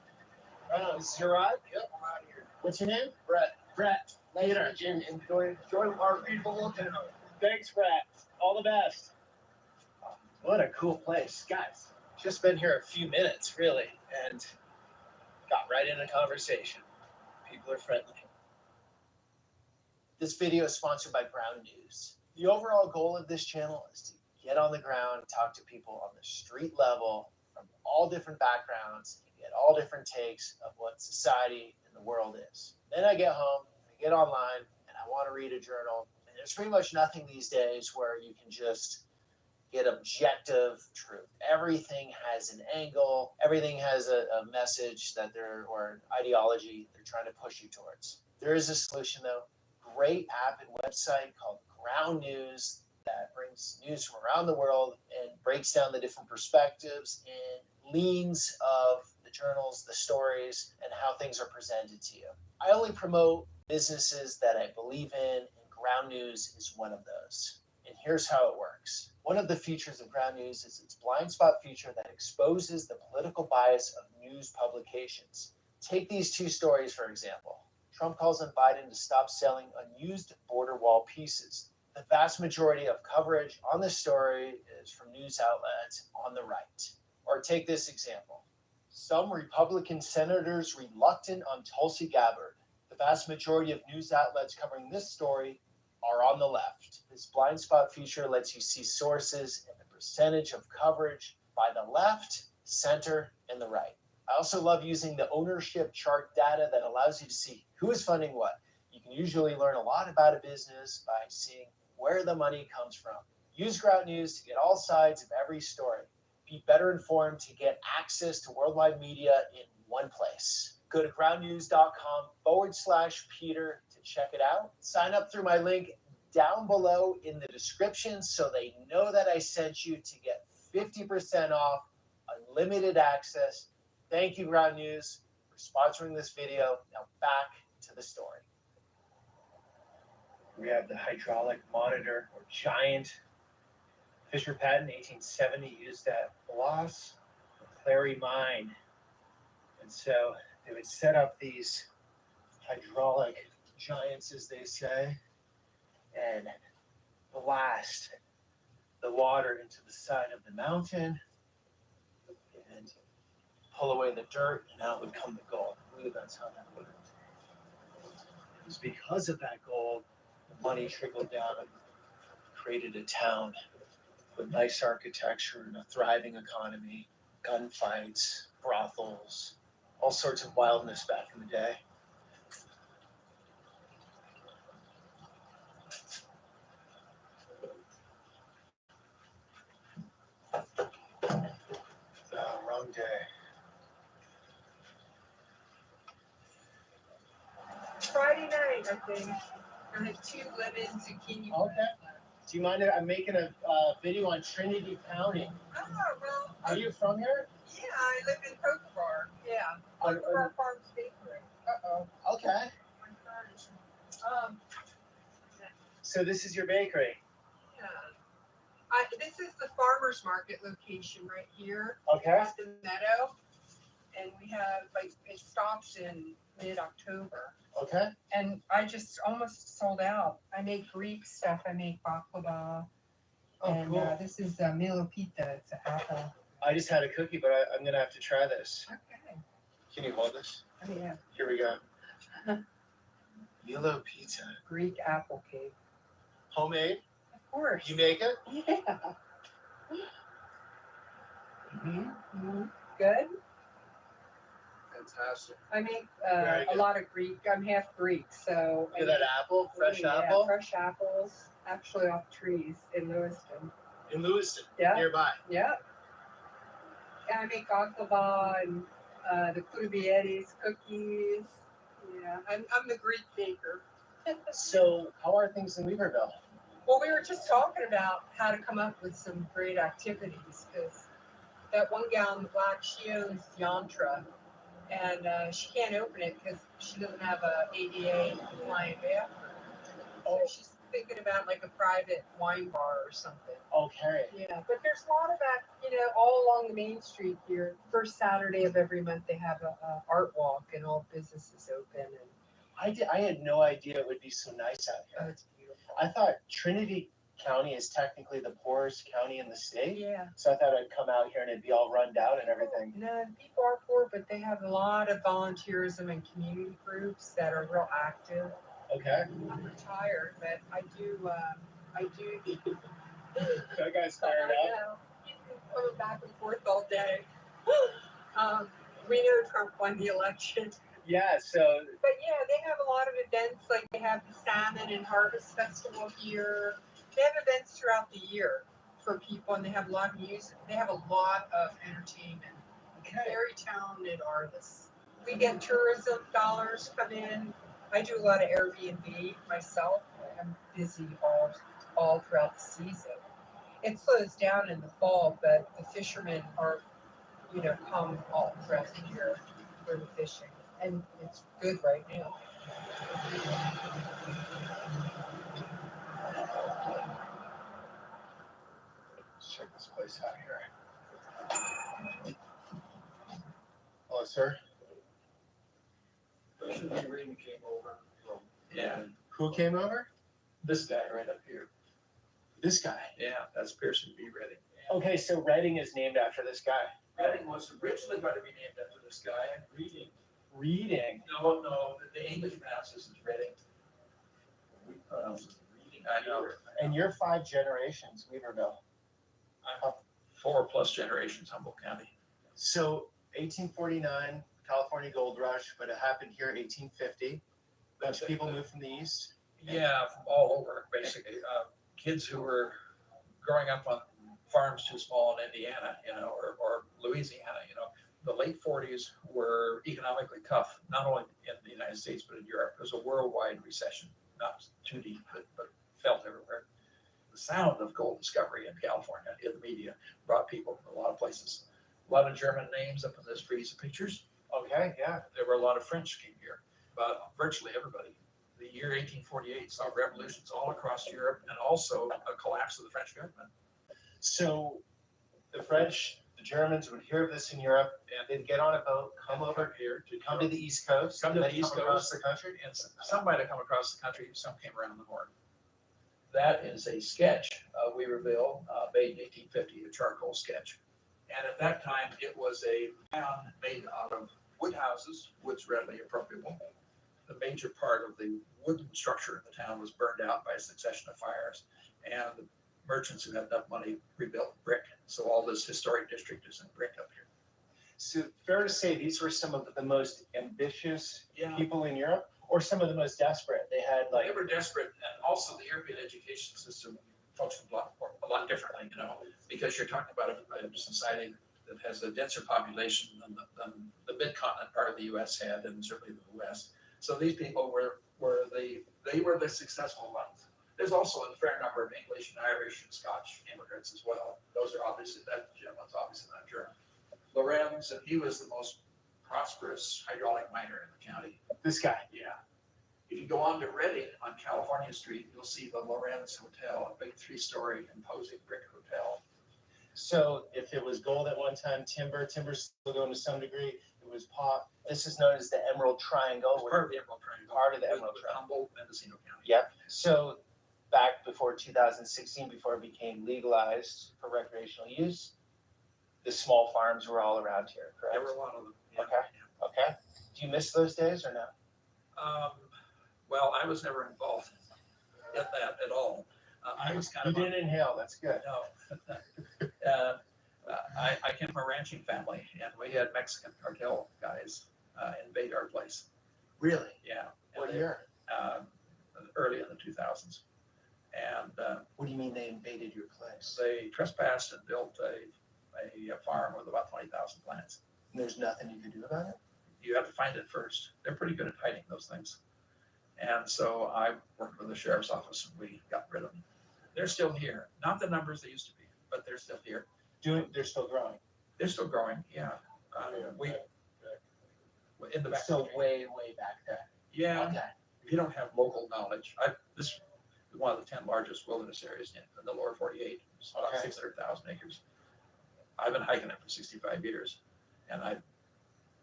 Is your ride? Yep, I'm out here. What's your name? Brett. Brett. Nice to meet you and enjoy our beautiful little town. Thanks, Brett. All the best. What a cool place. Guys, just been here a few minutes, really, and got right into conversation. People are friendly. This video is sponsored by Ground News. The overall goal of this channel is to get on the ground, talk to people on the street level from all different backgrounds, and get all different takes of what society and the world is. Then I get home, I get online, and I want to read a journal. And there's pretty much nothing these days where you can just get objective truth. Everything has an angle. Everything has a message or an ideology they're trying to push you towards. There is a solution though. Great app and website called Ground News that brings news from around the world and breaks down the different perspectives and leans of the journals, the stories, and how things are presented to you. I only promote businesses that I believe in, and Ground News is one of those. And here's how it works. One of the features of Ground News is its blind spot feature that exposes the political bias of news publications. Take these two stories, for example. Trump calls on Biden to stop selling unused border wall pieces. The vast majority of coverage on this story is from news outlets on the right. Or take this example. Some Republican senators reluctant on Tulsi Gabbard. The vast majority of news outlets covering this story are on the left. This blind spot feature lets you see sources and the percentage of coverage by the left, center, and the right. I also love using the ownership chart data that allows you to see who is funding what. You can usually learn a lot about a business by seeing where the money comes from. Use Ground News to get all sides of every story. Be better informed to get access to worldwide media in one place. Go to groundnews.com/Peter to check it out. Sign up through my link down below in the description so they know that I sent you to get 50% off unlimited access. Thank you, Ground News, for sponsoring this video. Now back to the story. We have the hydraulic monitor, or giant. Fisher Patent, 1870, used at Bloss, Clary Mine. And so they would set up these hydraulic giants, as they say, and blast the water into the side of the mountain and pull away the dirt, and out would come the gold. I believe that's how that worked. It was because of that gold, the money trickled down and created a town with nice architecture and a thriving economy, gunfights, brothels, all sorts of wildness back in the day. Wrong day. Friday night, I think. I had 2 lemon zucchini. Okay. Do you mind if I'm making a video on Trinity County? Oh, well. Are you from here? Yeah, I live in Poke Bar. But, Our farm's bakery. Uh-oh. okay. Um, So this is your bakery. yeah. This is the farmer's market location right here. Okay. At the meadow. And we have, like, it stops in mid-October. Okay. And I just almost sold out. I make Greek stuff. I make baklava. Oh, and cool. this is milopita. It's an apple. I just had a cookie, but I'm gonna have to try this. Okay. Can you hold this? Oh, yeah. Here we go. Milo pizza. Greek apple cake. Homemade? Of course. You make it? Yeah. Mm-hmm. Good. Fantastic. I make Very a good. lot of Greek. I'm half Greek, so. Look at that apple, fresh apple. Fresh apples, actually off trees in Lewiston. In Lewiston, Yeah. nearby. Yeah. And I make baklava and the kurubietis, cookies. Yeah, I'm the Greek baker. So, how are things in Weaverville? Well, we were just talking about how to come up with some great activities because that one gal in the black, she owns Yantra, and she can't open it because she doesn't have a ADA compliant bathroom. So she's thinking about like a private wine bar or something. Okay. Yeah, but there's a lot of that, all along the main street here. First Saturday of every month they have a art walk and all businesses open. And I had no idea it would be so nice out oh, here. it's beautiful. I thought Trinity County is technically the poorest county in the state. Yeah. So I thought I'd come out here and it'd be all run down and everything. No, people are poor, but they have a lot of volunteerism and community groups that are real active. Okay. I'm retired, but I do. That guy's fired I up. know. He's been coming back and forth all day. We know Trump won the election. Yeah, so. But yeah, they have a lot of events, like they have the Salmon and Harvest Festival here. They have events throughout the year for people, and they have a lot of music. They have a lot of entertainment. Okay. Very talented artists. We get tourism dollars come in. I do a lot of Airbnb myself. I'm busy all throughout the season. It slows down in the fall, but the fishermen are, come all throughout the year for the fishing. And it's good right now. Let's check this place out here. Hello, sir. Reading came over from. Yeah. Who came over? This guy right up here. This guy. Yeah, that's Pearson B. Reading. Okay, so Reading is named after this guy. Reading was originally going to be named after this guy. Reading. Reading. No, the English pronounces as Reading. We pronounce it Reading. I know. And you're 5 generations, Weaverville. I'm 4+ generations, Humboldt County. So 1849, California Gold Rush, but it happened here 1850. A bunch of people moved from the east. Yeah, from all over, basically. Kids who were growing up on farms too small in Indiana, or Louisiana, the late 40s were economically tough, not only in the United States, but in Europe. It was a worldwide recession, not too deep, but felt everywhere. The sound of gold discovery in California, in the media, brought people from a lot of places. A lot of German names up in this frieze of pictures. Okay, yeah. There were a lot of French came here, but virtually everybody. The year 1848 saw revolutions all across Europe and also a collapse of the French government. So the French, the Germans would hear of this in Europe, and they'd get on a boat, come over here, come to the East Coast, Come to and the then East across Coast. the country. And some might have come across the country, some came around the Horn. That is a sketch of Weaverville, made in 1850, a charcoal sketch. And at that time, it was a town made out of wood houses, wood's readily appropriable. The major part of the wooden structure of the town was burned out by a succession of fires. And the merchants who had enough money rebuilt brick. So all this historic district is in brick up here. So fair to say these were some of the most ambitious Yeah. people in Europe, or some of the most desperate. They had They were desperate, and also the European education system functioned a lot differently, because you're talking about a society that has a denser population than the mid-continent part of the U.S. had, and certainly the West. So these people were the successful ones. There's also a fair number of English and Irish and Scotch immigrants as well. Those are obviously, that gentleman's obviously not German. Lorenz, and he was the most prosperous hydraulic miner in the county. This guy. Yeah. If you go on to Redding on California Street, you'll see the Lorenz Hotel, a big 3-story imposing brick hotel. So if it was gold at one time, timber's still going to some degree. It was pot. This is known as the Emerald Triangle. It's part of the Emerald Triangle. Part of the with- Emerald with Triangle. Humboldt, Mendocino County. Yep. So back before 2016, before it became legalized for recreational use, the small farms were all around here, correct? There were a lot of them. Yeah. Okay. Okay. Do you miss those days or no? Well, I was never involved in that at all. I was kind You of. didn't inhale. That's good. No. I came from a ranching family, and we had Mexican cartel guys invade our place. Really? Yeah. What year? Early in the 2000s. And What do you mean they invaded your place? they trespassed and built a farm with about 20,000 plants. And there's nothing you could do about it? You have to find it first. They're pretty good at hiding those things. And so I worked with the sheriff's office and we got rid of them. They're still here. Not the numbers they used to be, but they're still here. They're still growing. They're still growing, yeah. We in the back. So way back then. Yeah. Okay. If you don't have local knowledge, this is one of the 10 largest wilderness areas in the lower 48. It's about Okay. 600,000 acres. I've been hiking it for 65 years, and I've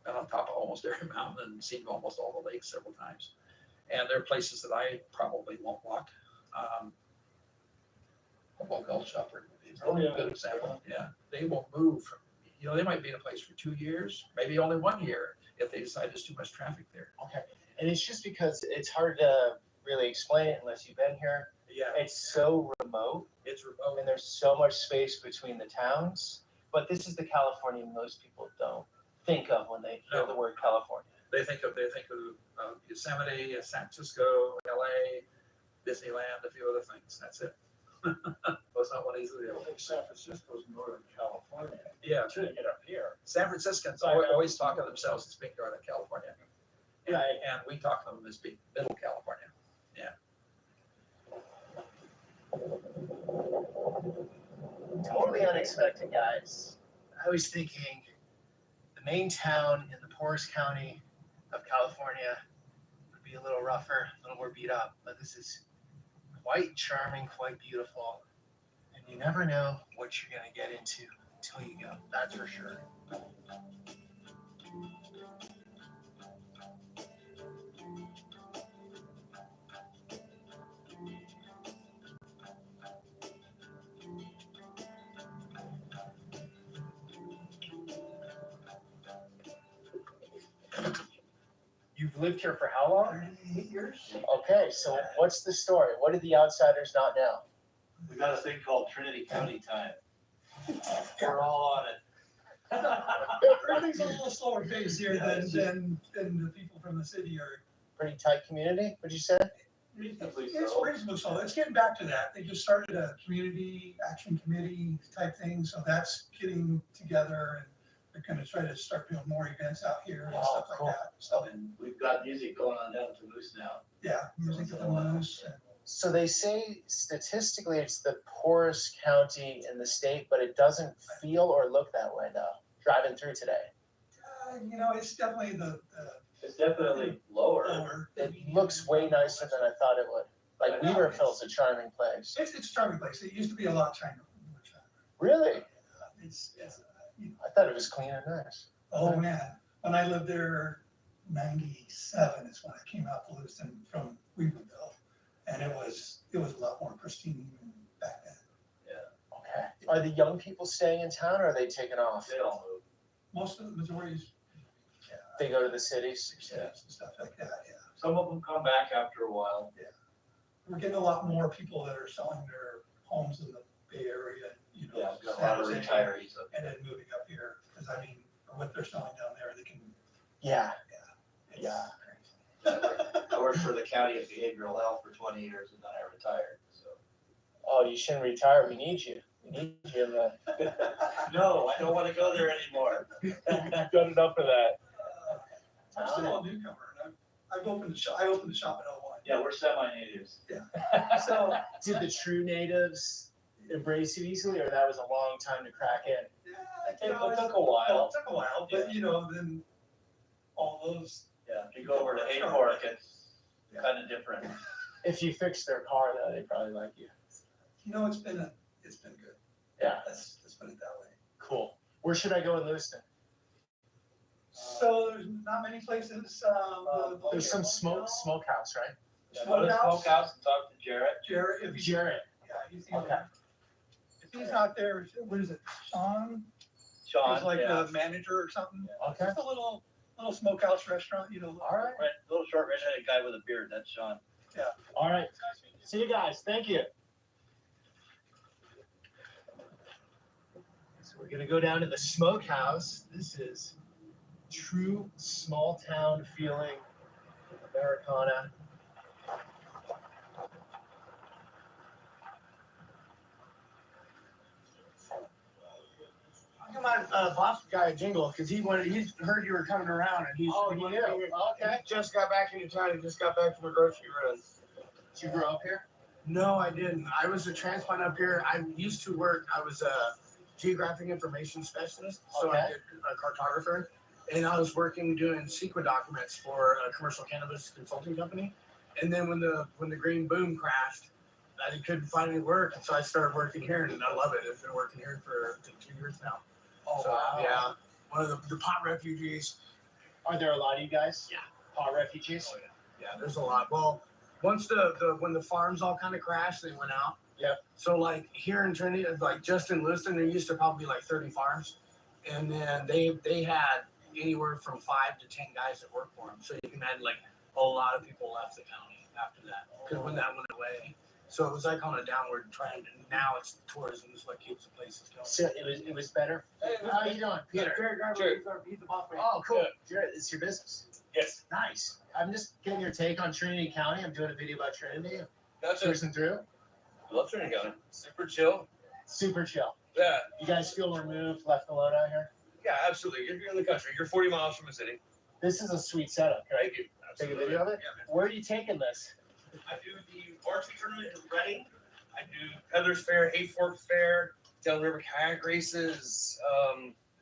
been on top of almost every mountain and seen almost all the lakes several times. And there are places that I probably won't walk. Humboldt Gulch Upward would be a really good example. Yeah, they will move from, they might be in a place for 2 years, maybe only 1 year if they decide there's too much traffic there. Okay. And it's just because it's hard to really explain it unless you've been here. Yeah, It's so remote it's remote. and there's so much space between the towns. But this is the California most people don't think of when they hear No. the word California. They think of Yosemite, San Francisco, LA, Disneyland, a few other things. That's it. Well, it's not one easily. I think San Francisco's Northern California. Yeah, Until you get up here. San Franciscans always talk of themselves as being Northern California. And, Right. and we talk of them as being Middle California. Yeah. Totally unexpected, guys. I was thinking the main town in the poorest county of California would be a little rougher, a little more beat up, but this is quite charming, quite beautiful. And you never know what you're going to get into until you go, that's for sure. You've lived here for how long? 38 years. Okay, so what's the story? What did the outsiders not know? We got a thing called Trinity County time. We're all on it. Everything's a little slower pace here than the people from the city are. Pretty tight community, would you say? Reasonably It's so. reasonably slow. It's getting back to that. They just started a community action committee type thing, so that's getting together and they're gonna try to start doing more events out here and stuff cool. like that. So, And we've got music going on down to Moose now. yeah, music at the Moose. So they say statistically it's the poorest county in the state, but it doesn't feel or look that way though, driving through today. It's definitely It's definitely lower. lower. It looks way nicer than I thought it would. Like Weaverville's a charming place. It's a charming place. It used to be a lot charming. Really? It's I thought it was clean and nice. oh man, when I lived there, 97 is when I came out to Lewiston from Weaverville, and it was a lot more pristine back then. Okay. Are the young people staying in town or are they taking off? They all move. Most of the majorities, They go to the cities? and stuff like that. Yeah, Some of them come back after a while. we're getting a lot more people that are selling their homes in the Bay Area. Yeah, got a San lot of Jose, retirees up and then moving up here because for what they're selling down there, they can. Yeah. it's Yeah. crazy. I worked for the county of behavioral health for 20 years and then I retired, so. Oh, you shouldn't retire. We need you. We need you in the. No, I don't want to go there anymore. Good enough for that. I'm still a newcomer, and I've opened the shop. I opened the shop in 01. Yeah, we're semi-natives. So, did the true natives embrace you easily, or that was a long time to crack in? Yeah, It took a while. It took a while, but then all those. Yeah, if you go over to Hayfork, it's kind of different. If you fix their car, though, they probably like you. You know, it's been good. Yeah, Let's put it that way. cool. Where should I go in Lewiston? So there's not many places, There's some smokehouse, right? Go to the smokehouse and talk to Jarrett. Jarrett. Yeah, he's the Okay. owner. If he's not there, what is it, Sean? Sean, He's like yeah. the manager or something. Okay. Just a little smokehouse restaurant, you know. All right. Little short redheaded guy with a beard, that's Sean. Yeah. All right. See you guys. Thank you. So we're gonna go down to the smokehouse. This is true small town feeling Americana. Come on, boss guy a jingle because he's heard you were coming around and Okay. he just got back into town. He just got back from a grocery run. Did you grow up here? No, I didn't. I was a transplant up here. I used to work. I was a geographic information specialist, so I Okay. did a cartographer, and I was working doing secret documents for a commercial cannabis consulting company. And then when the green boom crashed, I couldn't find any work, and so I started working here, and I love it. I've been working here for 2 years now. Oh, So, wow. yeah, one of the pot refugees. Are there a lot of you guys? Yeah. Pot refugees? Oh, yeah. Yeah, there's a lot. Well, once when the farms all kind of crashed, they went out. Yep. So like here in Trinity, like just in Lewiston, there used to probably be like 30 farms, and then they had anywhere from 5 to 10 guys that worked for them. So you can imagine like a lot of people left the county after that because when that went away. So it was like on a downward trend, and now it's tourism is what keeps the places going. So it was better. Hey, how you doing, Peter? Jared, he's the boss man. Oh, cool. Jared, it's your business. Yes. Nice. I'm just getting your take on Trinity County. I'm doing a video about Trinity. Gotcha. Cruising through. Love Trinity County. Super chill. Super chill. Yeah. You guys feel removed, left alone out here? Yeah, absolutely. You're in the country. You're 40 miles from the city. This is a sweet setup, right? Thank you. Take a Absolutely. video of it? Yeah, man. Where are you taking this? I do the varsity tournament in Reading. I do Peddlers Fair, Hayfork Fair, downriver kayak races,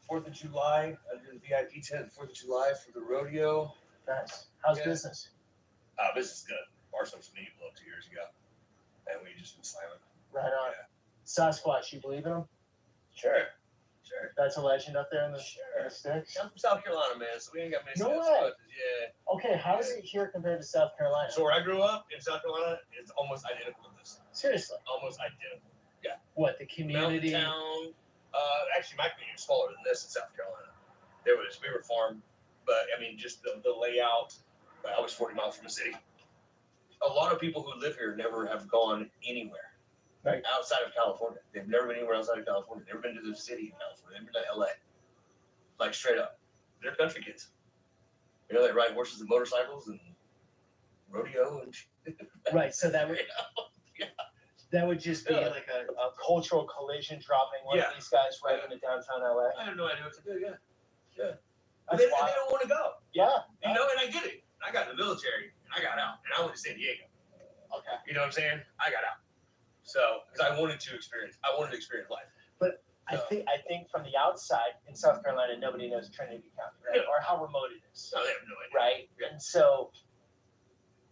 4th of July. I do the VIP tent 4th of July for the rodeo. Nice. How's Yeah. business? Business is good. Barstow some meat blow 2 years ago. And we just been slamming. Right on. Yeah. Sasquatch, you believe in him? Sure. Sure. That's a legend up there in the, in the sticks? I'm from South Carolina, man, so we ain't got many No way. Sasquatches. Yeah. Okay, how is it here compared to South Carolina? So where I grew up in South Carolina, it's almost identical to this. Seriously? Almost identical. Yeah. What, the community? Mountain town. Actually, my community was smaller than this in South Carolina. We were farm, but I mean, just the layout. I was 40 miles from the city. A lot of people who live here never have gone anywhere outside of California. They've never been anywhere outside of California. They've never been to the city in California. They've been to LA. Like straight up. They're country kids. You know, they ride horses and motorcycles and rodeo and shit. Right, so that would that would just be like a cultural collision dropping one of these guys right into downtown LA. I have no idea what to do. Yeah. Yeah. That's They wild. don't want to go. Yeah. You know, and I get it. I got in the military and I got out and I went to San Diego. Okay. You know what I'm saying? I got out. So, because I wanted to experience life. But I think from the outside in South Carolina, nobody knows Trinity County, right? Or how remote it is. No, they have no idea. Right? Yeah. And so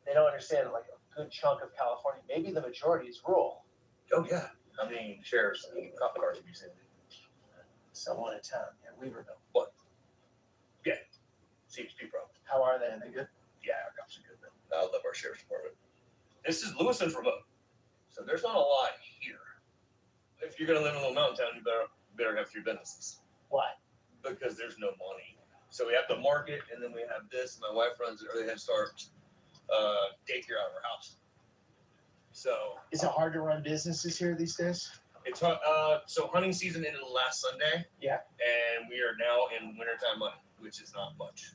they don't understand like a good chunk of California, maybe the majority is rural. Oh yeah. I mean, sheriffs and cop cars would be saying. Someone in town, yeah, Weaverville. What? Yeah. CHP problem. How are they? Are they good? Yeah, our cops are good, man. I love our sheriff's department. This is Lewiston's remote. So there's not a lot here. If you're gonna live in a little mountain town, you better have 3 businesses. Why? Because there's no money. So we have the market, and then we have this. My wife runs an early head start daycare out of her house. So Is it hard to run businesses here these days? it's so hunting season ended last Sunday, Yeah. and we are now in wintertime hunting, which is not much.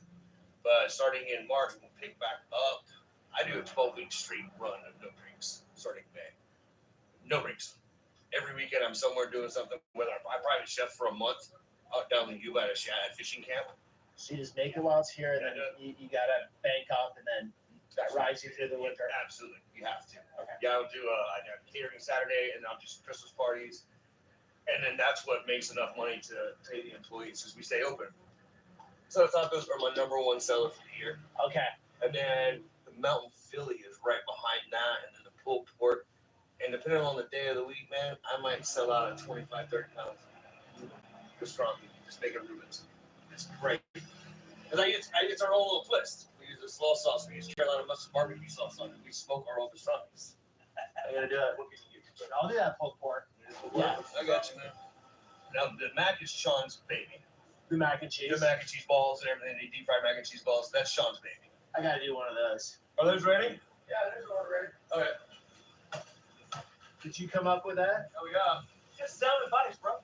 But starting in March, we'll pick back up. I do a 12-week straight run of no breaks starting May. No breaks. Every weekend I'm somewhere doing something. Whether I private chef for a month out down in Cuba at a shad fishing camp. So you just make it while it's here, and Yeah, then you gotta bank up, and then that rides you through the winter. Absolutely, you have to. Okay. Yeah, I do catering Saturday, and I'll do some Christmas parties, and then that's what makes enough money to pay the employees as we stay open. So tacos are my #1 seller for the year. Okay. And then the Mountain Philly is right behind that, and then the pulled pork. And depending on the day of the week, man, I might sell out at 25, 30 pounds. Pastrami, just making Rubens. It's great. Because it's our own little twist. We use a slaw sauce. We use Carolina mustard barbecue sauce on it. We smoke our own pastrami's. I gotta do it. I'll do that pulled pork. Yeah, I got you, man. Now, the mac is Sean's baby. The mac and cheese. The mac and cheese balls and everything. They deep fry mac and cheese balls. That's Sean's baby. I gotta do one of those. Are those ready? Yeah, there's one ready. Okay. Did you come up with that? Oh, yeah. Just sound advice, bro.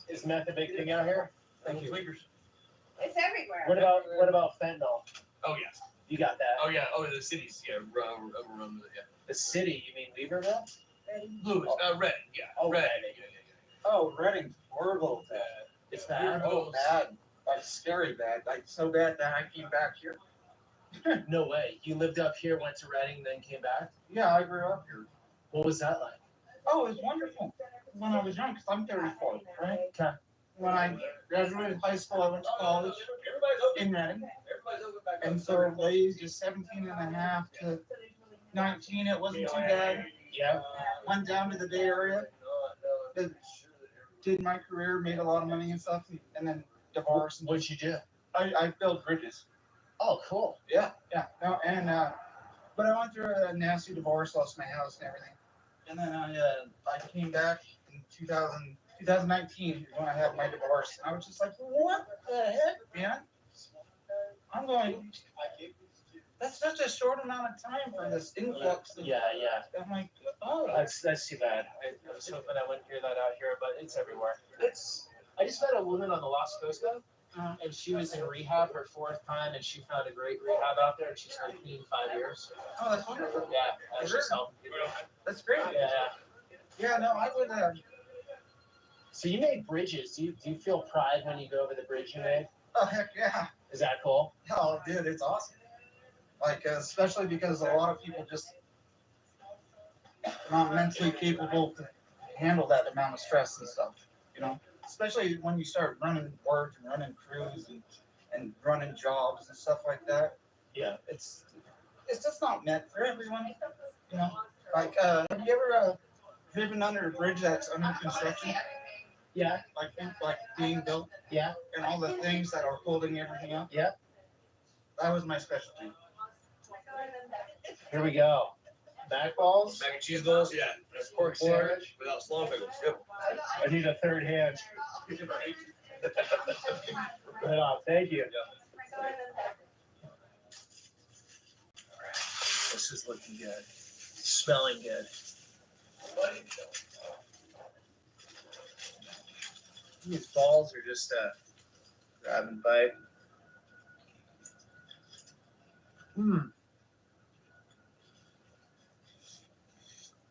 Is meth a big thing out here? Thank you. Tweakers. It's everywhere. What about fentanyl? Oh, yeah. You got that? Oh, yeah. Oh, the city's, yeah, overrun with it, yeah. The city? You mean Weaverville? Lewis, Redding, yeah. Oh, Redding. Oh, Redding's horrible. It's bad. Oh, bad. Like scary bad. Like so bad that I came back here. No way. You lived up here, went to Redding, then came back? Yeah, I grew up here. What was that like? Oh, it was wonderful. When I was young, because I'm 34, right? Okay. When I graduated high school, I went to college in Redding. And so the age of 17 and a half to 19, it wasn't too bad. Yeah. Went down to the Bay Area. Did my career, made a lot of money and stuff, and then divorced. What'd you do? I built bridges. Oh, cool. Yeah. No, and but I went through a nasty divorce, lost my house and everything, and then I came back in 2019 is when I had my divorce, and I was just like, what the heck, man? I'm going. That's such a short amount of time for this influx. Yeah. I'm like, oh, That's too bad. I was hoping I wouldn't hear that out here, but it's everywhere. I just met a woman on the Las Costa, and she was in rehab her 4th time, and she found a great rehab out there, and she's been clean 5 years. Oh, that's wonderful. Yeah, she's helping. That's great. Yeah. No, I would. So you made bridges. Do you feel pride when you go over the bridge you made? Oh heck yeah. Is that cool? Oh, dude, it's awesome. Like, especially because a lot of people just not mentally capable to handle that amount of stress and stuff, you know? Especially when you start running work and running crews and running jobs and stuff like that. Yeah. It's just not meant for everyone, you know? Like, have you ever driven under a bridge that's under construction? Yeah. Like being built? Yeah. And all the things that are holding everything up? Yeah. That was my specialty. Here we go. Mac balls? Mac and cheese balls? Yeah. That's pork sandwich? Without slaw pickles. Yep. I need a third hand. Right on. Thank you. This is looking good. Smelling good. These balls are just grab and bite.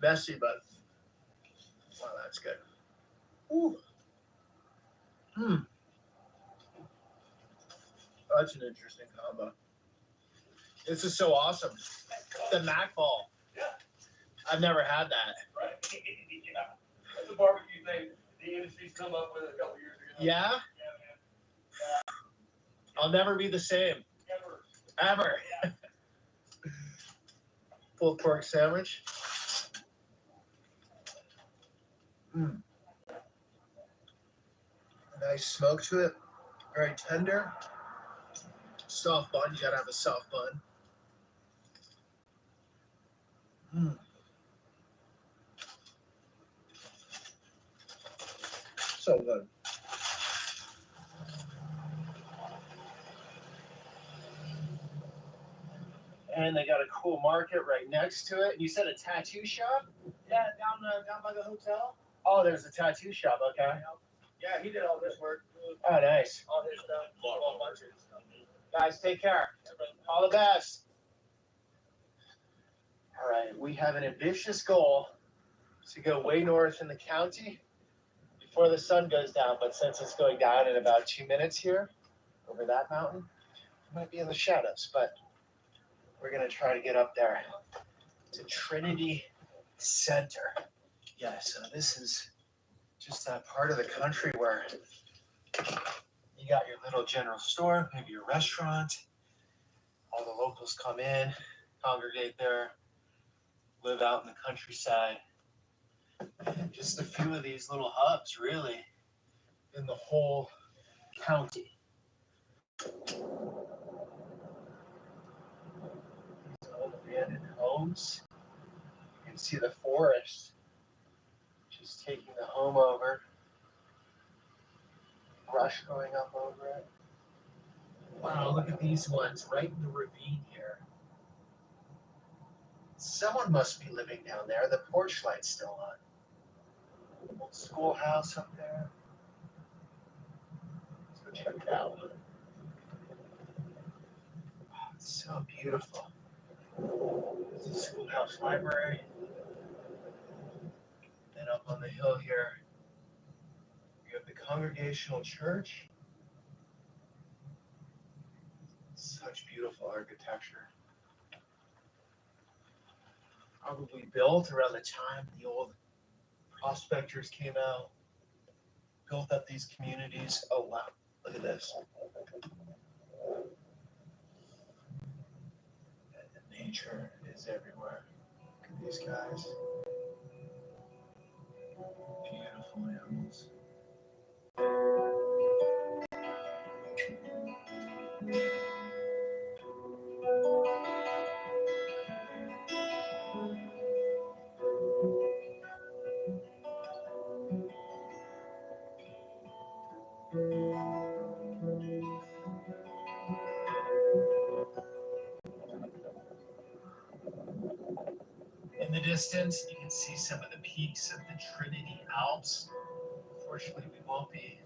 Messy, but wow, that's good. Ooh. That's an interesting combo. This is so awesome. The Mac ball. Yeah. I've never had that. Right. Yeah. That's a barbecue thing the industry's come up with a couple years ago. Yeah? I'll never be the same. Ever. Pulled pork sandwich. Nice smoke to it. Very tender. Soft bun. You gotta have a soft bun. So good. And they got a cool market right next to it. You said a tattoo shop? Yeah, down by the hotel. Oh, there's a tattoo shop. Okay. Yeah, he did all this work. Oh, nice. All his stuff. A bunch of stuff. Guys, take care. All the best. All right, we have an ambitious goal to go way north in the county before the sun goes down. But since it's going down in about 2 minutes here, over that mountain, it might be in the shadows. But we're gonna try to get up there to Trinity Center. Yeah, so this is just that part of the country where, you You got your little general store, maybe your restaurant. All the locals come in, congregate there, live out in the countryside. Just a few of these little hubs, really, in the whole county. These old abandoned homes. You can see the forest just taking the home over. Brush going up over it. Wow, look at these ones right in the ravine here. Someone must be living down there. The porch light's still on. Old schoolhouse up there. Let's go check it out. Oh, it's so beautiful. There's a schoolhouse library. Then up on the hill here, you have the Congregational Church. Such beautiful architecture. Probably built around the time the old prospectors came out, built up these communities. Oh wow, look at this. And nature is everywhere. Look at these guys. Beautiful animals. In the distance, you can see some of the peaks of the Trinity Alps. Unfortunately, we won't be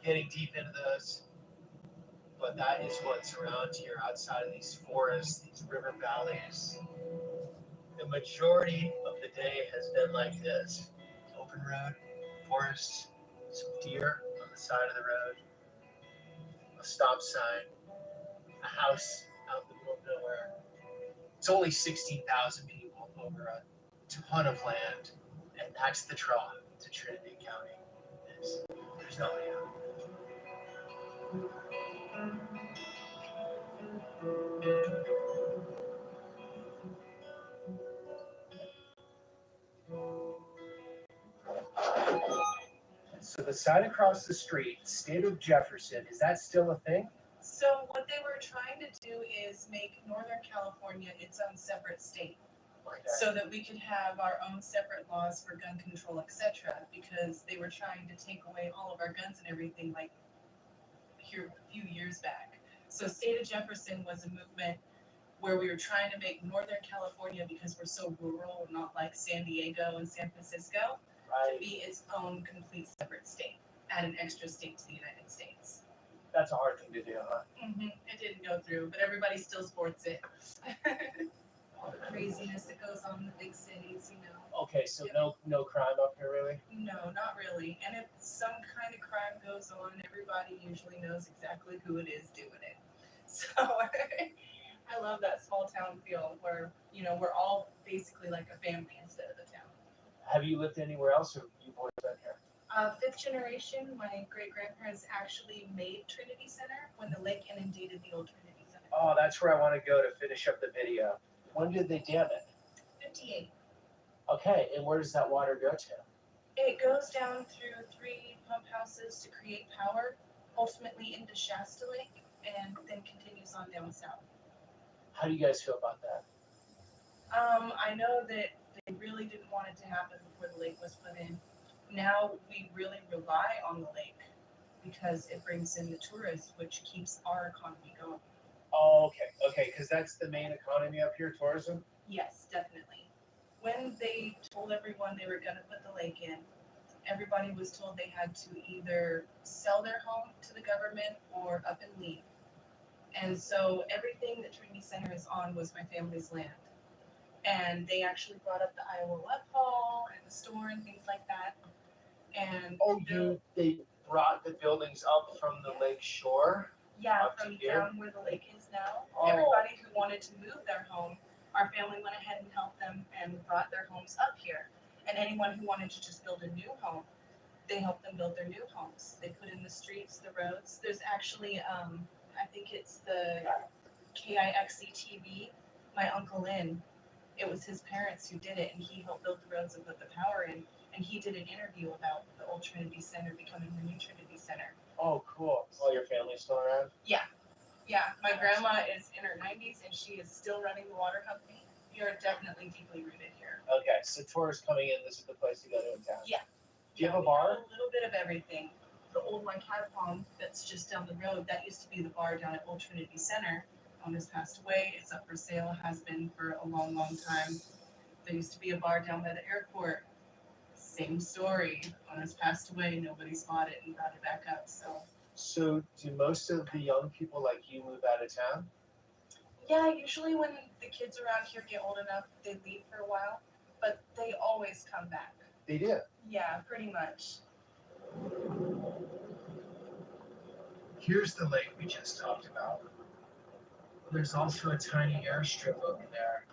getting deep into those, but that is what's around here outside of these forests, these river valleys. The majority of the day has been like this. Open road, forest, some deer on the side of the road, a stop sign, a house out in the middle of nowhere. It's only 16,000 people over a ton of land, and that's the draw to Trinity County. There's nobody out. So the side across the street, State of Jefferson, is that still a thing? So what they were trying to do is make Northern California its own separate state, so that we could have our own separate laws for gun control, etc. Because they were trying to take away all of our guns and everything like here a few years back. So State of Jefferson was a movement where we were trying to make Northern California, because we're so rural, not like San Diego and San Francisco, to be its own complete separate state, add an extra state to the United States. That's a hard thing to do, huh? It didn't go through, but everybody still supports it. All the craziness that goes on in the big cities, you know. Okay, so no crime up here, really? No, not really. And if some kind of crime goes on, everybody usually knows exactly who it is doing it. So I love that small town feel where, you know, we're all basically like a family instead of a town. Have you lived anywhere else, or you've always been here? Fifth generation, my great-grandparents actually made Trinity Center when the lake inundated the old Trinity Center. Oh, that's where I want to go to finish up the video. When did they dam it? 58. Okay, and where does that water go to? It goes down through 3 pump houses to create power, ultimately into Shasta Lake, and then continues on down south. How do you guys feel about that? I know that they really didn't want it to happen before the lake was put in. Now we really rely on the lake because it brings in the tourists, which keeps our economy going. Oh, okay, because that's the main economy up here, tourism? Yes, definitely. When they told everyone they were going to put the lake in, everybody was told they had to either sell their home to the government or up and leave. And so everything that Trinity Center is on was my family's land. And they actually brought up the Iowa Love Hall and the store and things like that. And they brought the buildings up from the lake shore? Yeah, up to from here? down where the lake is now. Oh. Everybody who wanted to move their home, our family went ahead and helped them and brought their homes up here. And anyone who wanted to just build a new home, They help them build their new homes. They put in the streets, the roads. There's actually, I think it's the KIXE TV. My uncle in, it was his parents who did it, and he helped build the roads and put the power in. And he did an interview about the old Trinity Center becoming the new Trinity Center. Oh, cool. All your family's still around? Yeah, yeah. My grandma is in her 90s, and she is still running the water company. We are definitely deeply rooted here. Okay, so tourists coming in, this is the place to go to in town. Yeah. Do you have a We bar? A little bit of everything. The old Lycatapon that's just down the road, that used to be the bar down at Old Trinity Center. Has passed away. It's up for sale, has been for a long, long time. There used to be a bar down by the airport. Same story. Owner's passed away, nobody's bought it and brought it back up. So do most of the young people like you move out of town? Yeah, usually when the kids around here get old enough, they leave for a while, but they always come back. They do? Yeah, pretty much. Here's the lake we just talked about. There's also a tiny airstrip over there.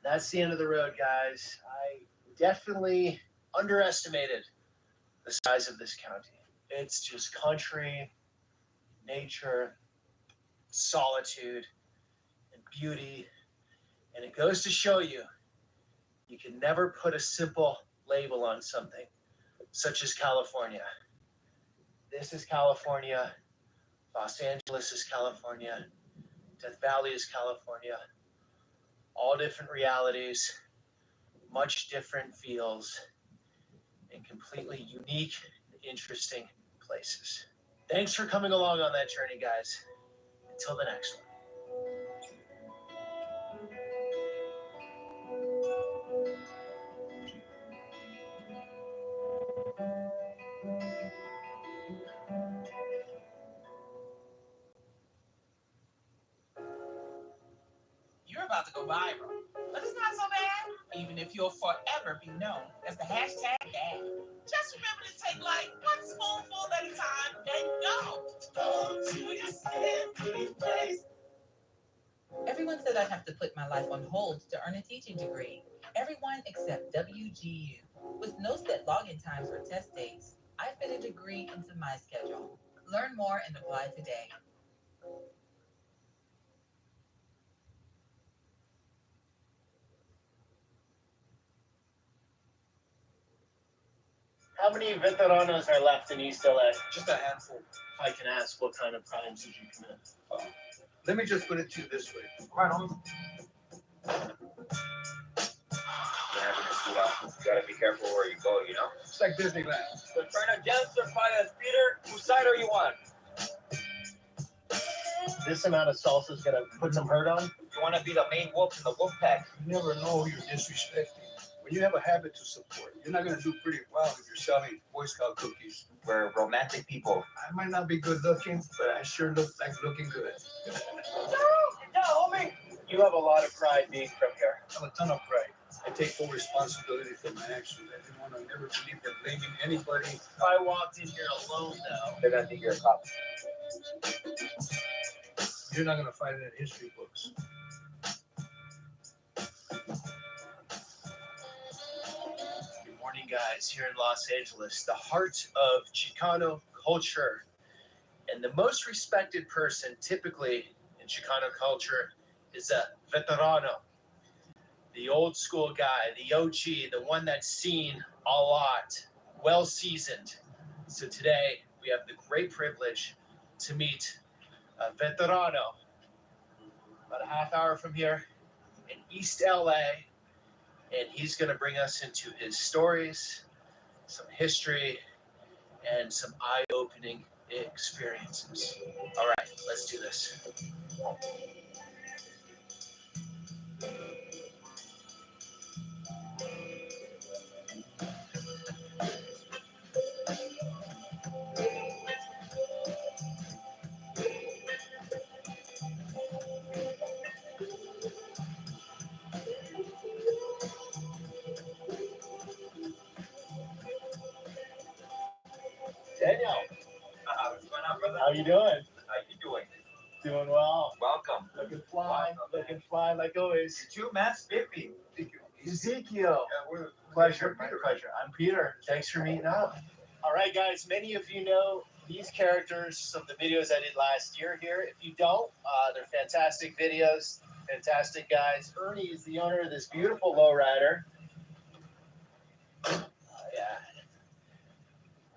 That's the end of the road, guys. I definitely underestimated the size of this county. It's just country, nature, solitude, and beauty. And it goes to show you, you can never put a simple label on something, such as California. This is California. Los Angeles is California. Death Valley is California. All different realities, much different feels, and completely unique and interesting places. Thanks for coming along on that journey, guys. Until the next one. You're about to go viral, but it's not so bad, even if you'll forever be known as the hashtag dad. Just remember to take like one spoonful at a time and go. Go to your steady place. Everyone said I'd have to put my life on hold to earn a teaching degree. Everyone except WGU. With no set login times or test dates, I fit a degree into my schedule. Learn more and apply today. How many veteranos are left in East LA? Just a handful. I can ask, what kind of crimes did you commit? Let me just put it to you this way. Right on. You gotta be careful where you go, you know? It's like Disneyland. So trying to justify the speeder, whose side are you on? This amount of salsa is gonna put some hurt on? You wanna be the main wolf in the wolf pack. You never know who you're disrespecting. When you have a habit to support, you're not gonna do pretty well if you're selling Boy Scout cookies. We're romantic people. I might not be good looking, but I sure look like looking good. Yeah, homie. You have a lot of pride being from here. I have a ton of pride. I take full responsibility for my actions. I didn't want to never believe in blaming anybody. If I walked in here alone, though, they're gonna think you're a cop. You're not gonna find it in history books. Good morning, guys, here in Los Angeles, the heart of Chicano culture. And the most respected person typically in Chicano culture is a veterano. The old school guy, the OG, the one that's seen a lot, well seasoned. So today we have the great privilege to meet a veterano about a half hour from here in East LA. And he's going to bring us into his stories, some history, and some eye-opening experiences. All right, let's do this. Daniel, What's going on, brother? how you doing? How you doing? Doing well. Welcome. Looking fly like always. You too, man. Spiffy. Thank you. Ezekiel. Pleasure, my pleasure. I'm Peter. Thanks for meeting up. All right, guys. Many of you know these characters from the videos I did last year here. If you don't, they're fantastic videos, fantastic guys. Ernie is the owner of this beautiful lowrider. Yeah.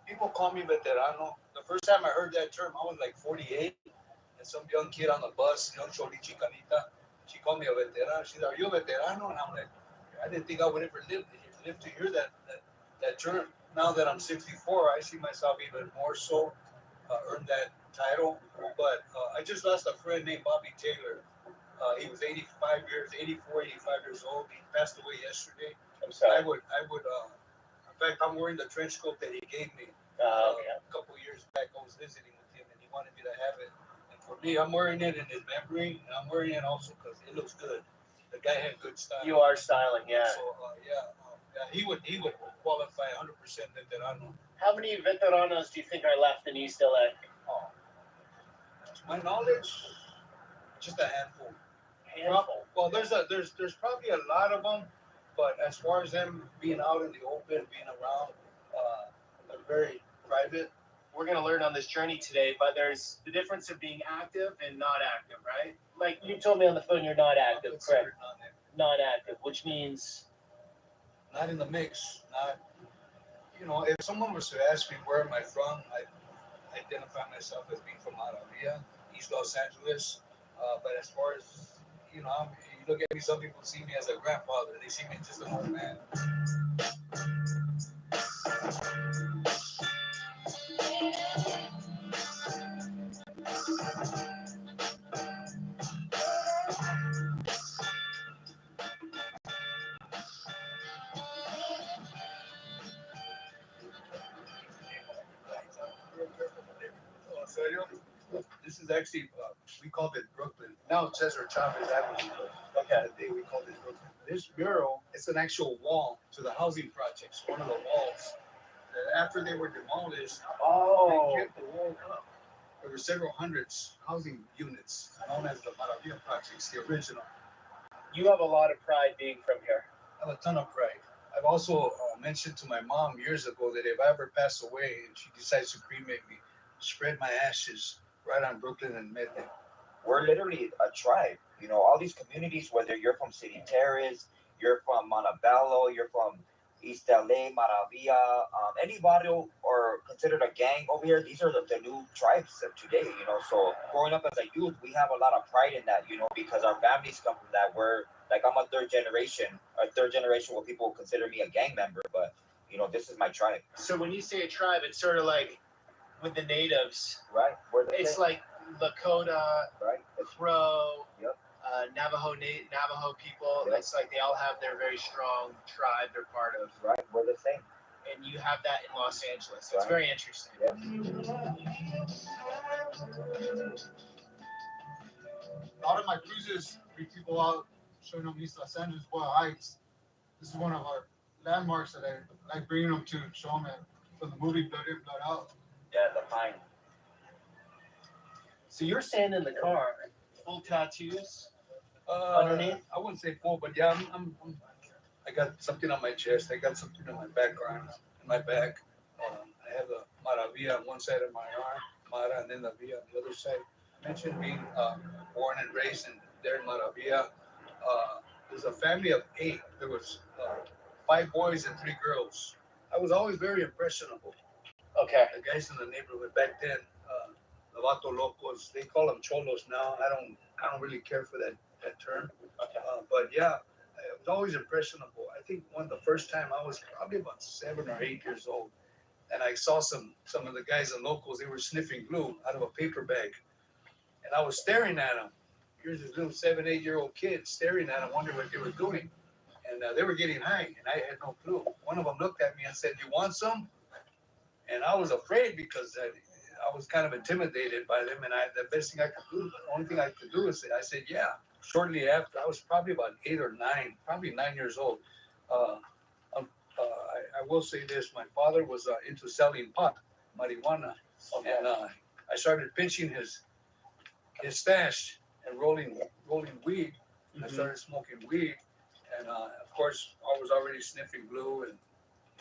People call me veterano. The first time I heard that term, I was like 48. And some young kid on the bus, young Choli Chicanita, she called me a veterano. She said, "Are you a veterano?" And I'm like, I didn't think I would ever live to hear that term. Now that I'm 64, I see myself even more so earn that title. But I just lost a friend named Bobby Taylor. He was 85 years old. He passed away yesterday. I'm sorry. I would, in fact, I'm wearing the trench coat that he gave me Yeah. a couple years back. I was visiting with him, and he wanted me to have it. And for me, I'm wearing it in his memory, and I'm wearing it also because it looks good. The guy had good style. You are styling, yeah. So he would qualify 100% veterano. How many veteranos do you think are left in East LA? To my knowledge, just a handful. Well, there's probably a lot of them, but as far as them being out in the open, being around, they're very private. We're going to learn on this journey today, but there's the difference of being active and not active, right? Like you told me on the phone, you're not active, correct? Not active, which means not in the mix. Not, if someone was to ask me where am I from, I identify myself as being from Maravilla, East Los Angeles. But as far as you look at me, some people see me as a grandfather. They see me just an old man. This is actually, we called it Brooklyn. Now Cesar Chavez Avenue. Okay. The day we called it Brooklyn. This mural, it's an actual wall to the housing projects. One of the walls. After they were demolished, they kept the wall up. There were several hundreds housing units known as the Maravilla projects, the original. you have a lot of pride being from here. I have a ton of pride. I've also mentioned to my mom years ago that if I ever pass away and she decides to cremate me, spread my ashes right on Brooklyn and Midland. We're literally a tribe. All these communities, whether you're from City Terrace, you're from Montebello, you're from East LA, Maravilla, any barrio or considered a gang over here, these are the new tribes of today, So growing up as a youth, we have a lot of pride in that, because our families come from that. We're like, I'm a third generation where people consider me a gang member, but this is my tribe. So when you say a tribe, it's sort of like with the natives, right? It's like Lakota, right? Crow, yep. Navajo people. Yep. It's like they all have their very strong tribe they're part of. Right, we're the same. And you have that in Los Angeles. It's right. very interesting. Yep. A lot of my cruises bring people out, showing them East Los Angeles, Boyle Heights. This is one of our landmarks that I like bringing them to show them from the movie Blood In, Blood Out. Yeah, the pine. So you're staying in the car, full tattoos underneath? I wouldn't say full, but yeah, I got something on my chest. I got something on my background, in my back. I have a Maravilla on one side of my arm, Mara, and then the Villa on the other side. I mentioned being born and raised there in Maravilla. There's a family of 8. There was 5 boys and 3 girls. I was always very impressionable. Okay. The guys in the neighborhood back then, the Vato Locos, they call them cholos now. I don't really care for that term. Okay. But yeah, I was always impressionable. I think the first time I was probably about 7 or 8 years old, and I saw some of the guys and locals. They were sniffing glue out of a paper bag, and I was staring at them. Here's this little 7, 8 year old kid staring at them, wondering what they were doing, and they were getting high, and I had no clue. One of them looked at me and said, "You want some?" And I was afraid because I was kind of intimidated by them, and the best thing I could do, the only thing I could do is I said, "Yeah." Shortly after, I was probably about 8 or 9, probably 9 years old. I will say this: my father was into selling pot, marijuana, and I started pinching his stash and rolling weed. I started smoking weed, and course, I was already sniffing glue and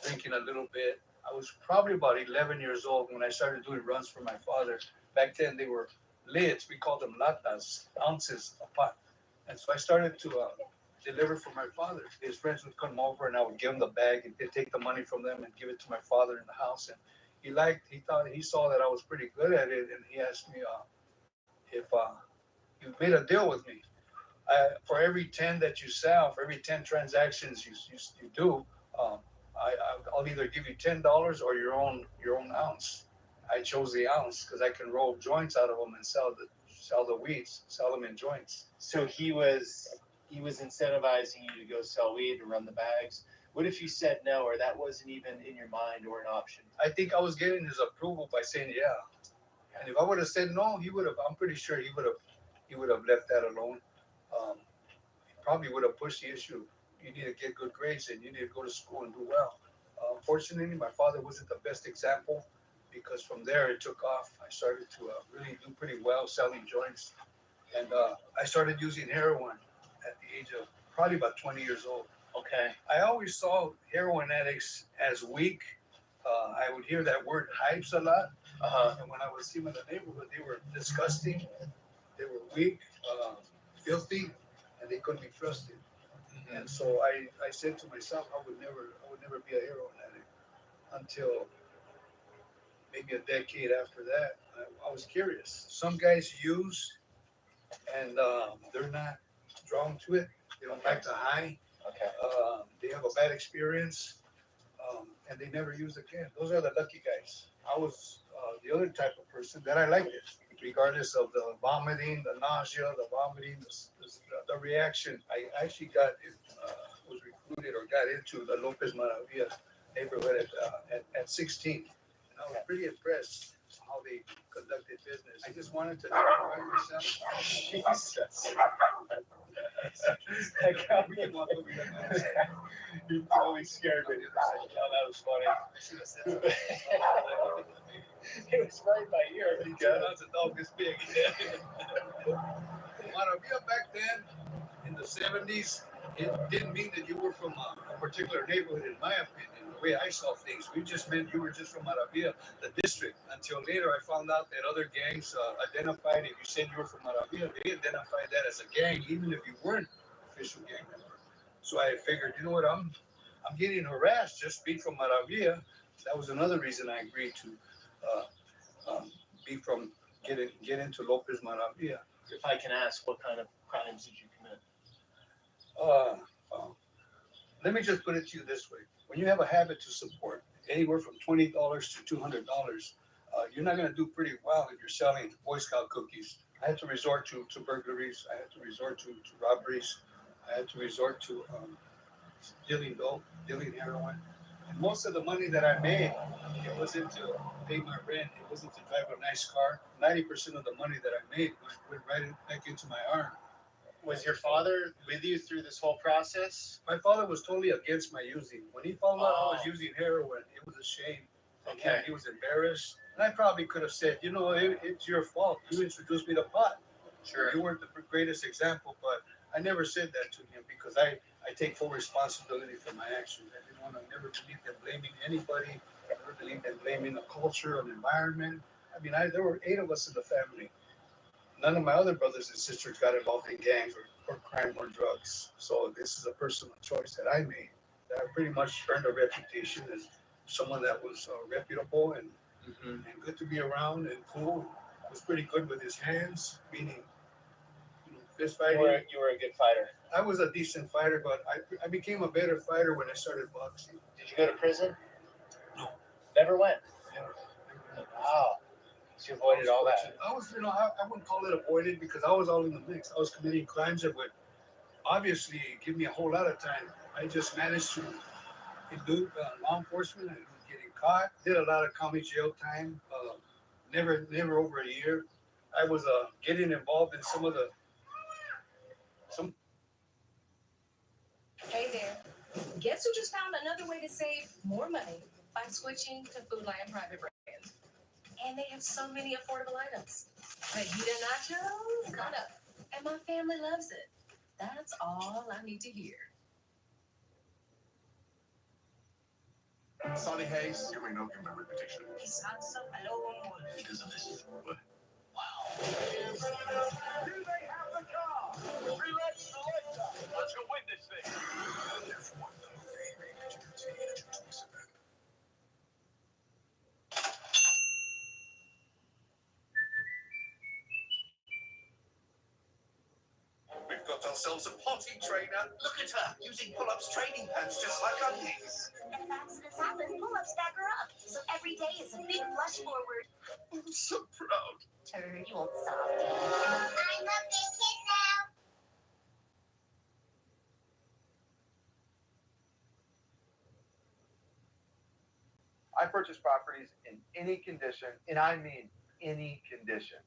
drinking a little bit. I was probably about 11 years old when I started doing runs for my father. Back then, they were lids. We called them latas, ounces a pot. And so I started to deliver for my father. His friends would come over and I would give them the bag and they'd take the money from them and give it to my father in the house. And he saw that I was pretty good at it. And he asked me if he made a deal with me. For every 10 that you sell, for every 10 transactions you do, I'll either give you $10 or your own ounce. I chose the ounce because I can roll joints out of them and sell the weeds, sell them in joints. So he was incentivizing you to go sell weed and run the bags. What if you said no, or that wasn't even in your mind or an option? I think I was getting his approval by saying yeah. And if I would have said no, he would have. I'm pretty sure he would have left that alone. He probably would have pushed the issue. You need to get good grades and you need to go to school and do well. Fortunately, my father wasn't the best example because from there it took off. I started to really do pretty well selling joints. And I started using heroin at the age of probably about 20 years old. Okay. I always saw heroin addicts as weak. I would hear that word hypes a lot. And when I would see them in the neighborhood, they were disgusting. They were weak, filthy, and they couldn't be trusted. And so I said to myself, I would never be a heroin addict until maybe a decade after that. I was curious. Some guys use and they're not drawn to it. They don't like the high. Okay. They have a bad experience and they never use again. Those are the lucky guys. I was the other type of person that I liked it, regardless of the vomiting, the nausea, the vomiting, the reaction. I actually was recruited or got into the Lopez Maravilla neighborhood at 16. And I was pretty impressed how they conducted business. I just wanted to try myself. Jesus. You totally scared me. Oh, that was funny. It was right by ear. That's a dog this big. Maravilla back then, in the 70s, it didn't mean that you were from a particular neighborhood, in my opinion, the way I saw things. We just meant you were just from Maravilla, the district. Until later, I found out that other gangs identified, if you said you were from Maravilla, they identified that as a gang, even if you weren't an official gang member. So I figured, you know what, I'm getting harassed just being from Maravilla. That was another reason I agreed to get into Lopez Maravilla. If I can ask, what kind of crimes did you commit? Let me just put it to you this way. When you have a habit to support anywhere from $20 to $200, you're not going to do pretty well if you're selling Boy Scout cookies. I had to resort to burglaries. I had to resort to robberies. I had to resort to dealing dope, dealing heroin. And most of the money that I made, it wasn't to pay my rent. It wasn't to drive a nice car. 90% of the money that I made went right back into my arm. Was your father with you through this whole process? My father was totally against my using. When he found out I was using heroin, it was a shame. Okay. He was embarrassed. And I probably could have said, you know, it's your fault. You introduced me to pot. Sure. You weren't the greatest example, but I never said that to him because I take full responsibility for my actions. I never believed in blaming anybody. I never believed in blaming a culture, an environment. I mean, there were 8 of us in the family. None of my other brothers and sisters got involved in gangs or crime or drugs. So this is a personal choice that I made. That I pretty much earned a reputation as someone that was reputable and good to be around and cool. Was pretty good with his hands, meaning fist fighting. You were a good fighter. I was a decent fighter, but I became a better fighter when I started boxing. Did you go to prison? No. Never went? Never. Wow. So you avoided all that. I was, I wouldn't call it avoided because I was all in the mix. I was committing crimes that would obviously give me a whole lot of time. I just managed to elude law enforcement and getting caught. Did a lot of county jail time. Never over a year. I was getting involved in Hey there. Guess who just found another way to save more money by switching to Food Lion private brand? And they have so many affordable items. Fajita nachos coming up. And my family loves it. That's all I need to hear. Sonny Hayes, you may know him by reputation. Because of this. What? Do they have the car? Relax the lights up. Let's go win this thing. We've got ourselves a potty trainer. Look at her, using pull-ups training pants just like undies. If accidents happen, pull-ups back her up. So every day is a big flush forward. I'm so proud. Turd, you old softy. I'm a big kid now. I purchase properties in any condition, and I mean any condition.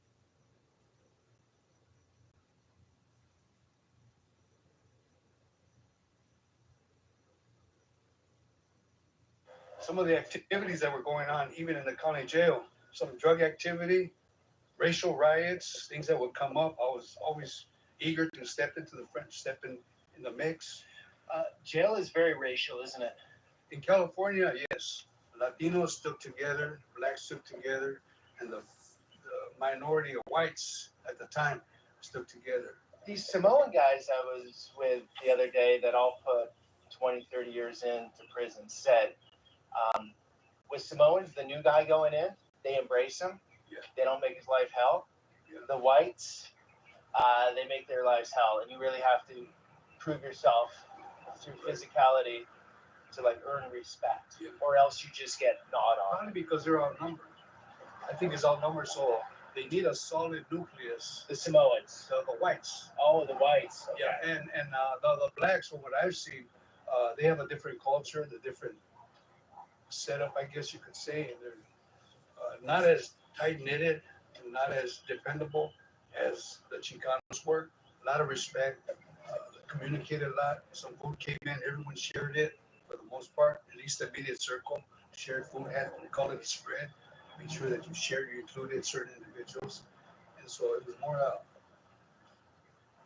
Some of the activities that were going on, even in the county jail, some drug activity, racial riots, things that would come up, I was always eager to step into the front, step in the mix. Jail is very racial, isn't it? In California, yes. Latinos stuck together, blacks stuck together, and the minority of whites at the time stuck together. These Samoan guys I was with the other day that all put 20, 30 years into prison said, with Samoans, the new guy going in, they embrace him. Yeah. They don't make his life hell. Yeah. The whites, they make their lives hell, and you really have to prove yourself through physicality to like earn respect, Yeah. or else you just get gnawed on. Probably because they're outnumbered. I think it's outnumbered, so they need a solid nucleus. The Samoans. The whites. Oh, the whites. Okay. Yeah, and the blacks, from what I've seen, they have a different culture, the different setup, I guess you could say, and they're not as tight-knitted and not as dependable as the Chicanos were. A lot of respect, communicated a lot. Some food came in, everyone shared it for the most part, at least the immediate circle. Shared food, we call it a spread. Make sure that you shared, you included certain individuals. And so it was more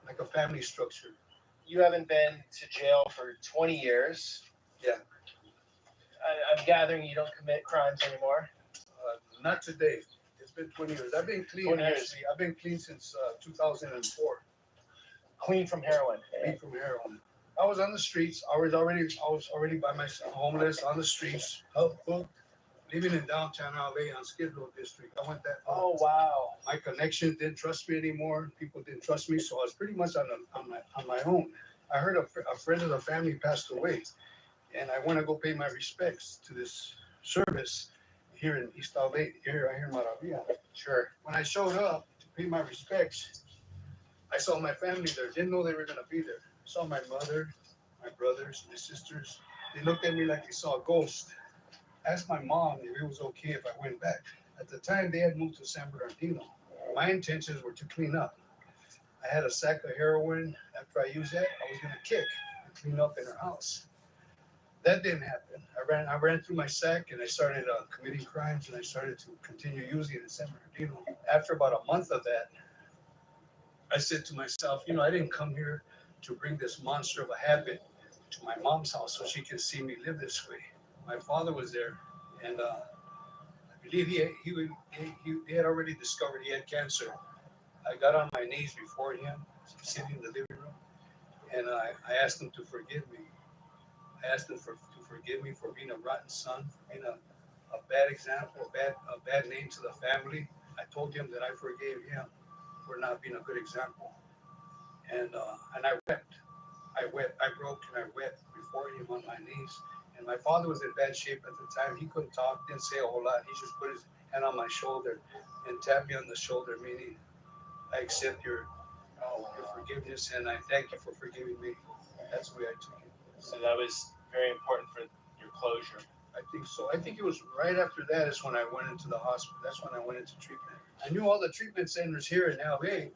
like a family structure. You haven't been to jail for 20 years. Yeah. I'm gathering you don't commit crimes anymore. Not today. It's been 20 years. I've been clean, 20 years. actually. I've been clean since 2004. Clean from heroin. Clean from heroin. I was on the streets. I was already by myself, homeless on the streets, hooked, living in downtown LA on Skid Row district. I went that far. Oh wow. My connections didn't trust me anymore. People didn't trust me, so I was pretty much on my own. I heard a friend of the family passed away, and I went to go pay my respects to this service here in East LA, here in Maravilla. Sure. When I showed up to pay my respects, I saw my family there. Didn't know they were gonna be there. Saw my mother, my brothers, my sisters. They looked at me like they saw a ghost. Asked my mom if it was okay if I went back. At the time, they had moved to San Bernardino. My intentions were to clean up. I had a sack of heroin. After I used that, I was gonna kick and clean up in her house. That didn't happen. I ran through my sack and I started committing crimes, and I started to continue using it in San Bernardino. After about a month of that, I said to myself, I didn't come here to bring this monster of a habit to my mom's house so she can see me live this way. My father was there, and I believe he had already discovered he had cancer. I got on my knees before him, sitting in the living room, and I asked him to forgive me. I asked him to forgive me for being a rotten son, for being a bad example, a bad name to the family. I told him that I forgave him for not being a good example. And I wept. I broke and I wept before him on my knees. And my father was in bad shape at the time. He couldn't talk, didn't say a whole lot. He just put his hand on my shoulder and tapped me on the shoulder, meaning I accept your forgiveness and I thank you for forgiving me. That's the way I took it. So that was very important for your closure. I think so. I think it was right after that is when I went into the hospital. That's when I went into treatment. I knew all the treatment centers here in LA,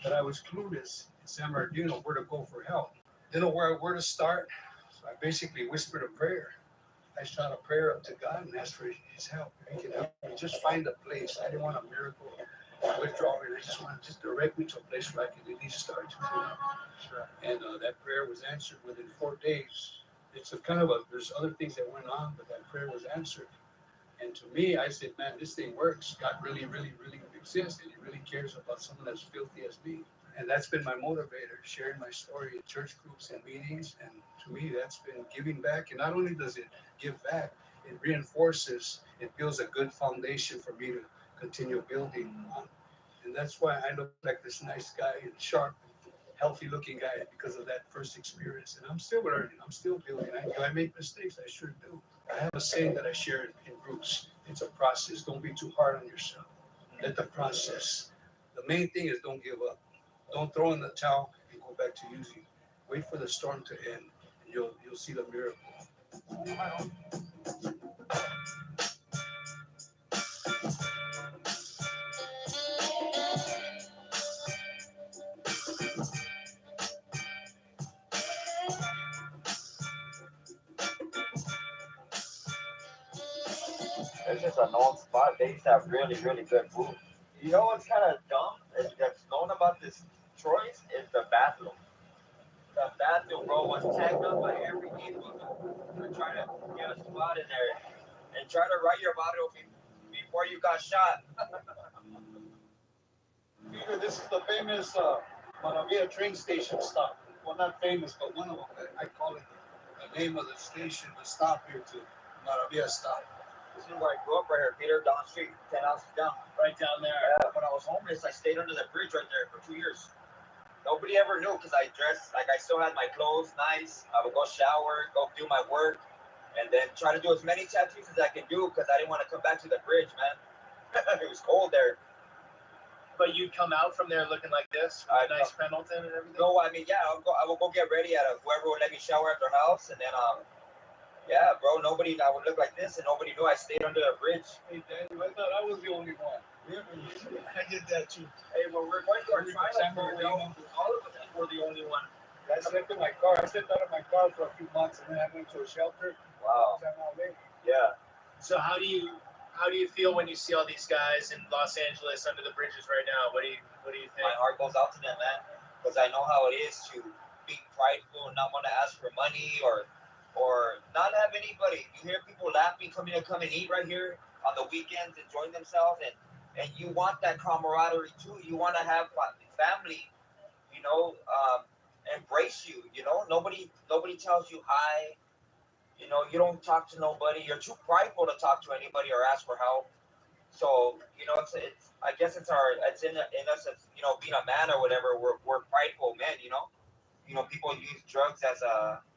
but I was clueless in San Bernardino where to go for help. Didn't know where to start. So I basically whispered a prayer. I shot a prayer up to God and asked for his help. If he could help me, just find a place. I didn't want a miracle withdrawal. I just wanted to direct me to a place where I could at least start to clean up. Sure. And that prayer was answered within 4 days. it's a kind of a, there's other things that went on, but that prayer was answered. And to me, I said, man, this thing works. God really, really, really exists, and He really cares about someone as filthy as me. And that's been my motivator, sharing my story in church groups and meetings. And to me, that's been giving back. And not only does it give back, it reinforces, it builds a good foundation for me to continue building on. And that's why I look like this nice guy and sharp, healthy looking guy because of that first experience. And I'm still learning, I'm still building. Do I make mistakes? I sure do. I have a saying that I share in groups. It's a process. Don't be too hard on yourself. Let the process. The main thing is don't give up. Don't throw in the towel and go back to using. Wait for the storm to end, and you'll see the miracle. It's just a known spot. They used to have really, really good food. You know what's kind of dumb that's known about this Troy's is the bathroom. The bathroom, bro, was tagged up by every neighborhood to try to get a spot in there and try to write your motto before you got shot. Peter, this is the famous Maravilla train station stop. Well, not famous, but one of them. I call it the name of the station, the stop here to Maravilla stop. This is where I grew up right here, Peter, down the street, 10 houses down. Right down there. Yeah, when I was homeless, I stayed under the bridge right there for 2 years. Nobody ever knew because I dressed like I still had my clothes nice. I would go shower, go do my work, and then try to do as many tattoos as I can do because I didn't want to come back to the bridge, man. It was cold there. But you'd come out from there looking like this, with a nice Pendleton and everything? No, I mean, yeah, I would go get ready at whoever would let me shower at their house, and then, yeah, bro, I would look like this, and nobody knew I stayed under a bridge. Hey, Daniel, I thought I was the only one. I did that too. Hey, well, we're going to our trial, all of us were the only one. I slept in my car. I slept out of my car for a few months, and then I went to a shelter. Wow. Yeah. So how do you feel when you see all these guys in Los Angeles under the bridges right now? What do you think? My heart goes out to them, man, because I know how it is to be prideful and not want to ask for money or not have anybody. You hear people laughing, coming to come and eat right here on the weekends, enjoying themselves, and you want that camaraderie too. You want to have family, embrace you. Nobody tells you hi. You don't talk to nobody. You're too prideful to talk to anybody or ask for help. So it's I guess it's in us as being a man or whatever. We're prideful men. People use drugs as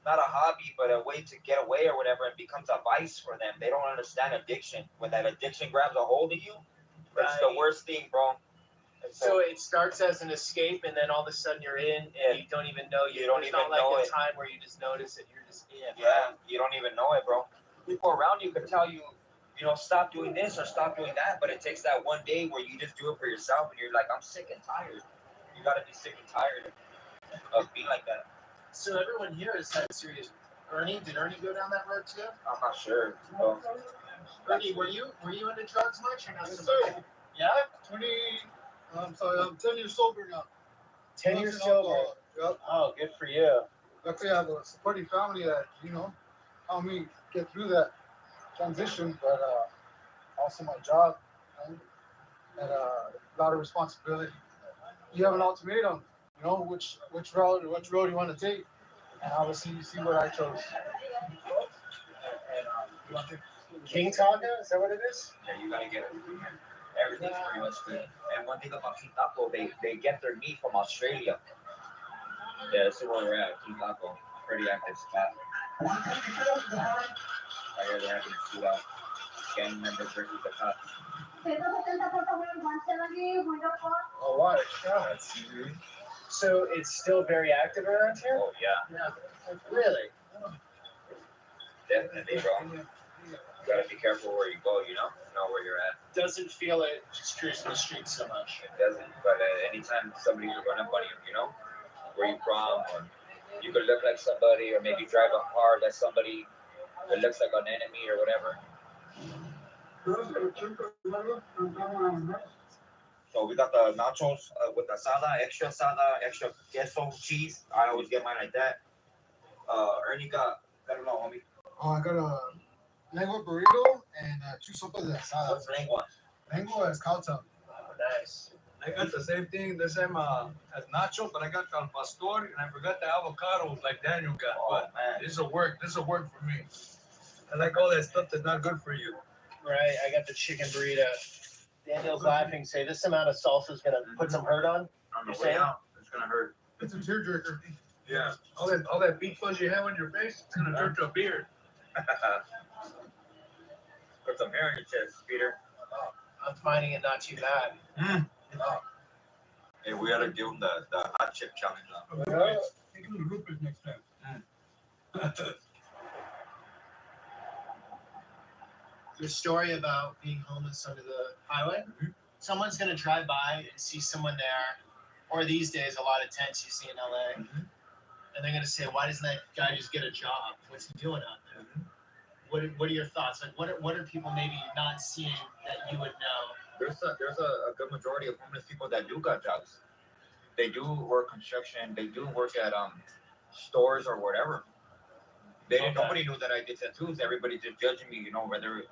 not a hobby, but a way to get away or whatever. It becomes a vice for them. They don't understand addiction. When that addiction grabs a hold of you, it's the worst thing, bro. So it starts as an escape, and then all of a sudden you're in, and you don't even know. You don't There's even not like know a it. time where you just notice it. You're just in. Yeah, you don't even know it, bro. People around you can tell you, stop doing this or stop doing that, but it takes that one day where you just do it for yourself, and you're like, I'm sick and tired. You gotta be sick and tired of being like that. So everyone here is that serious. Did Ernie go down that road too? I'm not sure. So. Ernie, were you into drugs much or not? Yes, so sir. much? Yeah. I'm 10 years sober now. 10 years sober. Yep. Oh, good for you. Luckily, I have a supporting family that, helped me get through that transition, but also my job, and a lot of responsibility. You have an ultimatum, which road you want to take, and obviously you see what I chose. King Taco, is that what it is? Yeah, you gotta get it. Everything's pretty much good. And one thing about King Taco, they get their meat from Australia. Yeah, this is where we're at, King Taco. Pretty active spot. I hear they're having a shootout. Gang members versus the cops. A lot of shots. So it's still very active around here? Oh, yeah. Really? Definitely, bro. You gotta be careful where you go, know where you're at. Doesn't feel it just cruising the streets so much. It doesn't, but anytime somebody could run up on you, where you from, or you could look like somebody, or maybe drive a car that somebody that looks like an enemy or whatever. So we got the nachos with the extra queso, cheese. I always get mine like that. Ernie got I don't know, homie. Oh, I got a lengua burrito and 2 sopas de asada. What's lengua? Lengua is cow tongue. Oh, nice. I got the same thing this time as nacho, but I got al pastor and I forgot the avocados like Daniel got. Oh, but man. this will work. This will work for me. I like all that stuff that's not good for you. Right, I got the chicken burrito. Daniel's laughing, say this amount of salsa is gonna put some hurt on. On the You're way saying? out, it's gonna hurt. It's a tearjerker. Yeah. All that beef fuzz you have on your face, it's gonna turn to a beard. Put some hair on your chest, Peter. I'm finding it not too bad. Hey, we gotta give him the hot chip challenge now. Take him to Rupert next time. Your story about being homeless under the highway. Someone's gonna drive by and see someone there, or these days a lot of tents you see in LA, and they're gonna say, "Why doesn't that guy just get a job? What's he doing out there?" What are your thoughts? Like, what are people maybe not seeing that you would know? There's a good majority of homeless people that do got jobs. They do work construction. They do work at stores or whatever. Nobody knew that I did tattoos. Everybody just judging me, whether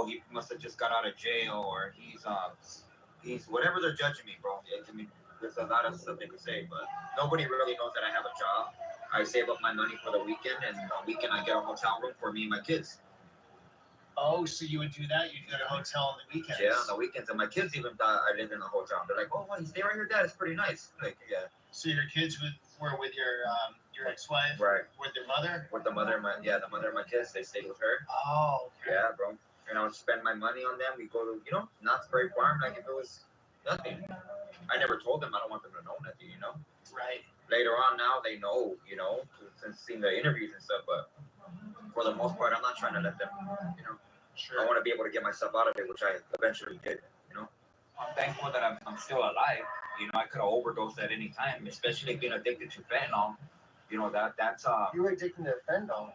he must have just got out of jail or he's whatever they're judging me, bro. I mean, there's a lot of stuff they could say, but nobody really knows that I have a job. I save up my money for the weekend, and on the weekend I get a hotel room for me and my kids. Oh, so you would do that? You'd get a hotel on the weekends? Yeah, on the weekends, and my kids even thought I lived in a hotel. They're like, "Oh, well, you stay right here, Dad. It's pretty nice." Like, yeah. So your kids were with your ex-wife? Right. With their mother? With the mother of my kids, they stayed with her. Oh, okay. Yeah, bro. And I would spend my money on them. We go to, Knott's Berry Farm like if it was nothing. I never told them I don't want them to know nothing, Right. Later on now they know, since seeing the interviews and stuff, but for the most part I'm not trying to let them, Sure. I want to be able to get myself out of it, which I eventually did, I'm thankful that I'm still alive. I could have overdosed at any time, especially being addicted to fentanyl. That's You were addicted to fentanyl.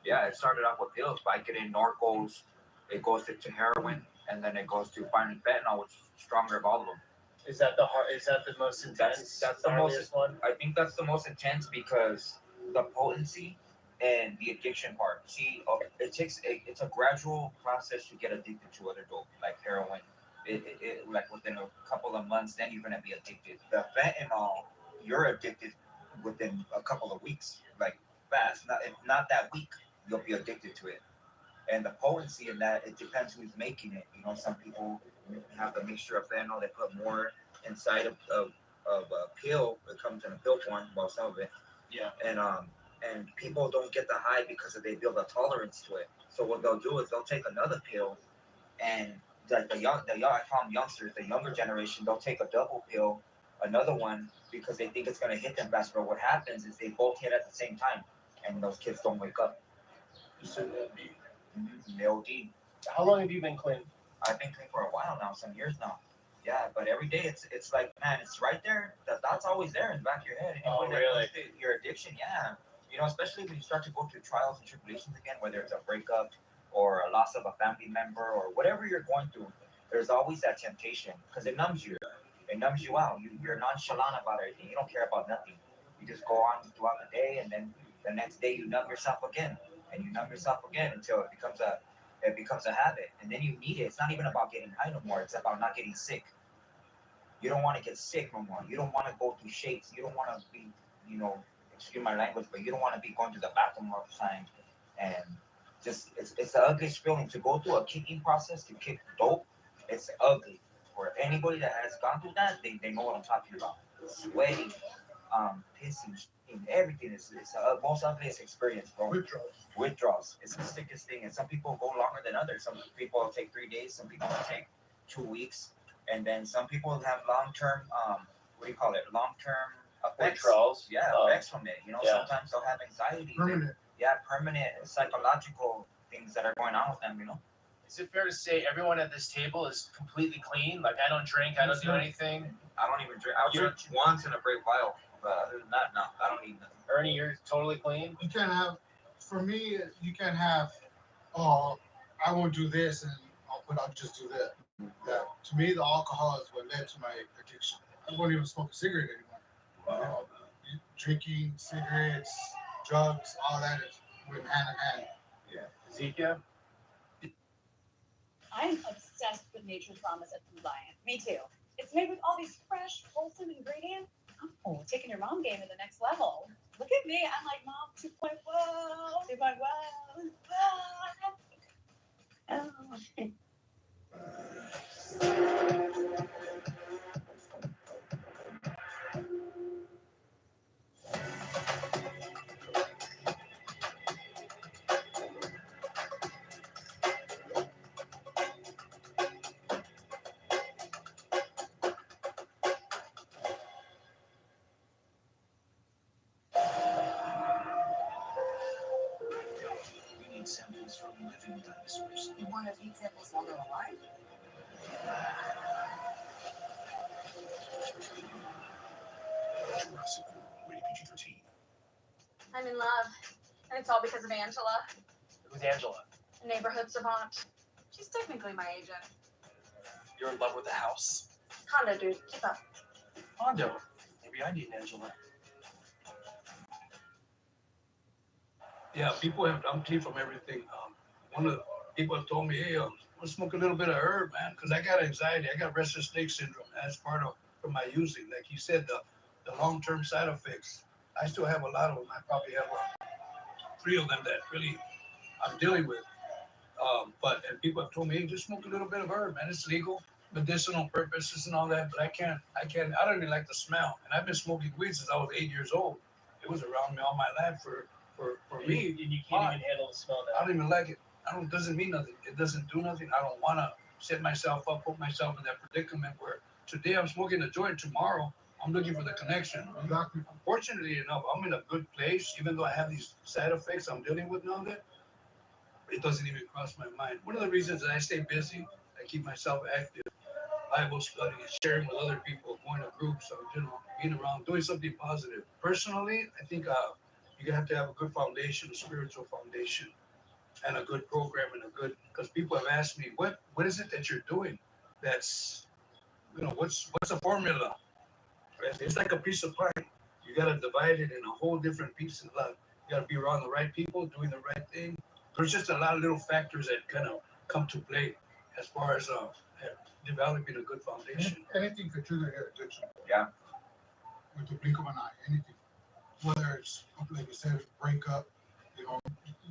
Yeah, it started off with pills, Vicodin, Norcos. It goes to heroin, and then it goes to finally fentanyl, which is stronger of all of them. Is that the most intense? That's the most one. I think that's the most intense because the potency and the addiction part. See, it's a gradual process to get addicted to other dope, like heroin. It like within a couple of months, then you're gonna be addicted. The fentanyl, you're addicted within a couple of weeks, like fast. Not that week, you'll be addicted to it. And the potency in that, it depends who's making it. Some people have the mixture of fentanyl. They put more inside of a pill. It comes in a pill form, well, some of it. Yeah. And people don't get the high because they build a tolerance to it. So what they'll do is they'll take another pill, and like the young, I call them youngsters, the younger generation, they'll take a double pill, another one, because they think it's gonna hit them fast. But what happens is they both hit at the same time, and those kids don't wake up. They OD. How long have you been clean? I've been clean for a while now, some years now. Yeah, but every day it's like, man, it's right there. That's always there in the back of your head. Oh, really? Your addiction, yeah. Especially when you start to go through trials and tribulations again, whether it's a breakup or a loss of a family member or whatever you're going through, there's always that temptation because it numbs you. It numbs you out. You're nonchalant about everything. You don't care about nothing. You just go on throughout the day, and then the next day you numb yourself again, and you numb yourself again until it becomes a habit, and then you need it. It's not even about getting high no more. It's about not getting sick. You don't want to get sick no more. You don't want to go through shakes. You don't want to be, excuse my language, but you don't want to be going to the bathroom all the time. And just, it's the ugliest feeling to go through a kicking process, to kick dope. It's ugly. For anybody that has gone through that, they know what I'm talking about. Sweating, pissing, everything is most ugliest experience, bro. Withdrawals. It's the sickest thing. And some people go longer than others. Some people take 3 days. Some people take 2 weeks. And then some people have long-term, long-term effects. Withdrawals. Yeah, effects from it. Sometimes they'll have anxiety. Permanent psychological things that are going on with them, Is it fair to say everyone at this table is completely clean? Like, I don't drink, I don't do anything. I don't even drink. I'll drink once in a great while. But other than that, no, I don't need nothing. Ernie, you're totally clean? You can't have, for me, you can't have, oh, I won't do this, but I'll just do that. Yeah. To me, the alcohol is what led to my addiction. I won't even smoke a cigarette anymore. Drinking, cigarettes, drugs, all that is went hand in hand. Yeah. Ezekiel? I'm obsessed with Nature's Promise at Food Lion. Me too. It's made with all these fresh, wholesome ingredients. Oh, taking your mom game to the next level. Look at me. I'm like mom 2.0. 2.0. Oh. We need samples from living dinosaurs. You want to eat samples while they're alive? Jurassic World, rated PG-13. I'm in love. And it's all because of Angela, Who's Angela? a neighborhood savant. She's technically my agent. You're in love with the house? Hondo, dude. Keep up. Hondo. Maybe I need Angela. Yeah, people have dumped tea from everything. One of the people have told me, hey, I'm gonna smoke a little bit of herb, man, because I got anxiety. I got restless leg syndrome. That's part of from my using. Like you said, the long-term side effects. I still have a lot of them. I probably have 3 of them that really I'm dealing with. And people have told me, hey, just smoke a little bit of herb, man. It's legal, medicinal purposes and all that. But I don't even like the smell. And I've been smoking weed since I was 8 years old. It was around me all my life for me. And you can't even handle the smell I now. don't even like it. It doesn't mean nothing. It doesn't do nothing. I don't want to set myself up, put myself in that predicament where today I'm smoking a joint, tomorrow I'm looking for the connection. Fortunately enough, I'm in a good place, even though I have these side effects I'm dealing with now that it doesn't even cross my mind. One of the reasons that I stay busy, I keep myself active, Bible study, sharing with other people, going to groups, being around, doing something positive. Personally, I think you have to have a good foundation, a spiritual foundation, and a good program and because people have asked me, what is it that you're doing? That's, what's the formula? It's like a piece of pie. You got to divide it in a whole different piece of life. You got to be around the right people, doing the right thing. There's just a lot of little factors that kind of come to play as far as developing a good foundation. Anything could trigger your addiction. Yeah. With the blink of an eye, anything. Whether it's, like you said, breakup,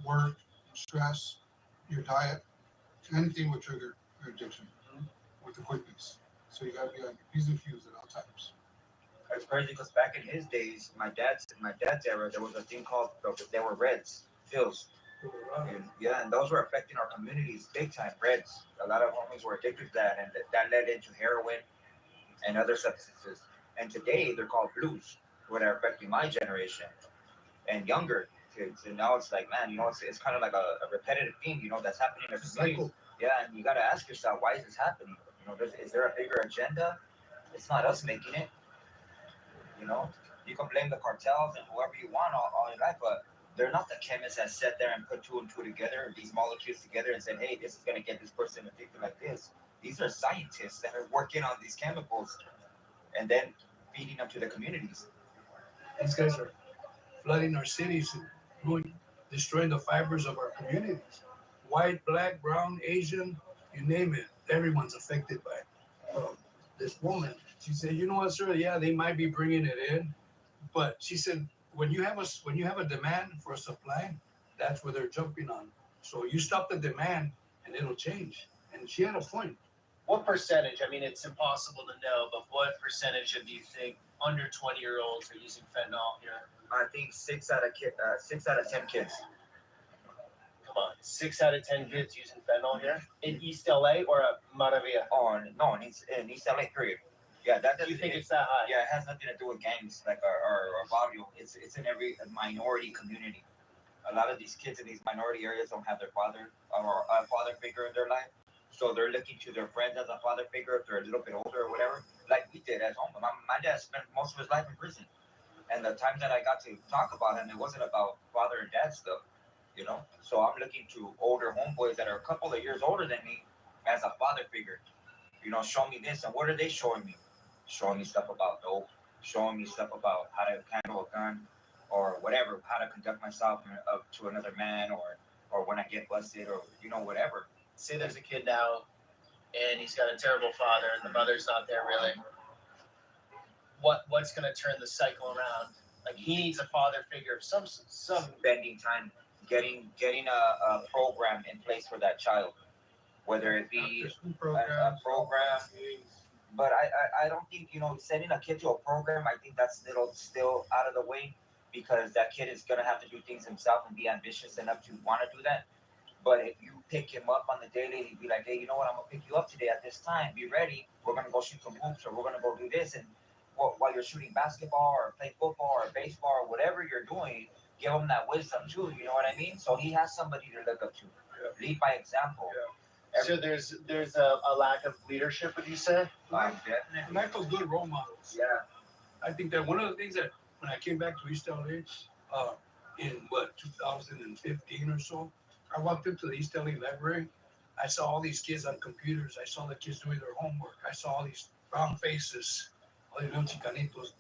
work, stress, your diet, anything would trigger your addiction with the quickness. So you gotta be on your P's and Q's at all times. It's crazy because back in his days, my dad's era, there was a thing called there were Reds pills. And those were affecting our communities big time. Reds. A lot of homies were addicted to that, and that led into heroin and other substances. And today they're called blues, what are affecting my generation and younger kids. And now it's like, man, it's kind of like a repetitive thing, that's happening in the community. Yeah, and you got to ask yourself, why is this happening? Is there a bigger agenda? It's not us making it. You can blame the cartels and whoever you want all your life, but they're not the chemists that sat there and put 2 and 2 together, these molecules together, and said, hey, this is going to get this person addicted like this. These are scientists that are working on these chemicals and then feeding them to the communities. These guys are flooding our cities and destroying the fibers of our communities. White, black, brown, Asian, you name it. Everyone's affected by this woman. She said, you know what, sir? Yeah, they might be bringing it in, but she said, when you have a demand for a supply, that's where they're jumping on. So you stop the demand, and it'll change. And she had a point. What percentage? I mean, it's impossible to know, but what percentage of you think under 20-year-olds are using fentanyl here? I think 6 out of 10 kids. Come on, 6 out of 10 kids using fentanyl here in East LA or Maravilla? Oh no, in East LA, period. Yeah, You think it's that high? Yeah, it has nothing to do with gangs like our barrio. It's in every minority community. A lot of these kids in these minority areas don't have their father or a father figure in their life, so they're looking to their friends as a father figure if they're a little bit older or whatever. Like we did at home. My dad spent most of his life in prison, and the time that I got to talk about him, it wasn't about father and dad stuff, So I'm looking to older homeboys that are a couple of years older than me as a father figure. Show me this, and what are they showing me? Showing me stuff about dope, showing me stuff about how to handle a gun, or whatever, how to conduct myself up to another man, or when I get busted, or whatever. Say there's a kid now, and he's got a terrible father, and the mother's not there really. What's gonna turn the cycle around? Like he needs a father figure, some Spending time, getting a program in place for that child, whether it be a program. But I don't think, sending a kid to a program, I think that's still out of the way, because that kid is gonna have to do things himself and be ambitious enough to want to do that. But if you pick him up on the daily, he'd be like, hey, you know what? I'm gonna pick you up today at this time. Be ready. We're gonna go shoot some hoops, or we're gonna go do this. And while you're shooting basketball or playing football or baseball or whatever you're doing, give him that wisdom too. You know what I mean? So he has somebody to look up to. Lead by example. So there's a lack of leadership, would you say? Definitely. Lack of good role models. Yeah. I think that one of the things that when I came back to East LA, in 2015 or so, I walked into the East LA library. I saw all these kids on computers. I saw the kids doing their homework. I saw all these brown faces, all these little chicanitos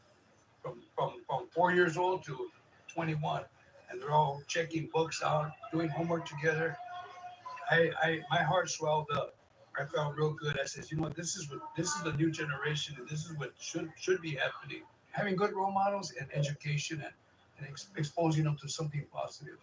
from 4 years old to 21, and they're all checking books out, doing homework together. My heart swelled up. I felt real good. I said, this is the new generation, and this is what should be happening. Having good role models and education, and exposing them to something positive.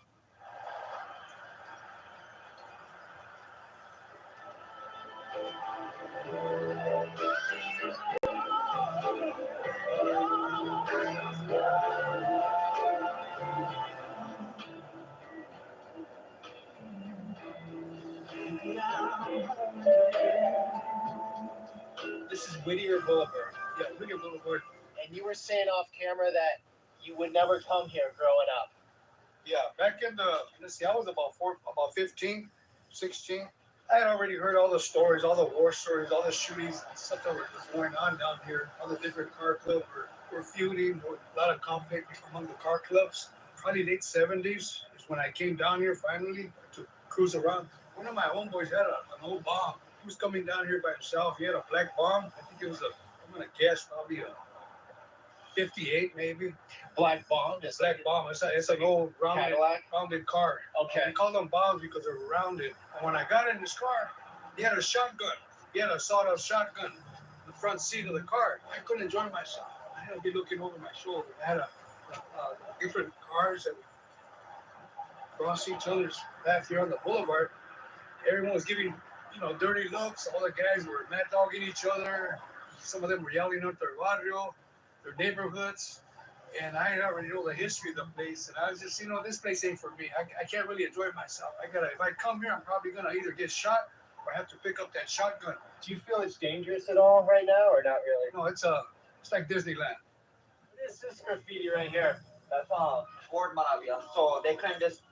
This is Whittier Boulevard. Yeah, Whittier Boulevard. And you were saying off camera that you would never come here growing up. Yeah, back in I was about 15, 16. I had already heard all the stories, all the war stories, all the shootings, stuff that was going on down here. All the different car clubs were feuding, a lot of conflict among the car clubs. Probably late 70s is when I came down here finally to cruise around. One of my homeboys had an old bomb. He was coming down here by himself. He had a black bomb. I think it was I'm going to guess, probably a 58 maybe. Black bomb? Black bomb. It's an old rounded car. Okay. We call them bombs because they're rounded. And when I got in this car, he had a shotgun. He had a sawed-off shotgun in the front seat of the car. I couldn't enjoy myself. I had to be looking over my shoulder. I had different cars that would cross each other's path here on the boulevard. Everyone was giving, dirty looks. All the guys were mad dogging each other. Some of them were yelling out their barrio, their neighborhoods. And I already know the history of the place. And I was just, this place ain't for me. I can't really enjoy myself. If I come here, I'm probably going to either get shot or have to pick up that shotgun. Do you feel it's dangerous at all right now, or not really? No, it's like Disneyland. This is graffiti right here. That's Fort Maravilla. So they claim this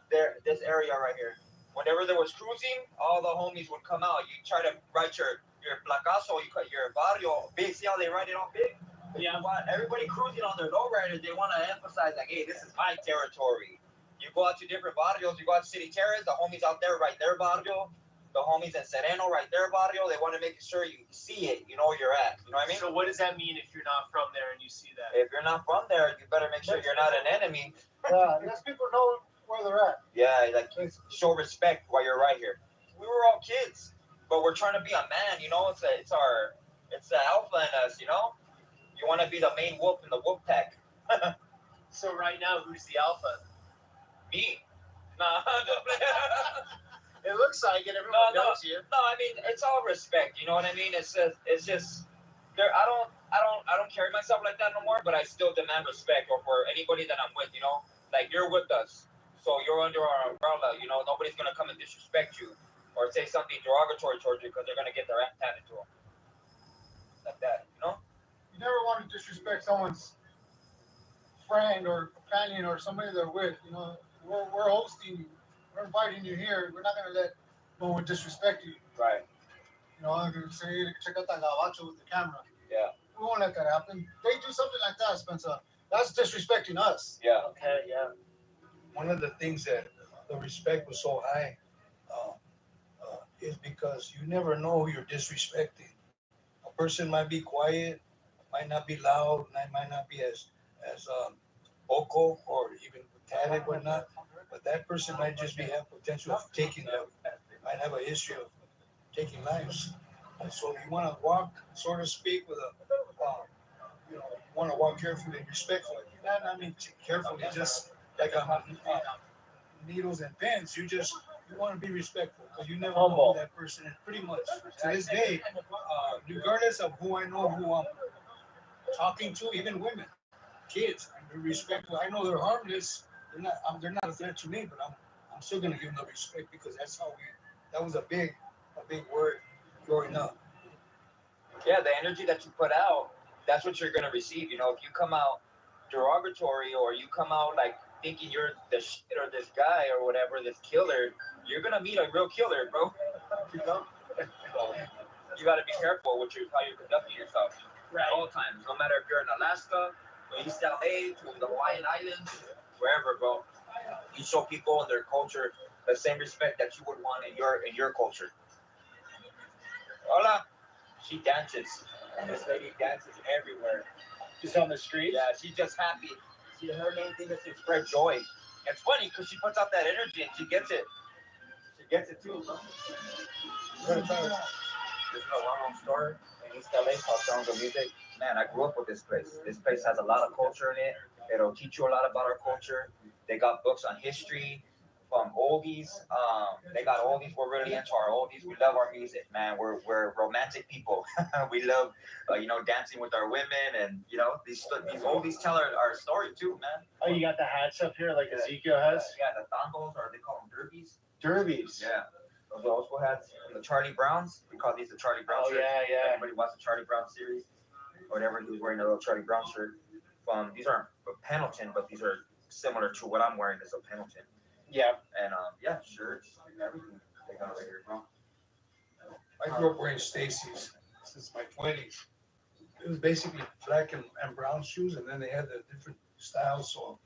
area right here. Whenever there was cruising, all the homies would come out. You try to write your placazo, you cut your barrio big. See how they write it on big? Yeah. Everybody cruising on their lowriders, they want to emphasize like, hey, this is my territory. You go out to different barrios. You go out to City Terrace, the homies out there write their barrio. The homies in Sereno write their barrio. They want to make sure you see it. You know where you're at. You know what I mean? So what does that mean if you're not from there and you see that? If you're not from there, you better make sure you're not an enemy. Unless people know where they're at. Yeah, like show respect while you're right here. We were all kids, but we're trying to be a man. It's the alpha in us. You want to be the main wolf in the wolf pack. So right now, who's the alpha? Me. Nah. It looks like it. Everyone knows you. No, I mean it's all respect. You know what I mean? It's just there. I don't carry myself like that no more. But I still demand respect, or for anybody that I'm with. Like you're with us, so you're under our umbrella. Nobody's gonna come and disrespect you or say something derogatory towards you because they're gonna get their ass handed to them. Like that, You never want to disrespect someone's friend or companion or somebody they're with. We're hosting you. We're inviting you here. We're not going to let no one disrespect you. Right. I'm going to say, check out that gabacho with the camera. Yeah. We won't let that happen. They do something like that, Spencer. That's disrespecting us. Yeah. Okay, yeah. One of the things that the respect was so high is because you never know who you're disrespecting. A person might be quiet, might not be loud, might not be as Boko or even Tad and whatnot, but that person might just have potential of taking might have a history of taking lives. And so you want to walk, so to speak, with you want to walk carefully and respectfully. Not I mean carefully, just like on needles and pins. You want to be respectful because you never know who that person is. Pretty much to this day, regardless of who I know, who I'm talking to, even women, kids, I'm respectful. I know they're harmless. They're not a threat to me, but I'm still gonna give them the respect because that's how that was a big word growing up. Yeah, the energy that you put out, that's what you're gonna receive. You know, if you come out derogatory or you come out like thinking you're the shit or this guy or whatever, this killer, you're gonna meet a real killer, bro. You know? So you gotta be careful with how you're conducting yourself at all times. No matter if you're in Alaska, or East LA, to the Hawaiian Islands, wherever, bro. You show people and their culture the same respect that you would want in your culture. Hola. She dances. This lady dances everywhere. Just on the street? Yeah, she's just happy. Her main thing is to spread joy. It's funny because she puts out that energy and she gets it. She gets it too, bro. This is a well-known store in East LA called Sounds of Music. Man, I grew up with this place. This place has a lot of culture in it. It'll teach you a lot about our culture. They got books on history, from oldies. They got oldies. We're really into our oldies. We love our music, man. We're romantic people. We love, dancing with our women, and these oldies tell our story too, man. Oh, you got the hats up here like Ezekiel has? Yeah, the tangos, or they call them derbies. Derbies. Yeah. Those are also hats from the Charlie Browns. We call these the Charlie Brown shirts. Yeah. Everybody watched the Charlie Brown series or whatever. He was wearing a little Charlie Brown shirt. These aren't Pendleton, but these are similar to what I'm wearing as a Pendleton. Yeah. And shirts, everything they got right here, bro. I grew up wearing Stacy's since my 20s. It was basically black and brown shoes, and then they had the different styles. So,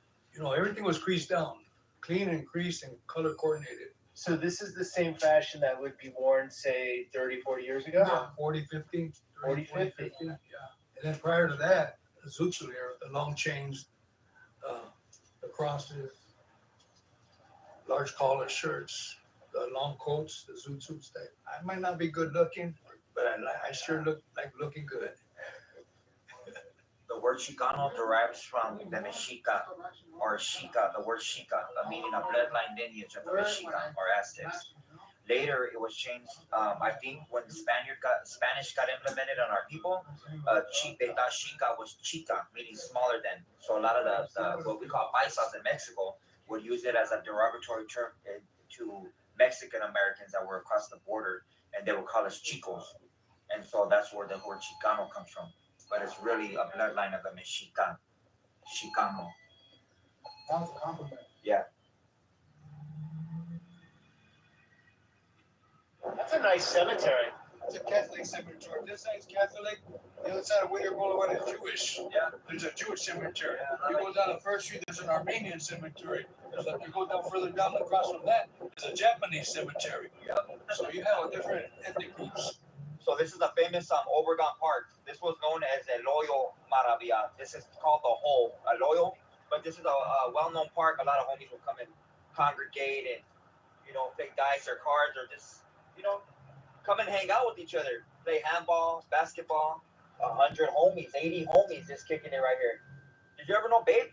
everything was creased down, clean and creased and color coordinated. So this is the same fashion that would be worn, say, 30, 40 years ago? Yeah, 40, 50. 40, 50. Yeah. And then prior to that, the Zootsu era, the long chains, the crosses, large collar shirts, the long coats, the Zootsuits. I might not be good looking, but I sure look like looking good. The word Chicano derives from the Mexica or Chica, the word Chica, meaning a bloodline lineage of the Mexica or Aztecs. Later, it was changed. I think when Spanish got implemented on our people, they thought Chica was Chica, meaning smaller than. So a lot of the what we call paisas in Mexico would use it as a derogatory term to Mexican Americans that were across the border, and they would call us chicos. And so that's where the word Chicano comes from. But it's really a bloodline of the Mexican. Chicano. That's a compliment. Yeah. That's a nice cemetery. It's a Catholic cemetery. This side's Catholic. The other side of Whittier Boulevard is Jewish. Yeah. There's a Jewish cemetery. You go down the First Street, there's an Armenian cemetery. You go down further down across from that, there's a Japanese cemetery. Yeah. So you have different ethnic groups. So this is a famous Obregon Park. This was known as El Hoyo Maravilla. This is called the Hole, El Hoyo. But this is a well-known park. A lot of homies will come and congregate and, play dice or cards or just, come and hang out with each other. Play handball, basketball. 100 homies, 80 homies just kicking it right here. Did you ever know Babe?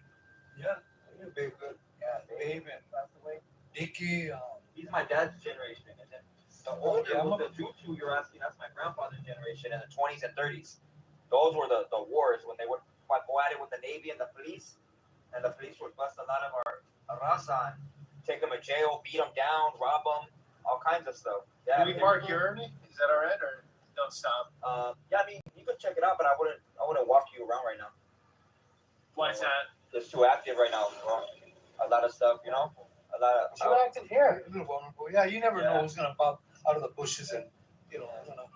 Yeah, I knew Babe good. Yeah, Babe and Dickie. He's my dad's generation, isn't it? The older, the two you're asking, that's my grandfather's generation in the 20s and 30s. Those were the wars when they would go at it with the Navy and the police. And the police would bust a lot of our raza and take them to jail, beat them down, rob them, all kinds of stuff. Yeah, Can we park here? Is that all right, or don't stop? Yeah, I mean, you could check it out, but I wouldn't walk you around right now. Why is that? It's too active right now, bro. A lot of stuff, a lot of. Too active here. A little vulnerable. Yeah, you never know who's gonna pop out of the bushes and gonna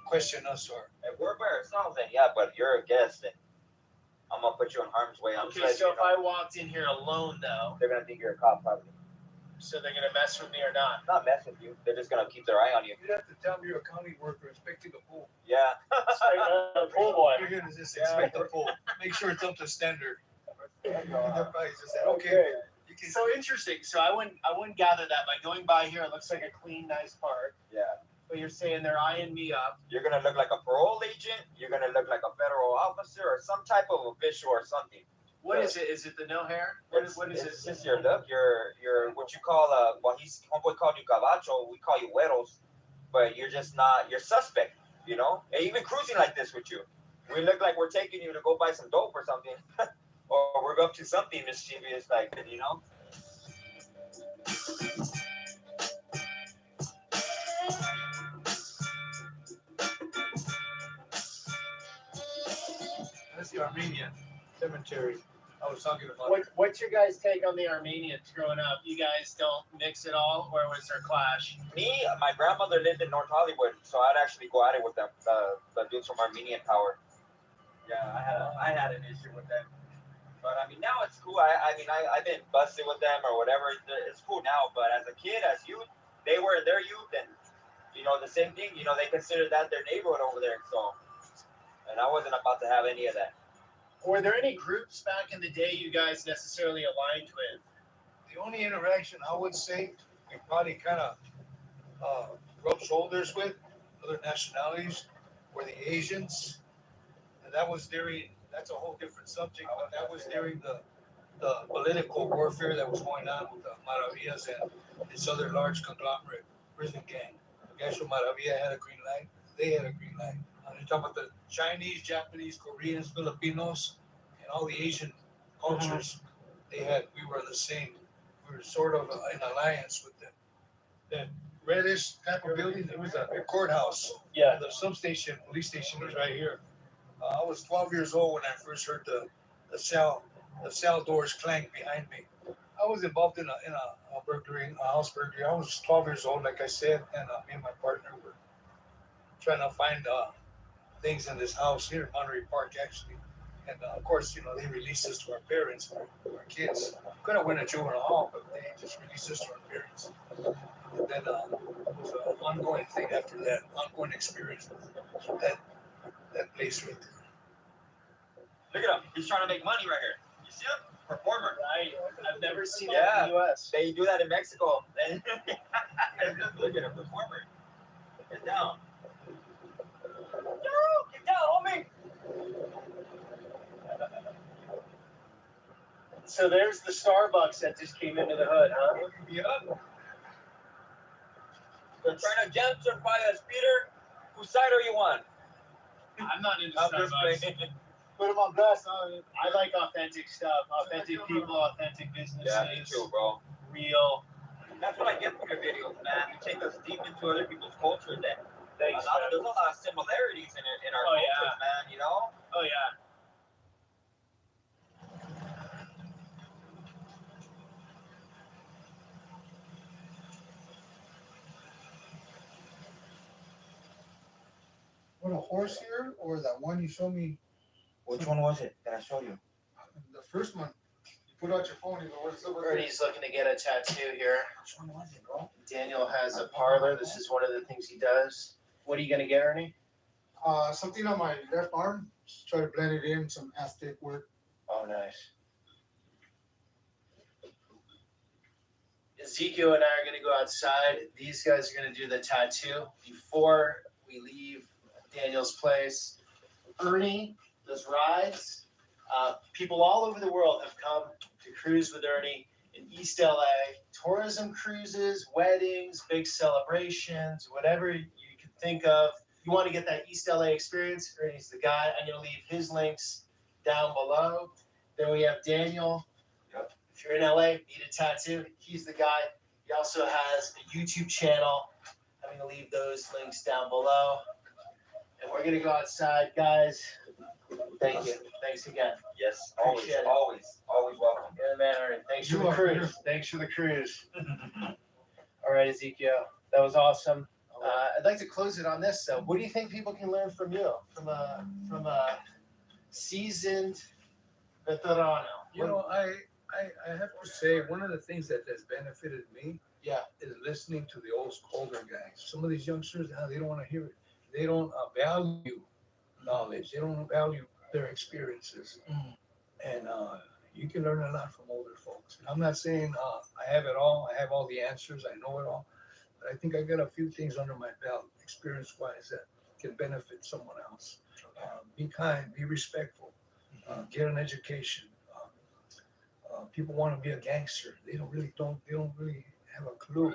question us or. If we're by ourselves, then yeah, but you're a guest, and I'm gonna put you in harm's way. Okay, so if I walked in here alone, though, they're gonna think you're a cop, probably. So they're gonna mess with me or not? Not mess with you. They're just gonna keep their eye on you. You'd have to tell me you're a county worker inspecting the pool. Yeah. Pool boy. You're gonna just inspect the pool. Make sure it's up to standard. They're probably just said, okay. You can. So interesting. So I wouldn't gather that by going by here. It looks like a clean, nice park. Yeah. But you're saying they're eyeing me up. You're gonna look like a parole agent. You're gonna look like a federal officer or some type of official or something. What is it? Is it the no hair? What is it? It's just your look. Your what you call well, homeboy called you cabacho. We call you güeros, but you're just not. You're suspect. You know, and even cruising like this with you, we look like we're taking you to go buy some dope or something, or we're up to something mischievous like you know. That's the Armenian cemetery I was talking about. What's your guys' take on the Armenians growing up? You guys don't mix at all, or was there a clash? Me, my grandmother lived in North Hollywood, so I'd actually go at it with them. The dudes from Armenian Power. Yeah, I had an issue with them, but I mean now it's cool. I've been busted with them or whatever. It's cool now, but as a kid, as youth, they were in their youth, and you know the same thing. You know they considered that their neighborhood over there, so. And I wasn't about to have any of that. Were there any groups back in the day you guys necessarily aligned with? The only interaction I would say we probably kind of rubbed shoulders with other nationalities were the Asians, and that was during. That's a whole different subject, but that was during the political warfare that was going on with the Maravillas and this other large conglomerate prison gang. Gasho Maravilla had a green light. They had a green light. You talk about the Chinese, Japanese, Koreans, Filipinos, and all the Asian cultures. We were the same. We were sort of in alliance with them. That reddish type of building, it was a courthouse. Yeah. The substation, police station was right here. I was 12 years old when I first heard the cell doors clang behind me. I was involved in a burglary, a house burglary. I was 12 years old, like I said, and me and my partner were trying to find things in this house here in Monterey Park, actually. And of course, you know, they released us to our parents, our kids. Could have went to juvenile hall, but they just released us to our parents. And then it was an ongoing thing after that, ongoing experience with that place right there. Look at him. He's trying to make money right here. You see him? Performer. Right. I've never seen that in the U.S. They do that in Mexico. Look at him, performer. Get down. Get down, homie. So there's the Starbucks that just came into the hood, huh? Yep. They're trying to gentrify us, Peter. Whose side are you on? I'm not into I'm just Starbucks. playing. Put them on blast. I like authentic stuff, authentic people, authentic businesses. Yeah, me too, bro. Real. That's what I get from your videos, man. You take us deep into other people's culture. That Thanks, there's a lot of similarities in our cultures, man. You know? Oh yeah. What, a horse here or that one you showed me? Which one was it that I showed you? The first one. You put out your phone, you go, what's up? Ernie's looking to get a tattoo here. Which one was it, bro? Daniel has a parlor. This is one of the things he does. What are you gonna get, Ernie? Something on my left arm. Just try to blend it in, some Aztec work. Oh, nice. Ezekiel and I are gonna go outside. These guys are gonna do the tattoo before we leave Daniel's place. Ernie does rides. People all over the world have come to cruise with Ernie in East LA. Tourism cruises, weddings, big celebrations, whatever you can think of. You want to get that East LA experience? Ernie's the guy. I'm going to leave his links down below. Then we have Daniel. Yep. If you're in LA, need a tattoo, he's the guy. He also has a YouTube channel. I'm going to leave those links down below. And we're going to go outside, guys. Thank you. Thanks again. Yes, always, Appreciate it. always welcome. Yeah, man. All right. Thanks for You the are cruise. here. Thanks for the cruise. All right, Ezekiel. That was awesome. I'd like to close it on this. So, what do you think people can learn from you, from a seasoned veterano? You know, I have to say, one of the things that has benefited me is listening to the older guys. Some of these youngsters, they don't want to hear it. They don't value knowledge. They don't value their experiences. And You can learn a lot from older folks. And I'm not saying I have it all. I have all the answers. I know it all. But I think I got a few things under my belt, experience-wise, that can benefit someone else. Be kind. Be respectful. Get an education. People want to be a gangster. They don't really have a clue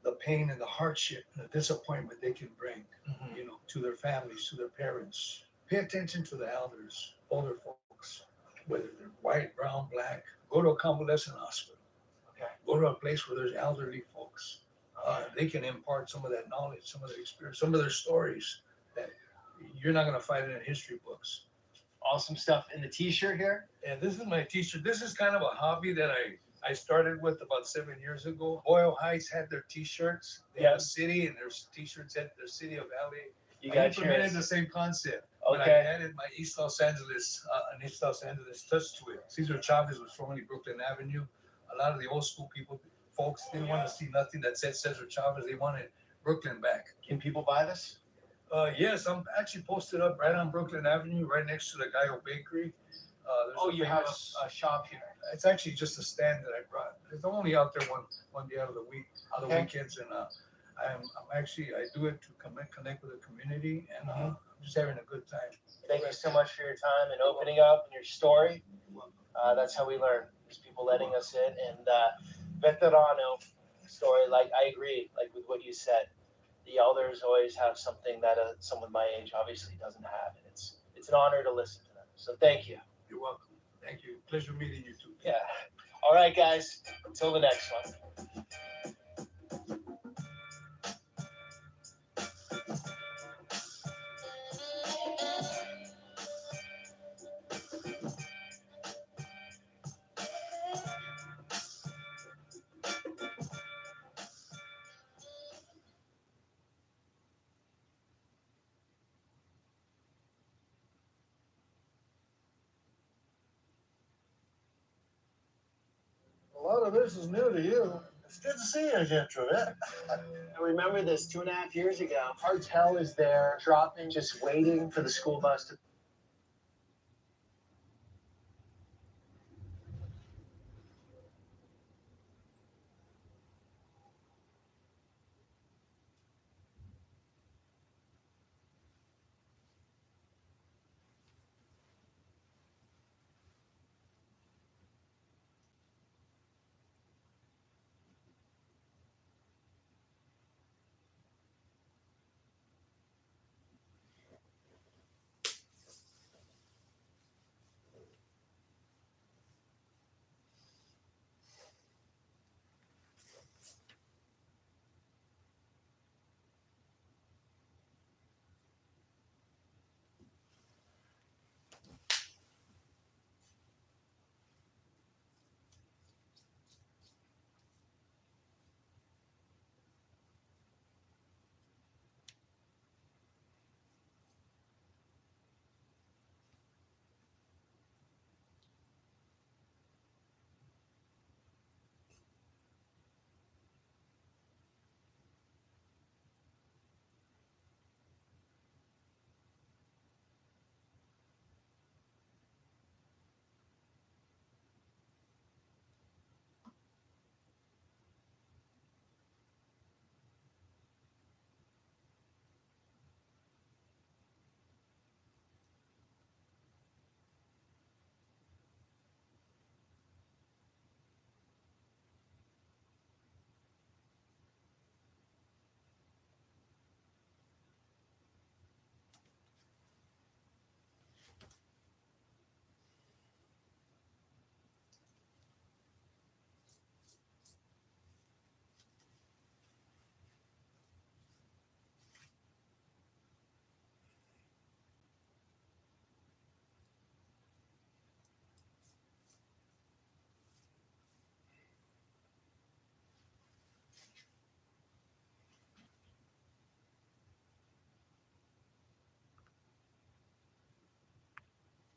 the pain and the hardship and the disappointment they can bring, to their families, to their parents. Pay attention to the elders, older folks, whether they're white, brown, black. Go to a convalescent hospital. Okay. Go to a place where there's elderly folks. They can impart some of that knowledge, some of their experience, some of their stories that you're not going to find in history books. Awesome stuff in the t-shirt here. And this is my t-shirt. This is kind of a hobby that I started with about 7 years ago. Boyle Heights had their t-shirts. They had a city and there's t-shirts at the city of LA. You I got implemented yours. the same concept. But I Okay. added my East Los Angeles touch to it. Cesar Chavez was formerly Brooklyn Avenue. A lot of the old school folks didn't want to see nothing that said Cesar Chavez. They wanted Brooklyn back. Can people buy this? Yes, I'm actually posted up right on Brooklyn Avenue, right next to the Gallo Bakery. You have a shop here. It's actually just a stand that I brought. It's only out there one day out of the week, on the Okay. weekends, and I do it to connect with the community, and I'm just having a good time. Thank you so much for your time and opening up and your story. That's how we learn. There's people letting us in, and veterano story. Like I agree, like with what you said. The elders always have something that someone my age obviously doesn't have, and it's an honor to listen to them. So thank you. You're welcome. Thank you. Pleasure meeting you too. Yeah. All right, guys. Until the next one. A lot of this is new to you. It's good to see you again, Trevette. I remember this 2.5 years ago. Artel is there, dropping, just waiting for the school bus to